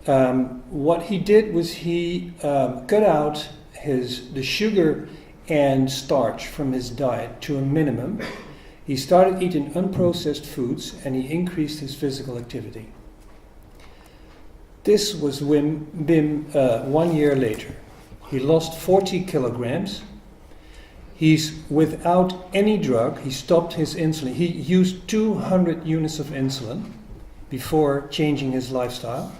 What he did was he cut out the sugar and starch from his diet to a minimum. He started eating unprocessed foods and he increased his physical activity. This was Wim 1 year later. He lost 40 kilograms. He's without any drug. He stopped his insulin. He used 200 units of insulin before changing his lifestyle,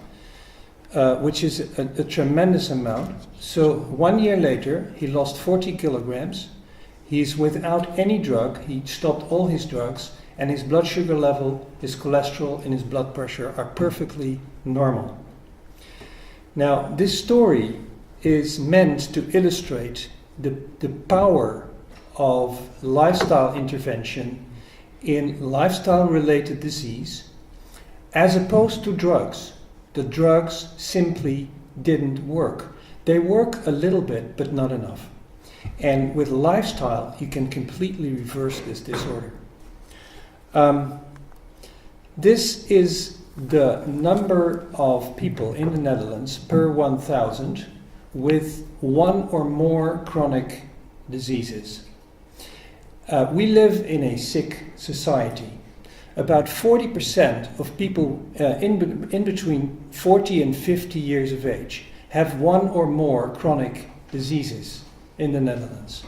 which is a tremendous amount. So 1 year later, he lost 40 kilograms. He's without any drug. He stopped all his drugs, and his blood sugar level, his cholesterol, and his blood pressure are perfectly normal. Now, this story is meant to illustrate the power of lifestyle intervention in lifestyle-related disease, as opposed to drugs. The drugs simply didn't work. They work a little bit, but not enough. And with lifestyle, you can completely reverse this disorder. This is the number of people in the Netherlands per 1,000 with one or more chronic diseases. We live in a sick society. About 40% of people in between 40 and 50 years of age have one or more chronic diseases in the Netherlands.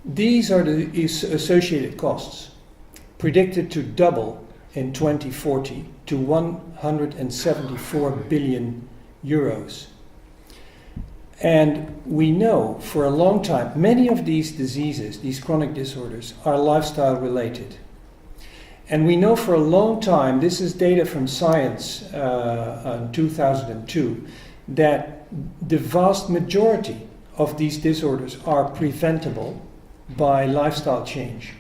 These are the associated costs, predicted to double in 2040 to 174 billion euros. And we know for a long time, many of these diseases, these chronic disorders, are lifestyle related. And we know for a long time, this is data from Science in 2002, that the vast majority of these disorders are preventable by lifestyle change.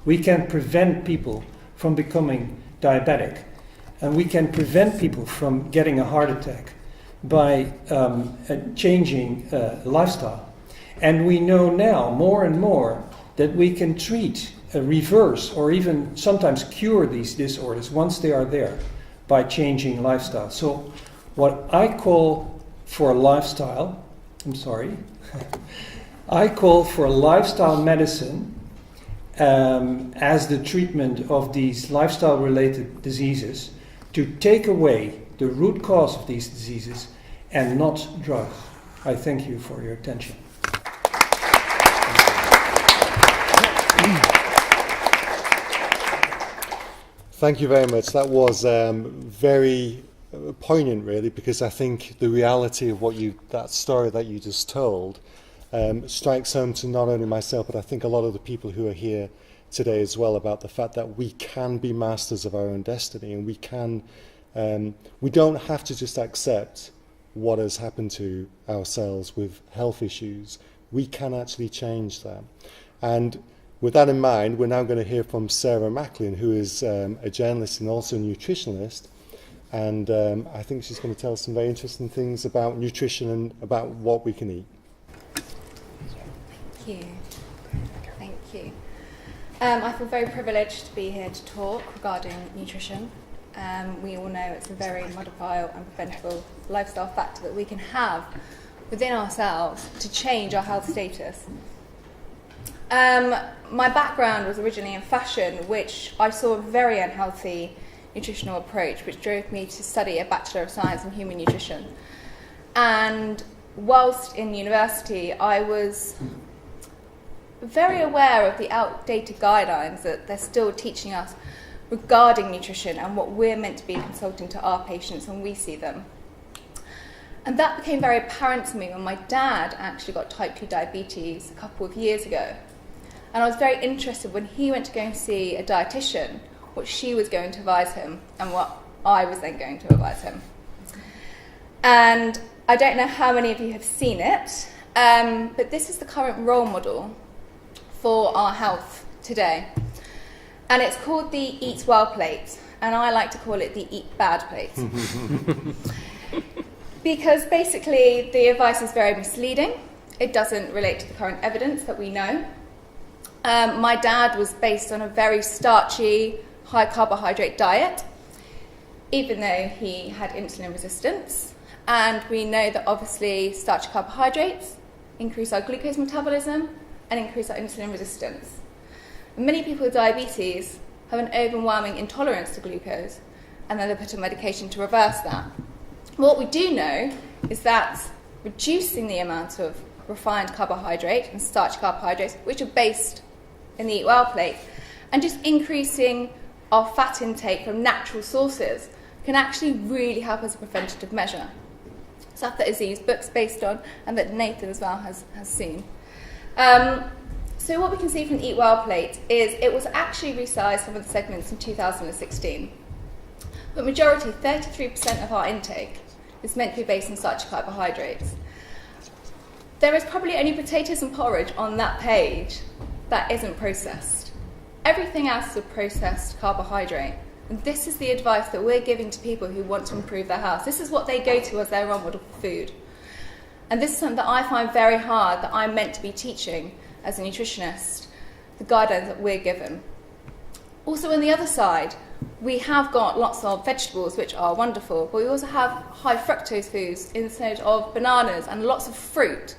We can prevent people from becoming diabetic, and we can prevent people from getting a heart attack by changing lifestyle. And we know now more and more that we can treat, reverse, or even sometimes cure these disorders once they are there by changing lifestyle. So what I call for lifestyle, I call for lifestyle medicine as the treatment of these lifestyle-related diseases to take away the root cause of these diseases and not drugs. I thank you for your attention. Thank you very much. That was very poignant, really, because I think the reality of that story that you just told strikes home to not only myself, but I think a lot of the people who are here today as well, about the fact that we can be masters of our own destiny, and we don't have to just accept what has happened to ourselves with health issues. We can actually change that. And with that in mind, we're now going to hear from Sarah Macklin, who is a journalist and also a nutritionist. And I think she's going to tell us some very interesting things about nutrition and about what we can eat. Thank you. I feel very privileged to be here to talk regarding nutrition. We all know it's a very modifiable and preventable lifestyle factor that we can have within ourselves to change our health status. My background was originally in fashion, which I saw a very unhealthy nutritional approach, which drove me to study a Bachelor of Science in Human Nutrition. And whilst in university, I was very aware of the outdated guidelines that they're still teaching us regarding nutrition and what we're meant to be consulting to our patients when we see them. And that became very apparent to me when my dad actually got type 2 diabetes a couple of years ago. And I was very interested when he went to go and see a dietitian, what she was going to advise him and what I was then going to advise him. And I don't know how many of you have seen it, but this is the current role model for our health today. And it's called the Eat Well plate, and I like to call it the Eat Bad plate. Because basically the advice is very misleading. It doesn't relate to the current evidence that we know. My dad was based on a very starchy, high carbohydrate diet, even though he had insulin resistance. And we know that obviously starchy carbohydrates increase our glucose metabolism and increase our insulin resistance. And many people with diabetes have an overwhelming intolerance to glucose, and then they put on medication to reverse that. What we do know is that reducing the amount of refined carbohydrate and starchy carbohydrates, which are based in the Eat Well plate, and just increasing our fat intake from natural sources can actually really help as a preventative measure. Stuff that Aseem's book's based on, and that Nathan as well has seen. So what we can see from the Eat Well plate is it was actually resized some of the segments in 2016. But majority, 33% of our intake, is meant to be based on starchy carbohydrates. There is probably only potatoes and porridge on that page that isn't processed. Everything else is a processed carbohydrate. And this is the advice that we're giving to people who want to improve their health. This is what they go to as their role model for food. And this is something that I find very hard, that I'm meant to be teaching as a nutritionist, the guidelines that we're given. Also on the other side, we have got lots of vegetables, which are wonderful, but we also have high fructose foods instead of bananas and lots of fruit.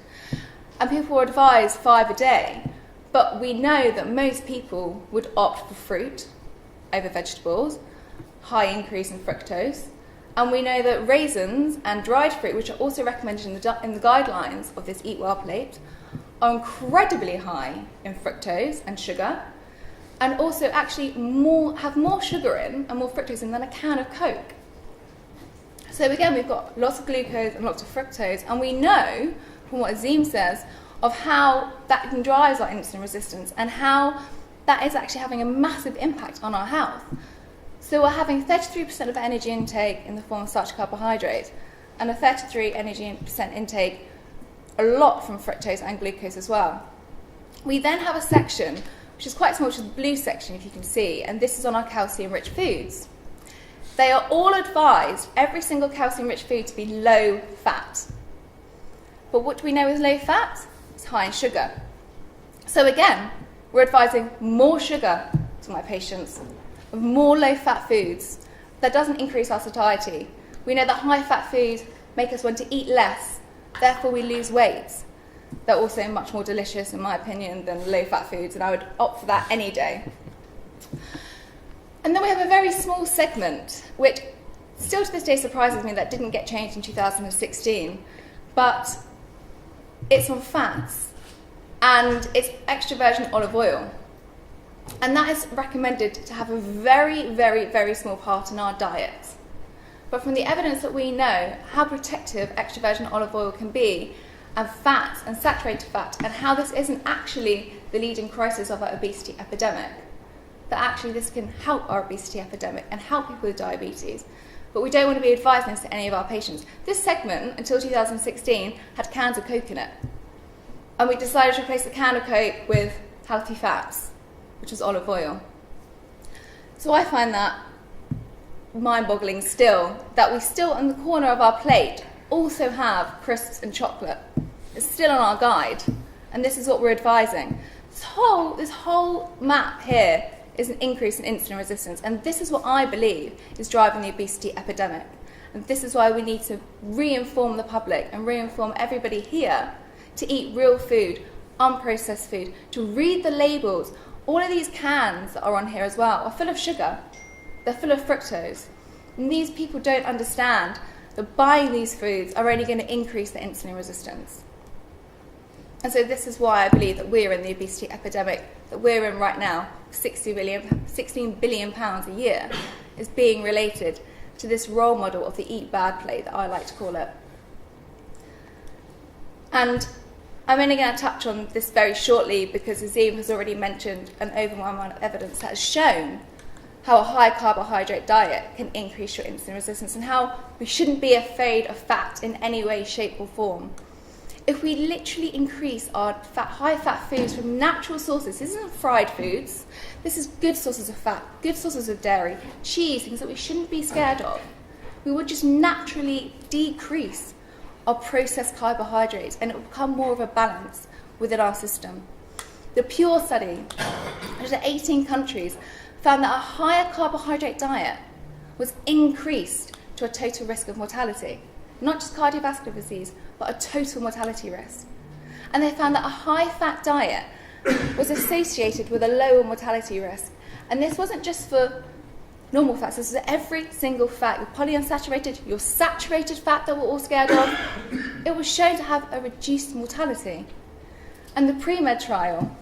And people are advised 5 a day. But we know that most people would opt for fruit over vegetables, high increase in fructose. And we know that raisins and dried fruit, which are also recommended in the guidelines of this Eat Well plate, are incredibly high in fructose and sugar, and also actually have more sugar in and more fructose in than a can of Coke. So again, we've got lots of glucose and lots of fructose, and we know from what Aseem says of how that drives our insulin resistance and how that is actually having a massive impact on our health. So we're having 33% of energy intake in the form of starchy carbohydrates, and a 33% energy intake, a lot from fructose and glucose as well. We then have a section which is quite small, which is the blue section, if you can see, and this is on our calcium-rich foods. They are all advised, every single calcium-rich food, to be low fat. But what do we know is low fat? It's high in sugar. So again, we're advising more sugar to my patients, more low-fat foods. That doesn't increase our satiety. We know that high-fat foods make us want to eat less, therefore we lose weight. They're also much more delicious, in my opinion, than low-fat foods, and I would opt for that any day. And then we have a very small segment, which still to this day surprises me that didn't get changed in 2016, but it's on fats, and it's extra virgin olive oil. And that is recommended to have a very, very, very small part in our diet. But from the evidence that we know how protective extra virgin olive oil can be, and fat and saturated fat, and how this isn't actually the leading crisis of our obesity epidemic, that actually this can help our obesity epidemic and help people with diabetes. But we don't want to be advising this to any of our patients. This segment, until 2016, had cans of Coke in it. And we decided to replace the can of Coke with healthy fats, which was olive oil. So I find that mind-boggling still, that we still, in the corner of our plate, also have crisps and chocolate. It's still on our guide, and this is what we're advising. This whole map here is an increase in insulin resistance, and this is what I believe is driving the obesity epidemic. And this is why we need to re-inform the public and re-inform everybody here to eat real food, unprocessed food, to read the labels. All of these cans that are on here as well are full of sugar. They're full of fructose. And these people don't understand that buying these foods are only going to increase the insulin resistance. And so this is why I believe that we're in the obesity epidemic that we're in right now. 16 billion pounds a year is being related to this role model of the eat bad plate that I like to call it. And I'm only going to touch on this very shortly because Aseem has already mentioned an overwhelming amount of evidence that has shown how a high carbohydrate diet can increase your insulin resistance and how we shouldn't be afraid of fat in any way, shape or form. If we literally increase our high fat foods from natural sources, this isn't fried foods, this is good sources of fat, good sources of dairy, cheese, things that we shouldn't be scared of, we would just naturally decrease our processed carbohydrates and it will become more of a balance within our system. The Pure study, which is 18 countries, found that a higher carbohydrate diet was increased to a total risk of mortality. Not just cardiovascular disease, but a total mortality risk. And they found that a high-fat diet was associated with a lower mortality risk. And this wasn't just for normal fats. This is every single fat, your polyunsaturated, your saturated fat that we're all scared of. It was shown to have a reduced mortality. And the pre-med trial,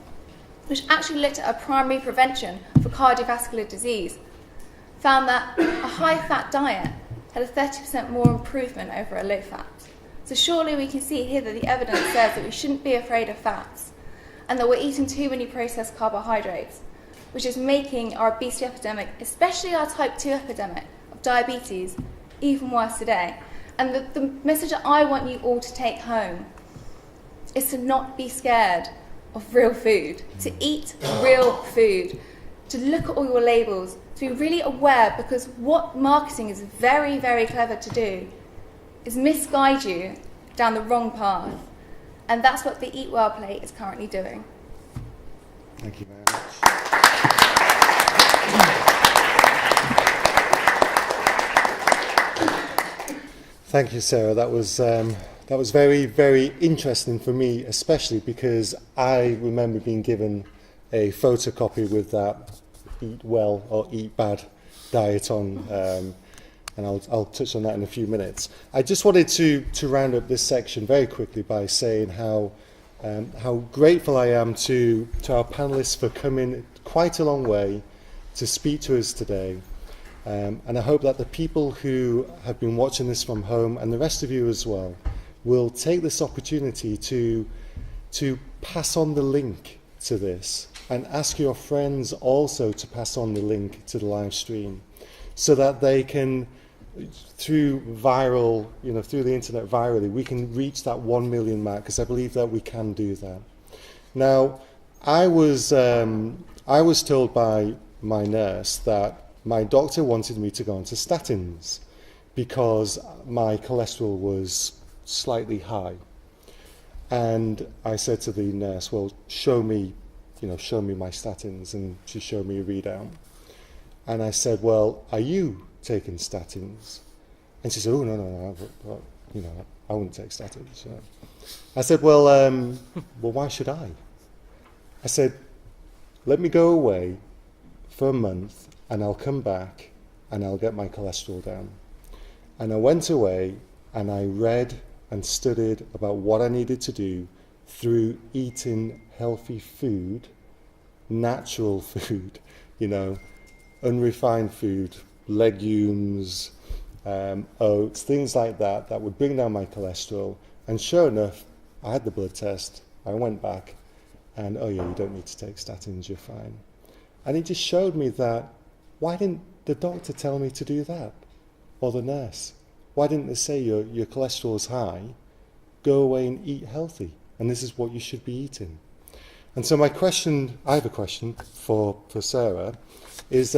which actually looked at a primary prevention for cardiovascular disease, found that a high-fat diet had a 30% more improvement over a low-fat. So surely we can see here that the evidence says that we shouldn't be afraid of fats and that we're eating too many processed carbohydrates, which is making our obesity epidemic, especially our type 2 epidemic of diabetes, even worse today. And the message that I want you all to take home is to not be scared of real food, to eat real food, to look at all your labels, to be really aware, because what marketing is very, very clever to do is misguide you down the wrong path. And that's what the Eat Well plate is currently doing. Thank you very much. Thank you, Sarah. That was very, very interesting for me, especially because I remember being given a photocopy with that Eat Well or Eat Bad diet on, and I'll touch on that in a few minutes. I just wanted to round up this section very quickly by saying how grateful I am to our panellists for coming quite a long way to speak to us today. And I hope that the people who have been watching this from home, and the rest of you as well, will take this opportunity to pass on the link to this and ask your friends also to pass on the link to the live stream so that they can, through the internet virally, we can reach that 1 million mark, because I believe that we can do that. Now, I was told by my nurse that my doctor wanted me to go onto statins because my cholesterol was slightly high. And I said to the nurse, well, show me my statins, and she showed me a readout. And I said, well, are you taking statins? And she said, oh, no, I wouldn't take statins. I said, well, why should I? I said, let me go away for a month, and I'll come back, and I'll get my cholesterol down. And I went away, and I read and studied about what I needed to do through eating healthy food, natural food, unrefined food, legumes, oats, things like that would bring down my cholesterol. And sure enough, I had the blood test, I went back, and oh yeah, you don't need to take statins, you're fine. And it just showed me that, why didn't the doctor tell me to do that? Or the nurse? Why didn't they say your cholesterol is high, go away and eat healthy, and this is what you should be eating? And so I have a question for Sarah, is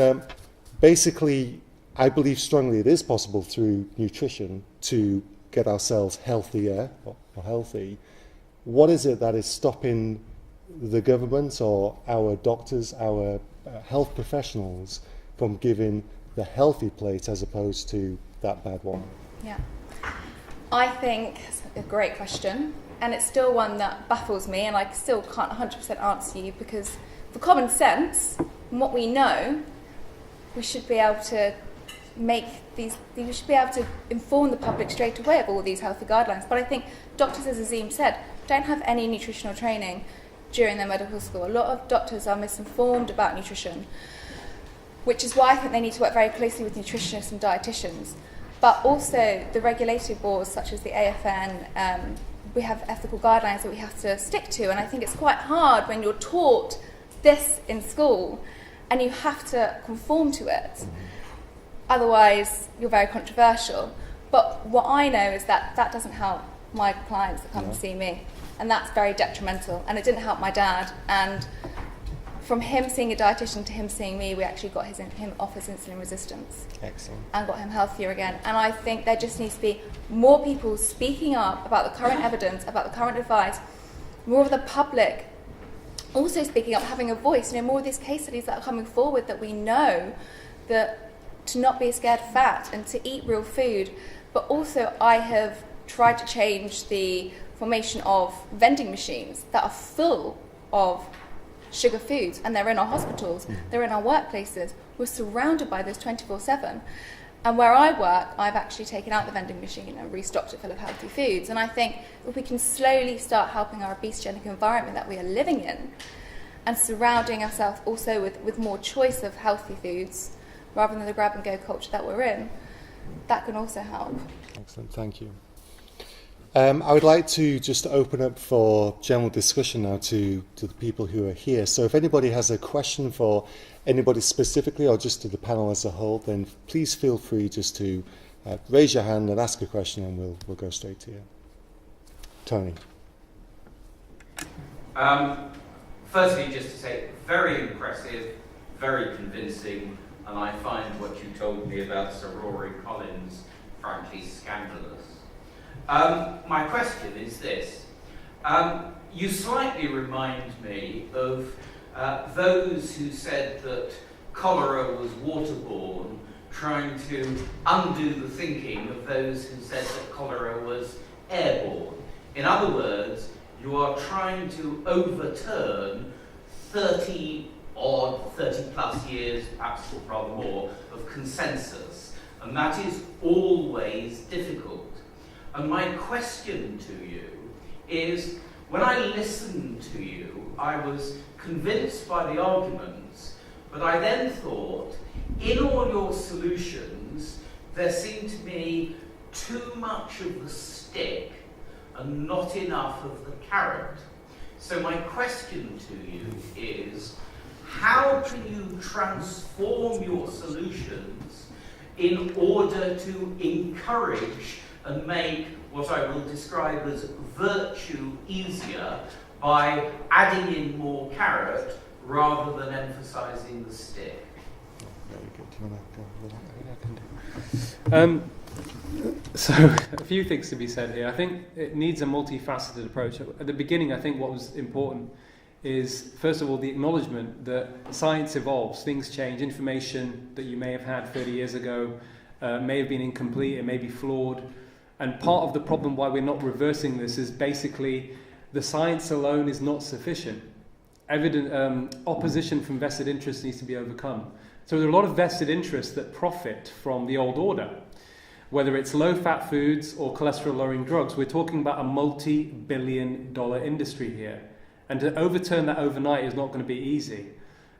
basically, I believe strongly it is possible through nutrition to get ourselves healthier or healthy. What is it that is stopping the government or our doctors, our health professionals from giving the healthy plate as opposed to that bad one? Yeah, I think it's a great question, and it's still one that baffles me, and I still can't 100% answer you, because for common sense and what we know, we should be able to we should be able to inform the public straight away of all these healthy guidelines. But I think doctors, as Aseem said, don't have any nutritional training during their medical school. A lot of doctors are misinformed about nutrition, which is why I think they need to work very closely with nutritionists and dietitians. But also the regulatory boards, such as the AFN, we have ethical guidelines that we have to stick to. And I think it's quite hard when you're taught this in school and you have to conform to it. Otherwise, you're very controversial. But what I know is that that doesn't help my clients that come and see me. And that's very detrimental. And it didn't help my dad. And from him seeing a dietitian to him seeing me, we actually got him off his insulin resistance. Excellent. And got him healthier again. And I think there just needs to be more people speaking up about the current evidence, about the current advice, more of the public also speaking up, having a voice. More of these case studies that are coming forward, that we know that to not be scared of fat and to eat real food. But also I have tried to change the formation of vending machines that are full of sugar foods, and they're in our hospitals, they're in our workplaces. We're surrounded by those 24/7. And where I work, I've actually taken out the vending machine and restocked it full of healthy foods. And I think if we can slowly start helping our obesogenic environment that we are living in, and surrounding ourselves also with more choice of healthy foods, rather than the grab-and-go culture that we're in, that can also help. Excellent, thank you. I would like to just open up for general discussion now to the people who are here. So if anybody has a question for anybody specifically or just to the panel as a whole, then please feel free just to raise your hand and ask a question, and we'll go straight to you. Tony. Firstly, just to say, very impressive, very convincing, and I find what you told me about Sir Rory Collins frankly scandalous. My question is this. You slightly remind me of those who said that cholera was waterborne, trying to undo the thinking of those who said that cholera was airborne. In other words, you are trying to overturn 30 plus years, perhaps rather more, of consensus. And that is always difficult. And my question to you is, when I listened to you, I was convinced by the arguments, but I then thought, in all your solutions, there seemed to be too much of the stick and not enough of the carrot. So my question to you is, how can you transform your solutions in order to encourage and make what I will describe as virtue easier by adding in more carrot rather than emphasising the stick? Very good. Do you want to go? So a few things to be said here. I think it needs a multifaceted approach. At the beginning, I think what was important is, first of all, the acknowledgement that science evolves, things change, information that you may have had 30 years ago may have been incomplete, it may be flawed. And part of the problem why we're not reversing this is basically the science alone is not sufficient. Opposition from vested interests needs to be overcome. So there are a lot of vested interests that profit from the old order. Whether it's low-fat foods or cholesterol-lowering drugs, we're talking about a multi-billion-dollar industry here. And to overturn that overnight is not going to be easy.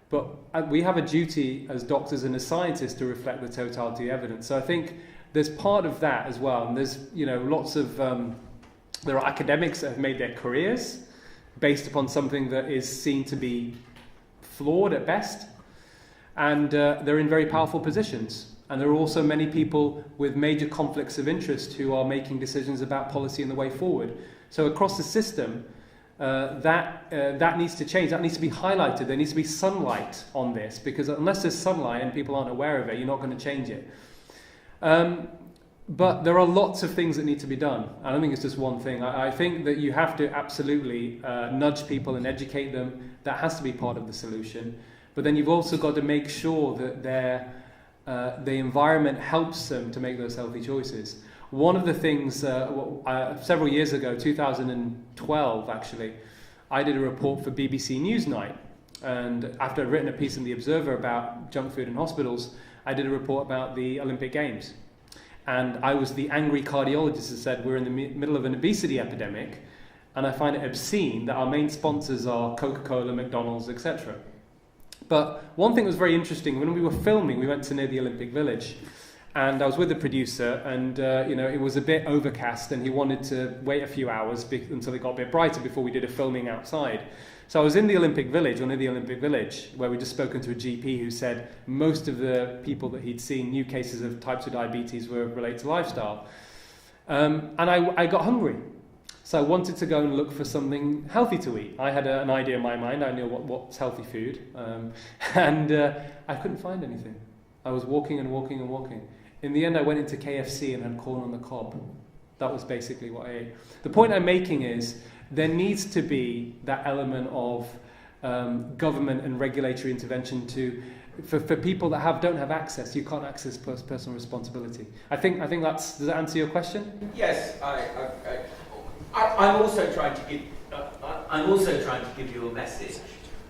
But we have a duty as doctors and as scientists to reflect the totality of evidence. So I think there's part of that as well. And there's, lots of, there are academics that have made their careers based upon something that is seen to be flawed at best. And they're in very powerful positions. And there are also many people with major conflicts of interest who are making decisions about policy and the way forward. So across the system, that needs to change. That needs to be highlighted. There needs to be sunlight on this, because unless there's sunlight and people aren't aware of it, you're not going to change it. But there are lots of things that need to be done. I don't think it's just one thing. I think that you have to absolutely nudge people and educate them. That has to be part of the solution. But then you've also got to make sure that the environment helps them to make those healthy choices. One of the things, several years ago, 2012 actually, I did a report for BBC Newsnight. And after I'd written a piece in The Observer about junk food in hospitals, I did a report about the Olympic Games. And I was the angry cardiologist that said we're in the middle of an obesity epidemic, and I find it obscene that our main sponsors are Coca-Cola, McDonald's, etc. But one thing that was very interesting, when we were filming, we went to near the Olympic Village, and I was with the producer, and it was a bit overcast, and he wanted to wait a few hours until it got a bit brighter before we did a filming outside. So I was in the Olympic Village, or near the Olympic Village, where we'd just spoken to a GP who said most of the people that he'd seen new cases of type 2 diabetes were related to lifestyle. And I got hungry. So I wanted to go and look for something healthy to eat. I had an idea in my mind. I knew what's healthy food. And I couldn't find anything. I was walking and walking and walking. In the end, I went into KFC and had corn on the cob. That was basically what I ate. The point I'm making is there needs to be that element of government and regulatory intervention for people that don't have access. You can't access personal responsibility. I think does that answer your question? Yes, I'm also trying to give you a message,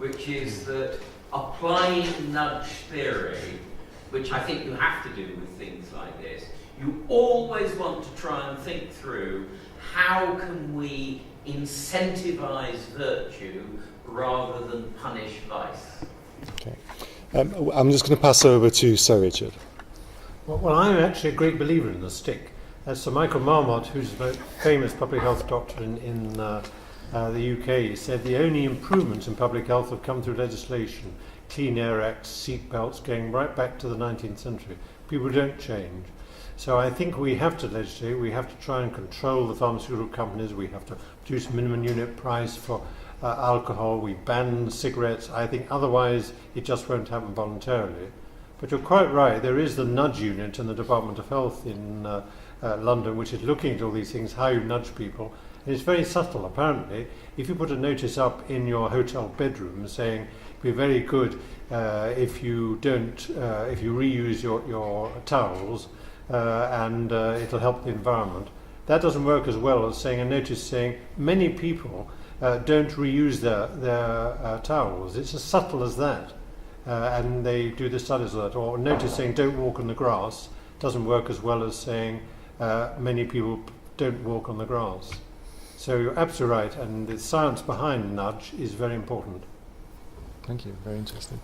which is that applying nudge theory, which I think you have to do with things like this, you always want to try and think through how can we incentivize virtue rather than punish vice. Okay. I'm just going to pass over to Sir Richard. Well, I'm actually a great believer in the stick. As Sir Michael Marmot, who's a famous public health doctor in the UK, said the only improvements in public health have come through legislation. Clean Air Act, seat belts, going right back to the 19th century. People don't change. So I think we have to legislate, we have to try and control the pharmaceutical companies, we have to produce a minimum unit price for alcohol, we ban cigarettes. I think otherwise it just won't happen voluntarily. But you're quite right, there is the nudge unit in the Department of Health in London, which is looking at all these things, how you nudge people. And it's very subtle, apparently. If you put a notice up in your hotel bedroom saying, it'd be very good if you reuse your towels, and it'll help the environment. That doesn't work as well as saying a notice saying many people don't reuse their towels. It's as subtle as that. And they do the studies of that. Or a notice saying don't walk on the grass doesn't work as well as saying many people don't walk on the grass. So you're absolutely right, and the science behind nudge is very important. Thank you, very interesting.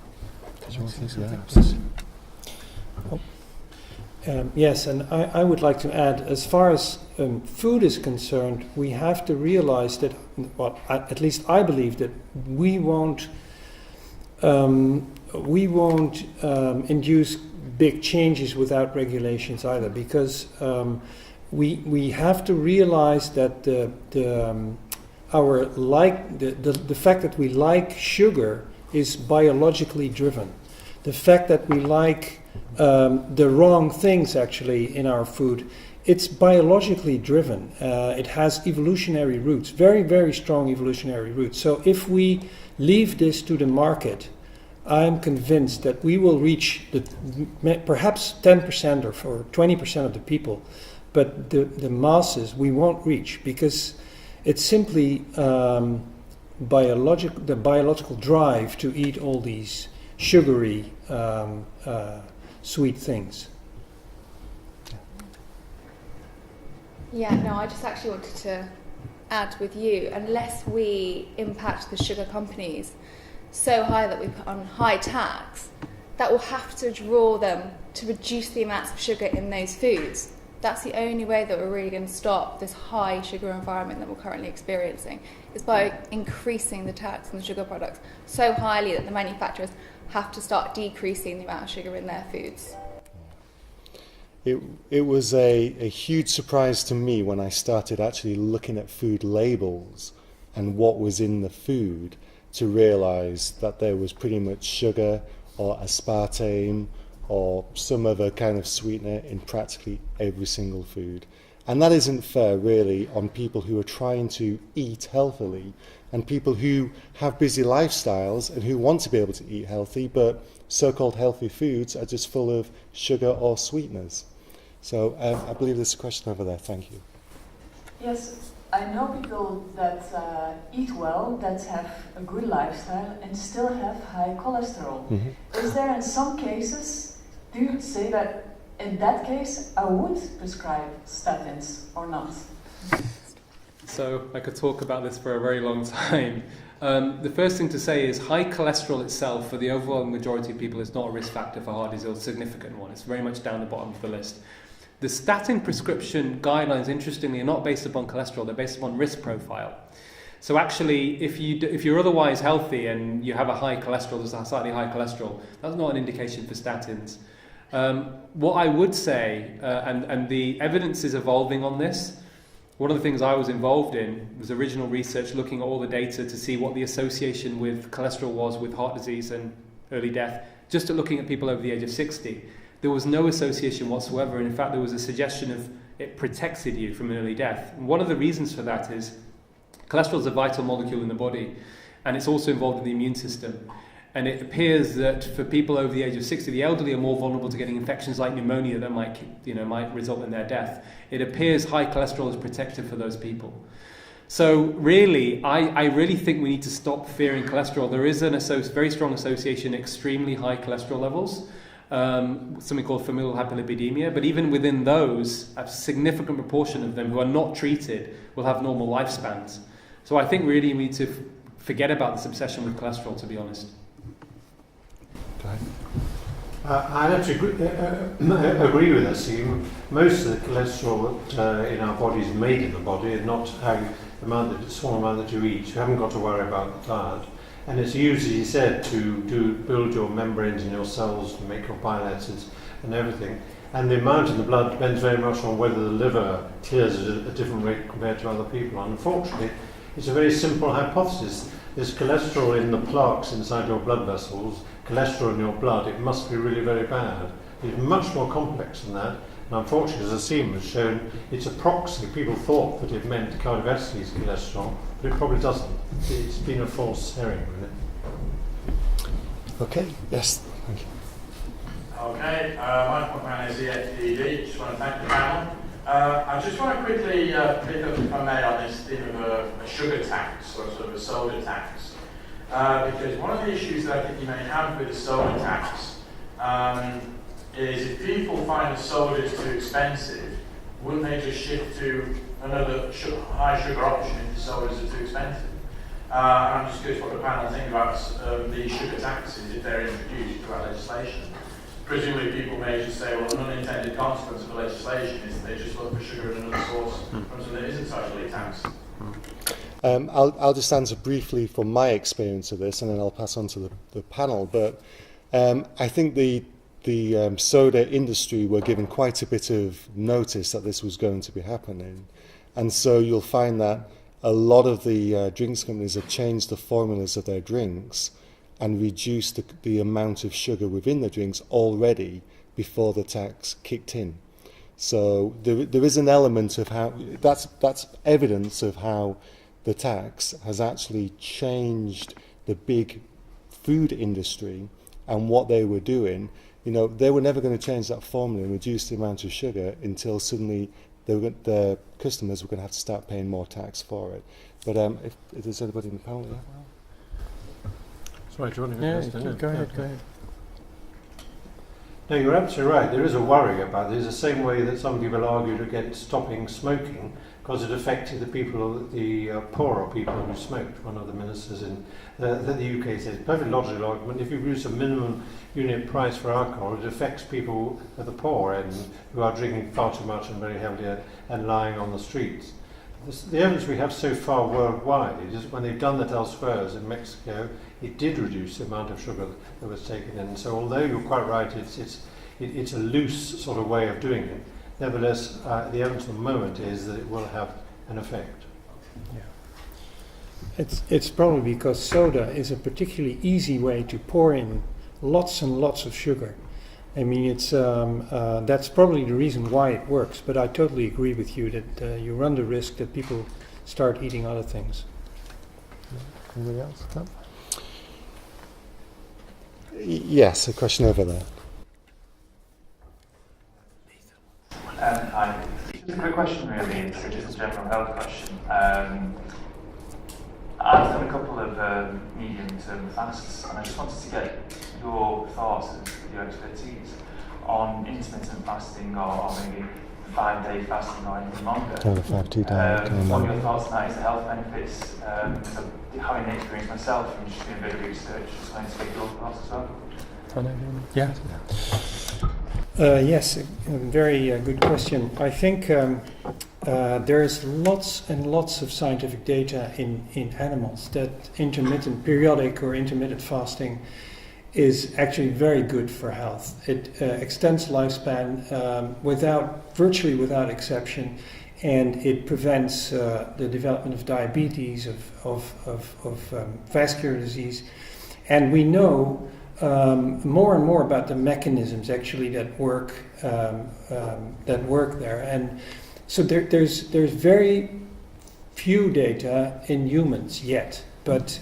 Did you want to say something? Yes, and I would like to add, as far as food is concerned, we have to realize that, well, at least I believe that we won't induce big changes without regulations either, because we have to realize that the fact that we like sugar is biologically driven. The fact that we like the wrong things actually in our food, it's biologically driven. It has evolutionary roots, very, very strong evolutionary roots. So if we leave this to the market, I'm convinced that we will reach perhaps 10% or 20% of the people, but the masses we won't reach, because it's simply the biological drive to eat all these sugary, sweet things. Yeah, no, I just actually wanted to add with you, unless we impact the sugar companies so high that we put on high tax, that will have to draw them to reduce the amounts of sugar in those foods. That's the only way that we're really going to stop this high sugar environment that we're currently experiencing, is by increasing the tax on the sugar products so highly that the manufacturers have to start decreasing the amount of sugar in their foods. It was a huge surprise to me when I started actually looking at food labels and what was in the food, to realise that there was pretty much sugar or aspartame or some other kind of sweetener in practically every single food. And that isn't fair, really, on people who are trying to eat healthily and people who have busy lifestyles and who want to be able to eat healthy, but so-called healthy foods are just full of sugar or sweeteners. So I believe there's a question over there. Thank you. Yes, I know people that eat well, that have a good lifestyle and still have high cholesterol. Mm-hmm. Is there in some cases, do you say that in that case I would prescribe statins or not? So I could talk about this for a very long time. The first thing to say is high cholesterol itself for the overwhelming majority of people is not a risk factor for heart disease, a significant one. It's very much down the bottom of the list. The statin prescription guidelines, interestingly, are not based upon cholesterol, they're based upon risk profile. So actually, if you're otherwise healthy and you have a high cholesterol, there's a slightly high cholesterol, that's not an indication for statins. What I would say, and the evidence is evolving on this, one of the things I was involved in was original research looking at all the data to see what the association with cholesterol was with heart disease and early death, just at looking at people over the age of 60. There was no association whatsoever, and in fact there was a suggestion of it protected you from early death. And one of the reasons for that is cholesterol is a vital molecule in the body, and it's also involved in the immune system. And it appears that for people over the age of 60, the elderly are more vulnerable to getting infections like pneumonia that might result in their death. It appears high cholesterol is protective for those people. So really, I really think we need to stop fearing cholesterol. There is very strong association, extremely high cholesterol levels, something called familial hyperlipidemia, but even within those, a significant proportion of them who are not treated will have normal lifespans. So I think really we need to forget about this obsession with cholesterol, to be honest. Okay. I actually agree with Aseem. Most of the cholesterol that in our body is made in the body, and not how the small amount that you eat. You haven't got to worry about the diet. And it's used, as he said, to build your membranes in your cells, to make your bile acids and everything. And the amount in the blood depends very much on whether the liver clears at a different rate compared to other people. Unfortunately, it's a very simple hypothesis. There's cholesterol in the plaques inside your blood vessels, cholesterol in your blood. It must be really very bad. It's much more complex than that. And unfortunately, as Aseem has shown, it's a proxy. People thought that it meant cardiovascular cholesterol, but it probably doesn't. It's been a false herring, really. Okay, yes, thank you. Okay, my name is EFDD. Just want to thank the panel. I just want to quickly pick up, if I may, on this theme of a sugar tax or sort of a soda tax. Because one of the issues that I think you may have with the soda tax is if people find the soda is too expensive, wouldn't they just shift to another high sugar option if the sodas are too expensive? I'm just curious what the panel think about the sugar taxes if they're introduced through our legislation. Presumably people may just say, well, an unintended consequence of the legislation is that they just look for sugar in another source from something that isn't socially taxed. I'll just answer briefly from my experience of this, and then I'll pass on to the panel. But I think the soda industry were given quite a bit of notice that this was going to be happening. And so you'll find that a lot of the drinks companies have changed the formulas of their drinks and reduced the amount of sugar within the drinks already before the tax kicked in. So there is an element of how, that's evidence of how the tax has actually changed the big food industry and what they were doing. You know, they were never going to change that formula and reduce the amount of sugar until suddenly the customers were going to have to start paying more tax for it. But if there's anybody in the panel, yeah? Sorry, do you want to go first? Go ahead. No, you're absolutely right. There is a worry about this. The same way that some people argued against stopping smoking because it affected the people, the poorer people who smoked. One of the ministers in the UK said, perfectly logical argument, if you produce a minimum unit price for alcohol, it affects people at the poor end who are drinking far too much and very heavily and lying on the streets. The evidence we have so far worldwide is when they've done that elsewhere, as in Mexico, it did reduce the amount of sugar that was taken in. So although you're quite right, it's a loose sort of way of doing it. Nevertheless, the evidence at the moment is that it will have an effect. Yeah. It's probably because soda is a particularly easy way to pour in lots and lots of sugar. I mean, it's that's probably the reason why it works. But I totally agree with you that you run the risk that people start eating other things. Anybody else? No? Yes, a question over there. Hi. Just a quick question, really. It's just a general health question. I've done a couple of medium-term fasts, and I just wanted to get your thoughts and your expertise on intermittent fasting or maybe 5-day fasting or anything longer. The 5-2 diet. What are your thoughts on that? Is the health benefits? Because I'm having an experience myself and just doing a bit of research, just wanted to get your thoughts as well. Yeah. Yes, a very good question. I think there is lots and lots of scientific data in animals that periodic or intermittent fasting is actually very good for health. It extends lifespan virtually without exception, and it prevents the development of diabetes, of vascular disease, and we know more and more about the mechanisms actually that work there, and so there's very few data in humans yet, but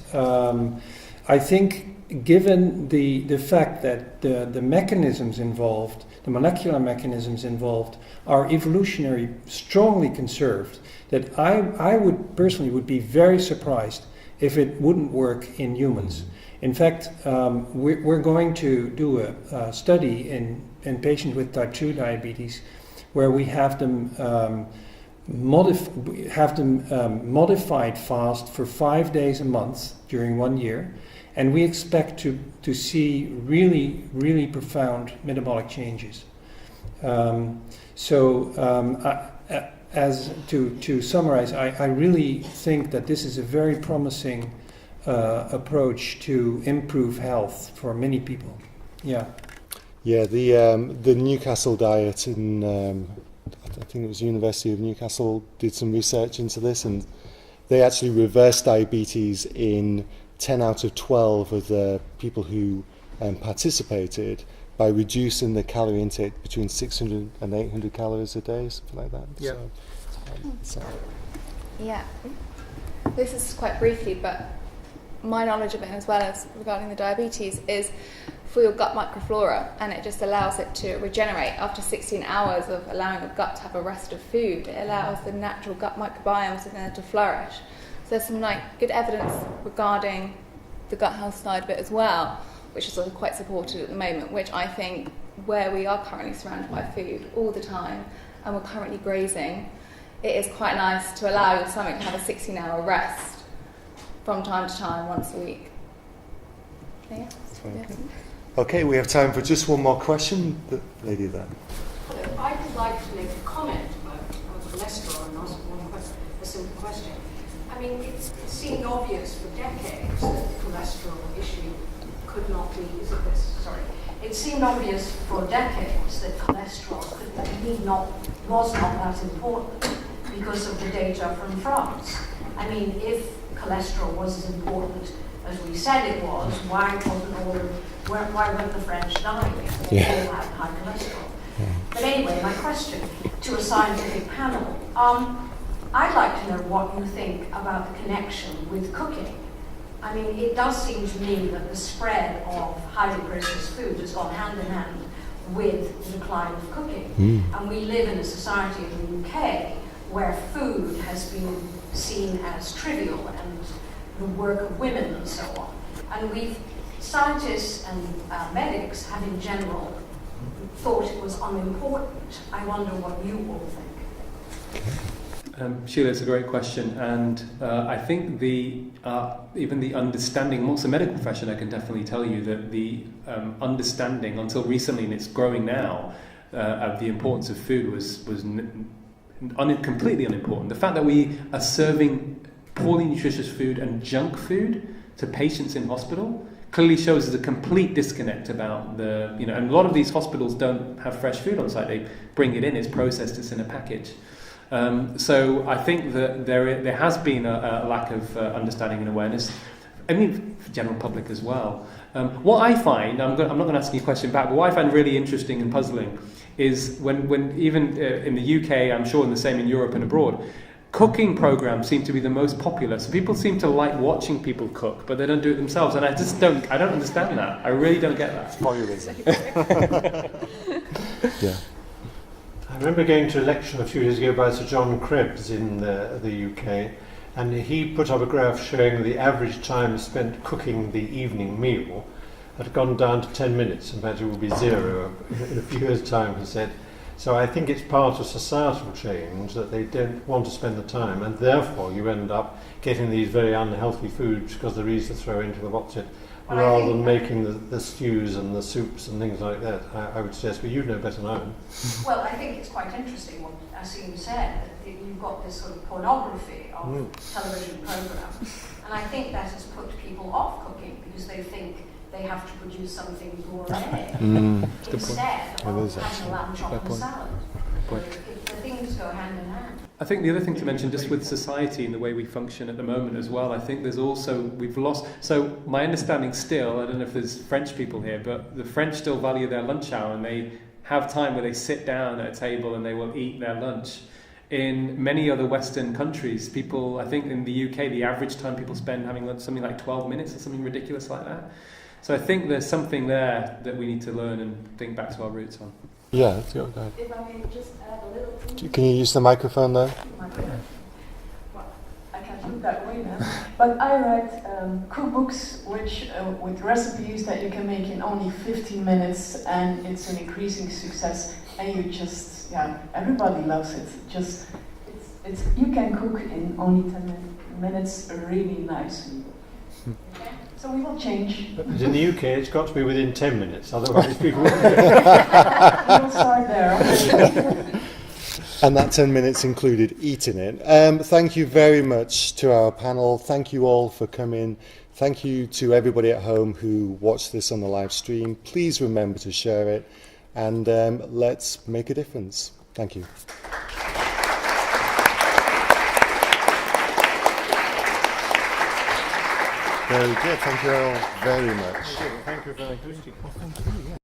I think given the fact that the mechanisms involved, the molecular mechanisms involved, are evolutionary strongly conserved, that I would personally would be very surprised if it wouldn't work in humans. In fact, we're going to do a study in patients with type 2 diabetes where we have them modified fast for 5 days a month during 1 year, and we expect to see really profound metabolic changes. As to summarize, I really think that this is a very promising approach to improve health for many people. Yeah. Yeah, the Newcastle diet in I think it was University of Newcastle did some research into this, and they actually reversed diabetes in 10 out of 12 of the people who participated by reducing the calorie intake between 600 and 800 calories a day, something like that. Yeah. Yeah. This is quite briefly, but my knowledge of it, as well as regarding the diabetes, is for your gut microflora, and it just allows it to regenerate after 16 hours of allowing the gut to have a rest of food. It allows the natural gut microbiomes within it to flourish. So there's some good evidence regarding the gut health side of it as well, which is also quite supported at the moment, which I think, where we are currently surrounded by food all the time and we're currently grazing, it is quite nice to allow your stomach to have a 16-hour rest from time to time, once a week. Yeah. Okay, we have time for just one more question. The lady there. Hello, I would like to make a comment about cholesterol and ask a simple question. I mean, it seemed obvious for decades that the cholesterol issue could not be, it seemed obvious for decades that cholesterol was not that important because of the data from France. I mean, if cholesterol was as important as we said it was, why weren't the French dying if they all had high cholesterol? But anyway, my question to a scientific panel, I'd like to know what you think about the connection with cooking. I mean, it does seem to me that the spread of highly processed food has gone hand in hand with the decline of cooking. And we live in a society in the UK where food has been seen as trivial and the work of women and so on. And scientists and medics have in general thought it was unimportant. I wonder what you all think. Sheila, it's a great question, and I think even the understanding amongst the medical profession, I can definitely tell you that the understanding until recently, and it's growing now, of the importance of food was completely unimportant. The fact that we are serving poorly nutritious food and junk food to patients in hospital clearly shows us a complete disconnect about and a lot of these hospitals don't have fresh food on site. They bring it in, it's processed, it's in a package. So I think that there has been a lack of understanding and awareness, I mean, for general public as well. What I find, I'm not going to ask you a question back, but what I find really interesting and puzzling is when even in the UK, I'm sure, and the same in Europe and abroad, cooking programs seem to be the most popular. So people seem to like watching people cook, but they don't do it themselves. And I don't understand that. I really don't get that. Voyeurism. Yeah. I remember going to a lecture a few years ago by Sir John Krebs in the UK, and he put up a graph showing the average time spent cooking the evening meal had gone down to 10 minutes. In fact, it will be zero in a few years' time, he said. So I think it's part of societal change that they don't want to spend the time, and therefore you end up getting these very unhealthy foods because they're easy to throw into the what's it, rather than making the stews and the soups and things like that. I would suggest, but you know better than I do. Well, I think it's quite interesting what Aseem said, that you've got this sort of pornography of television programs, and I think that has put people off cooking because they think they have to produce something gourmet instead of having a lamb chop and salad. The things go hand in hand. I think the other thing to mention, just with society and the way we function at the moment as well, I think there's also, we've lost, so my understanding still, I don't know if there's French people here, but the French still value their lunch hour, and they have time where they sit down at a table and they will eat their lunch. in many other Western countries, people, I think in the UK, the average time people spend having lunch something like 12 minutes or something ridiculous like that. So I think there's something there that we need to learn and think back to our roots on. Yeah, let's go ahead. If I may just add a little. Can you use the microphone there? Well, I can't look that way now. But I write cookbooks which with recipes that you can make in only 15 minutes, and it's an increasing success. And you just, everybody loves it. It's you can cook in only 10 minutes really nicely. Okay? So we will change. But in the UK, it's got to be within 10 minutes, otherwise people won't do it. We'll start there. And that 10 minutes included eating it. Thank you very much to our panel. Thank you all for coming. Thank you to everybody at home who watched this on the live stream. Please remember to share it, and let's make a difference. Thank you. Very good. Thank you all very much. Thank you very much.